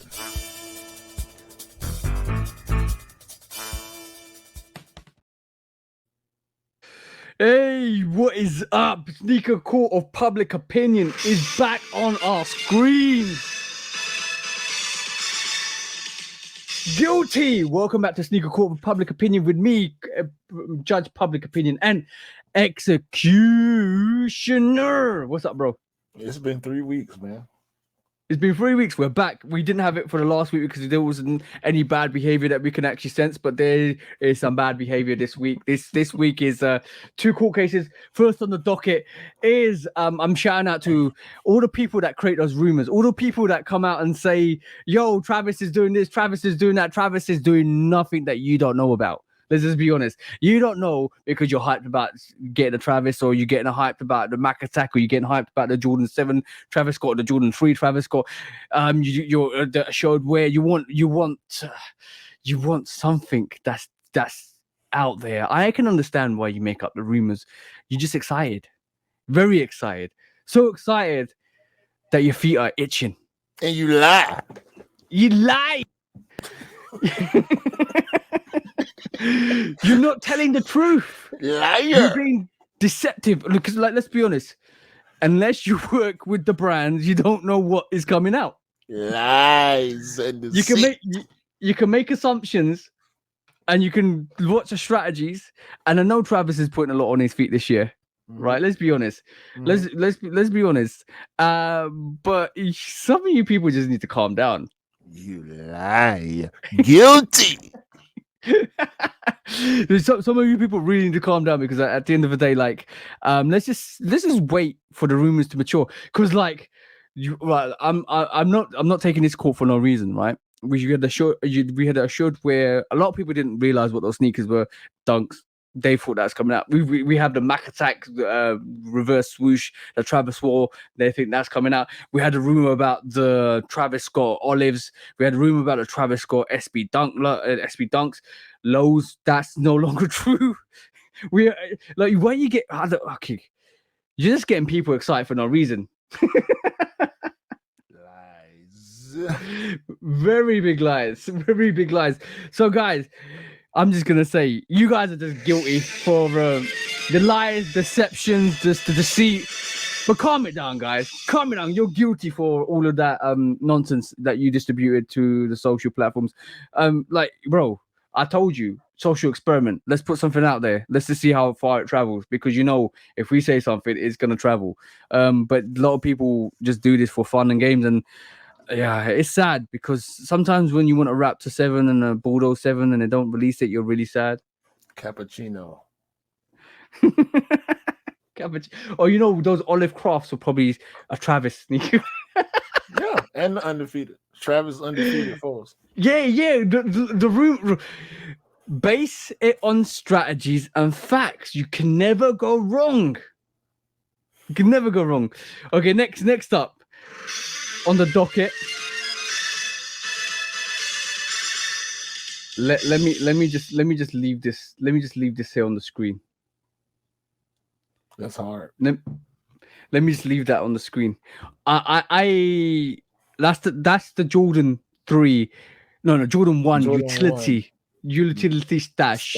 Hey, what is up? Sneaker Court of Public Opinion is back on our screen. Guilty. Welcome back to Sneaker Court of Public Opinion with me, Judge Public Opinion and Executioner. What's up, bro? It's been 3 weeks, man. It's been 3 weeks. We're back. We didn't have it for the last week because there wasn't any bad behavior that we can actually sense, but there is some bad behavior this week. This week is 2 court cases. First on the docket is I'm shouting out to all the people that create those rumors, all the people that come out and say, yo, Travis is doing this, Travis is doing that, Travis is doing nothing that you don't know about. Let's just be honest. You don't know because you're hyped about getting a Travis, or you're getting hyped about the Mac Attack, or you're getting hyped about the Jordan 7 Travis Scott, the Jordan 3 Travis Scott. You're showed where you want something that's out there. I can understand why you make up the rumors. You're just excited, very excited, so excited that your feet are itching. And you lie. You lie. You're not telling the truth. Liar. You're being deceptive. Because, like, let's be honest. Unless you work with the brands, you don't know what is coming out. Lies and you can make assumptions, and you can watch the strategies. And I know Travis is putting a lot on his feet this year, right? Let's be honest. Let's be honest. But some of you people just need to calm down. You lie. Guilty. Some of you people really need to calm down, because at the end of the day, like, let's just wait for the rumors to mature. Because, like, I'm not taking this call for no reason, right? We had a short where a lot of people didn't realize what those sneakers were. Dunks. They thought that's coming out. We have the Mac Attack reverse swoosh that Travis wore. They think that's coming out. We had a rumor about the Travis Scott Olives. We had a rumor about the Travis Scott SB Dunks. Lows. That's no longer true. We like when you get okay, you're just getting people excited for no reason. Lies. Very big lies. Very big lies. So, guys, I'm just gonna say you guys are just guilty for the lies, deceptions, just the deceit. But calm it down, guys. Calm it down. You're guilty for all of that nonsense that you distributed to the social platforms. Like, bro, I told you, social experiment. Let's put something out there. Let's just see how far it travels. Because if we say something, it's gonna travel. But a lot of people just do this for fun and games, and yeah, it's sad because sometimes when you want a Raptor 7 and a Bulldog 7 and they don't release it, you're really sad. Cappuccino. Or those olive crafts were probably a Travis sneaker. Yeah, and the undefeated. Travis undefeated foes. Yeah. The room base it on strategies and facts. You can never go wrong. You can never go wrong. Okay, next up on the docket. Let me just leave this. Let me just leave this here on the screen. That's hard. Let me just leave that on the screen. That's the Jordan 3. No, Jordan 1 utility stash.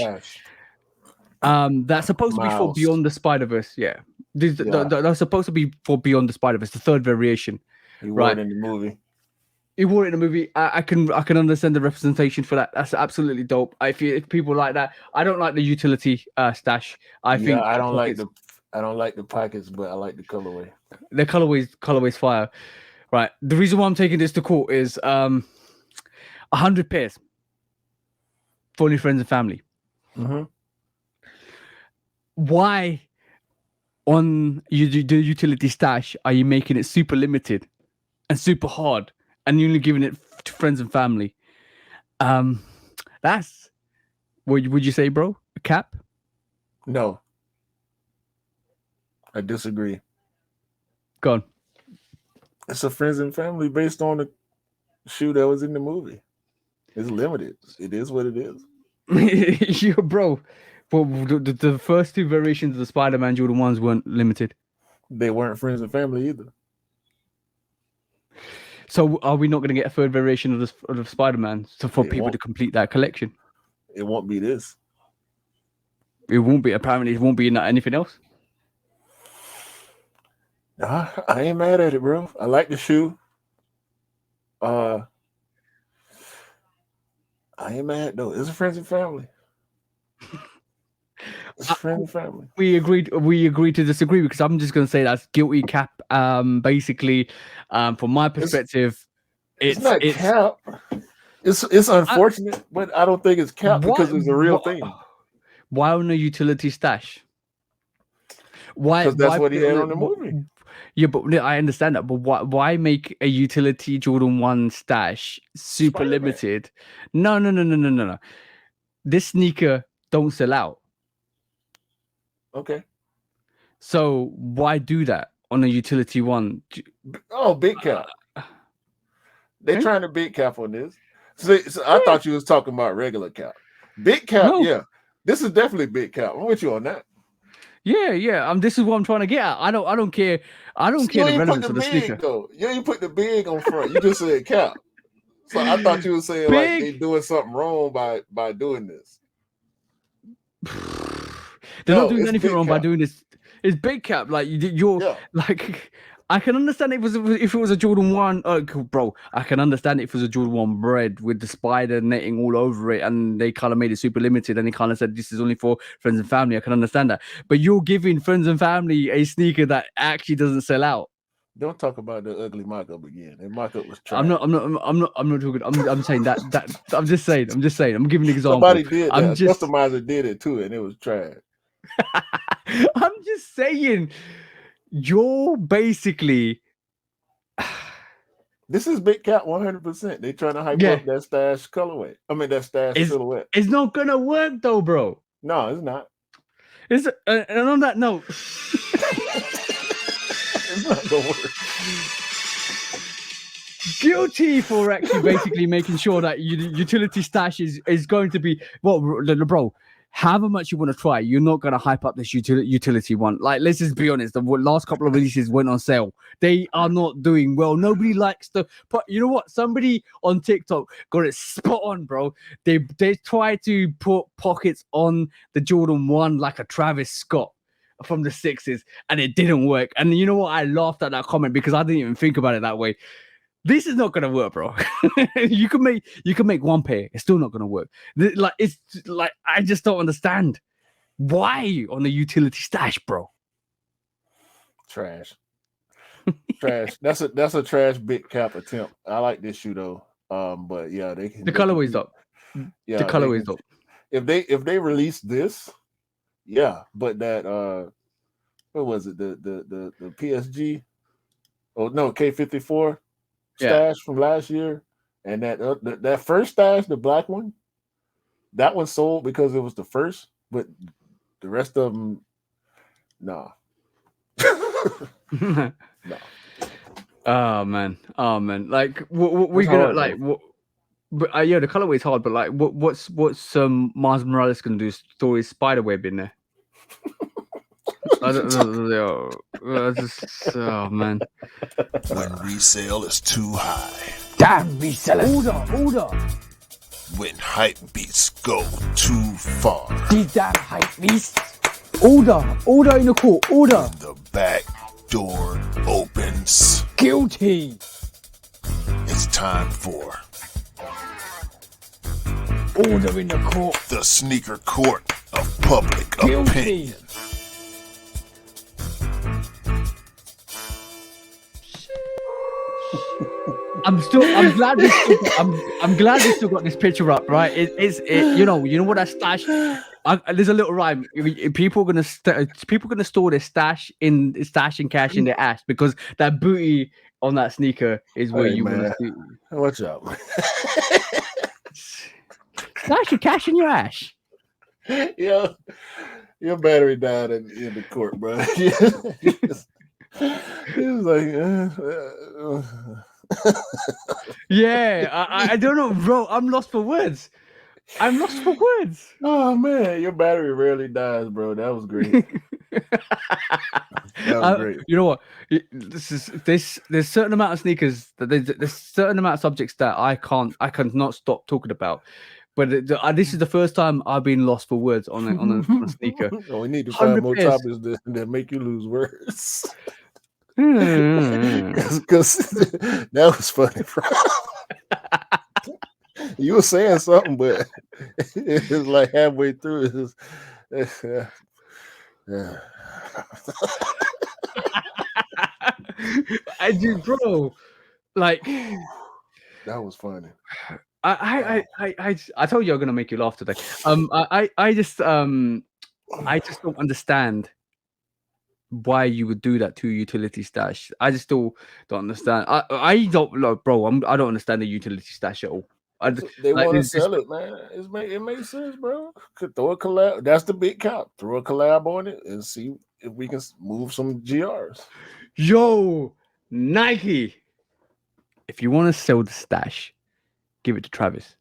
That's supposed to be for Beyond the Spider-Verse. Yeah. That's supposed to be for Beyond the Spider-Verse, the third variation. He wore it in the movie. He wore it in the movie. I can understand the representation for that. That's absolutely dope. If people like that, I don't like the utility stash. I don't like the pockets, but I like the colorway. The colorway's fire. Right. The reason why I'm taking this to court is 100 pairs for only friends and family. Mm-hmm. Why on the utility stash are you making it super limited and super hard and you're only giving it to friends and family? That's what would you say, bro? A cap? No, I disagree. Go on. It's a friends and family based on the shoe that was in the movie. It's limited. It is what it is. Yeah, bro. Well, the first two variations of the Spider-Man Jordan 1s weren't limited. They weren't friends and family either. So are we not going to get a third variation of the Spider-Man for people to complete that collection? It won't be this. It won't be. Apparently, it won't be in anything else. Nah, I ain't mad at it, bro. I like the shoe. I ain't mad though. It's a friends and family. It's friends and family. We agreed to disagree because I'm just gonna say that's guilty cap. Basically, from my perspective, it's not cap. It's unfortunate, but I don't think it's cap because it's a real thing. Why on a utility stash? Why? Because that's what he had on the movie. Yeah, but I understand that. But why make a utility Jordan 1 stash super Spider-Man. Limited? No. This sneaker don't sell out. Okay. So why do that on a utility one? Oh, big cap. They're trying to big cap on this. So I thought you was talking about regular cap. Big cap, yeah. This is definitely big cap. I'm with you on that. Yeah. This is what I'm trying to get at. I don't care. I don't care the relevance of the sneaker. Though. Yeah, you put the big on front. You just said cap. So I thought you were saying like they doing something wrong by doing this. They're not doing anything wrong by doing this. It's big cap. Like you're like. I can understand if it was a Jordan 1, bro. I can understand if it was a Jordan 1 bread with the spider netting all over it, and they kind of made it super limited, and they kind of said this is only for friends and family. I can understand that, but you're giving friends and family a sneaker that actually doesn't sell out. Don't talk about the ugly mock-up again. The mock-up was trash. I'm not talking. I'm saying that. I'm just saying. I'm giving an example. Somebody did that. Customizer did it too, and it was trash. I'm just saying. You're basically This is big cap 100%. They trying to hype Yeah. up that stash colorway. I mean that stash silhouette. It's not gonna work though, bro. No, it's not. It's and on that note, It's not gonna work. guilty for actually basically making sure that utility stash is going to be bro. However much you want to try, you're not going to hype up this utility one. Like, let's just be honest. The last couple of releases went on sale. They are not doing well. Nobody likes the. But you know what? Somebody on TikTok got it spot on, bro. They tried to put pockets on the Jordan 1 like a Travis Scott from the 6s, and it didn't work. And you know what? I laughed at that comment because I didn't even think about it that way. This is not gonna work, bro. you can make one pair, it's still not gonna work. It's like I just don't understand why on the utility stash, bro. Trash. That's a trash big cap attempt. I like this shoe though. But yeah, they can. The colorway's up. Yeah, the colorway's up. If they release this, yeah. But that what was it? The PSG? Oh no, K54. Stash from last year, and that first stash, the black one, that one sold because it was the first, but the rest of them, nah. No. Oh man, like we gonna like what? But yeah, the colorway is hard, but like what's Miles Morales gonna do? Story Spiderweb in there. I don't know. Oh man. When resale is too high. Damn resellers. Order. When hype beats go too far. These damn hype beasts. Order in the court. Order. When the back door opens. Guilty. It's time for Order in the court. the sneaker court of public Guilty. opinion. I'm glad we still got this picture up, right? You know what that stash. There's a little rhyme. People are gonna store their stash in cash in their ash because that booty on that sneaker is where you want to see. Watch out. Stash your cash in your ash. Yeah, your battery died in the court, bro. He was like, Yeah, I don't know, bro. I'm lost for words. oh man, your battery rarely dies, bro. That was great. That was great. You know what? There's certain amount of sneakers that there's certain amount of subjects that I cannot stop talking about. But this is the first time I've been lost for words on a sneaker. Oh, we need to find more 100%. topics that make you lose words. Because that was funny, bro. You were saying something, but it was like halfway through. I do, bro. Like that was funny. I told you I'm gonna make you laugh today. I just don't understand why you would do that to utility stash. I just still don't understand. I don't know, bro. I don't understand the utility stash at all. They want to sell it, man. It makes sense, bro. Could throw a collab. That's the big cap. Throw a collab on it and see if we can move some GRs. Yo, Nike. If you want to sell the stash, give it to Travis.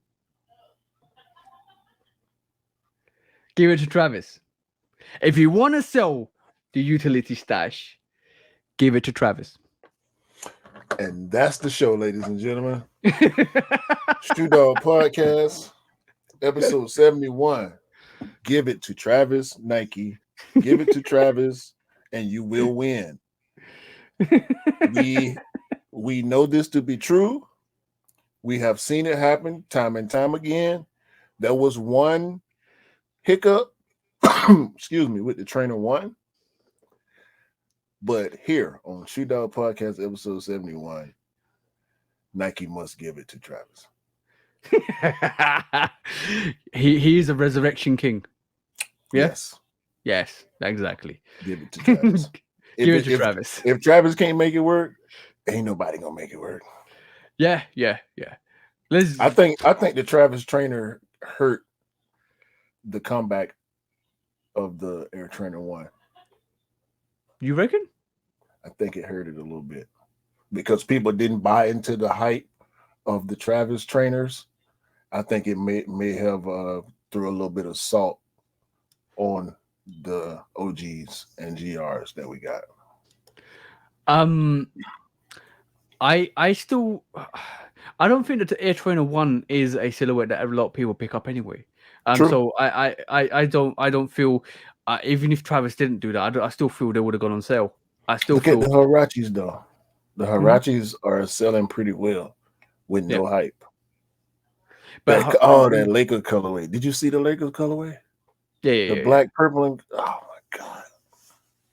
Give it to Travis. If you want to sell the utility stash, give it to Travis. And that's the show, ladies and gentlemen. Shoe Dog Podcast, episode 71. Give it to Travis, Nike. Give it to Travis, and you will win. We know this to be true. We have seen it happen time and time again. There was one hiccup, excuse me, with the Trainer 1. But here on Shoe Dog Podcast, episode 71, Nike must give it to Travis. He is a resurrection king. Yeah? Yes, exactly. give it to Travis. Give it to Travis. If Travis can't make it work, Ain't nobody gonna make it work. Yeah. Let's. I think the Travis trainer hurt the comeback of the Air Trainer 1. You reckon? I think it hurt it a little bit because people didn't buy into the hype of the Travis trainers. I think it may have threw a little bit of salt on the OGs and GRs that we got. I still, I don't think that the Air Trainer 1 is a silhouette that a lot of people pick up anyway. True. So I don't feel, even if Travis didn't do that, I still feel they would have gone on sale. I still Look feel at the Huaraches though. The Huaraches are selling pretty well with no hype. but that Laker colorway. Did you see the Lakers colorway? Yeah. The black, purple, and oh my god.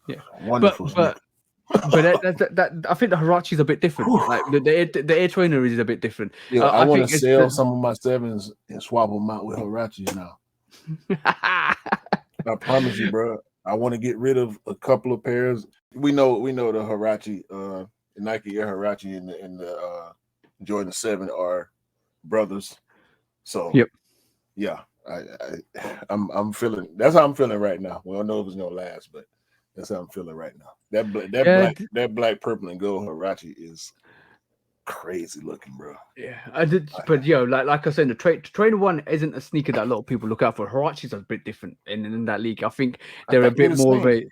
Yeah. Wonderful. But that I think the Huarache is a bit different. Like the Air Trainer is a bit different. Yeah, I want think to it's sell some of my 7s and swap them out with Huaraches now. I promise you, bro. I want to get rid of a couple of pairs. We know the Huarache, the Nike Air Huarache and the Jordan 7 are brothers. So yep. Yeah, I'm feeling. That's how I'm feeling right now. We don't know if it's gonna last, but that's how I'm feeling right now. That black, purple, and gold Huarache is crazy looking, bro. Yeah, I did, but like I said, the Trainer 1 isn't a sneaker that a lot of people look out for. Huaraches are a bit different in that league. I think they're a bit more of a.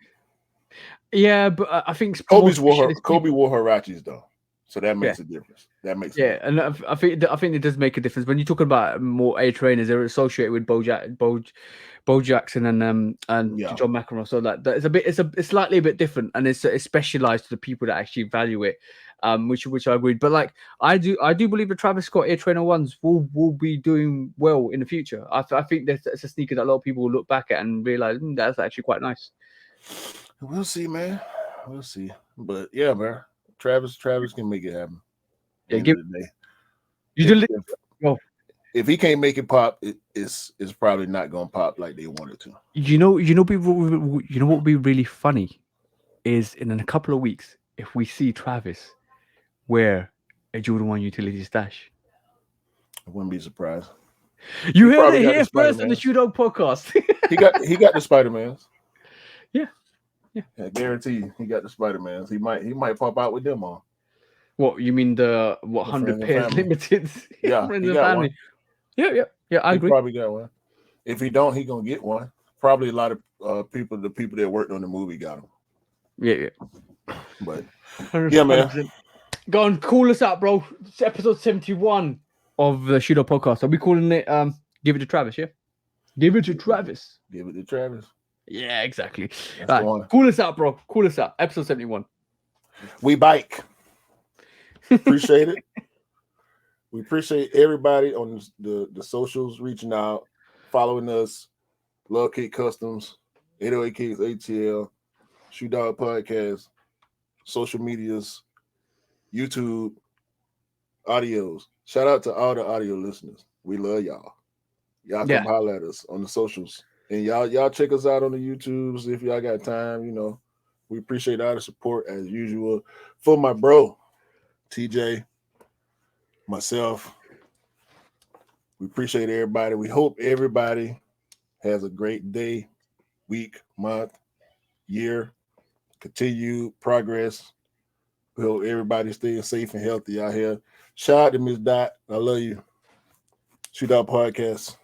Yeah, but I think Kobe wore Huaraches though, so that makes a difference. That makes and I think it does make a difference when you talk about more Air Trainers. They're associated with Bo Jackson and John McEnroe. So that it's slightly a bit different, and it's specialized to the people that actually value it. Which I agree. But like I do believe the Travis Scott Air Trainer 1s will be doing well in the future. I think that's a sneaker that a lot of people will look back at and realize that's actually quite nice. We'll see, man. We'll see. But yeah, man, Travis can make it happen. Yeah, if he can't make it pop, it's probably not gonna pop like they wanted to. You know what would be really funny is in a couple of weeks if we see Travis wear a Jordan 1 utility stash. I wouldn't be surprised. You heard it here first on the Shoe Dog podcast. he got the Spider-Mans. Yeah. I guarantee you, he got the Spider-Mans. He might pop out with them on. What you mean the 100 pairs limited? Yeah, he got one. Yeah. I agree. Probably got one. If he don't, he gonna get one. Probably a lot of people that worked on the movie got him. Yeah. But 100%. Yeah, man. Go on, call us out, bro. It's episode 71 of the Shoe Dog podcast. Are we calling it Give It to Travis, yeah? Give it to Travis. Give it to Travis. Yeah, exactly. Right. Call us out, bro. Call us out. Episode 71. We bike. Appreciate it. We appreciate everybody on the socials reaching out, following us. Love Cake Customs, 808 Cakes ATL, Shoe Dog Podcast, social medias, YouTube, audios. Shout out to all the audio listeners. We love y'all. Y'all come holler at us on the socials. And y'all check us out on the YouTubes if y'all got time. We appreciate all the support as usual. For my bro, TJ, myself, we appreciate everybody. We hope everybody has a great day, week, month, year, continued progress. We hope everybody staying safe and healthy out here. Shout out to Miss Dot. I love you. Shoot Out Podcast.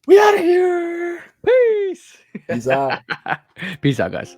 We out of here. Peace. Peace out. Peace out, guys.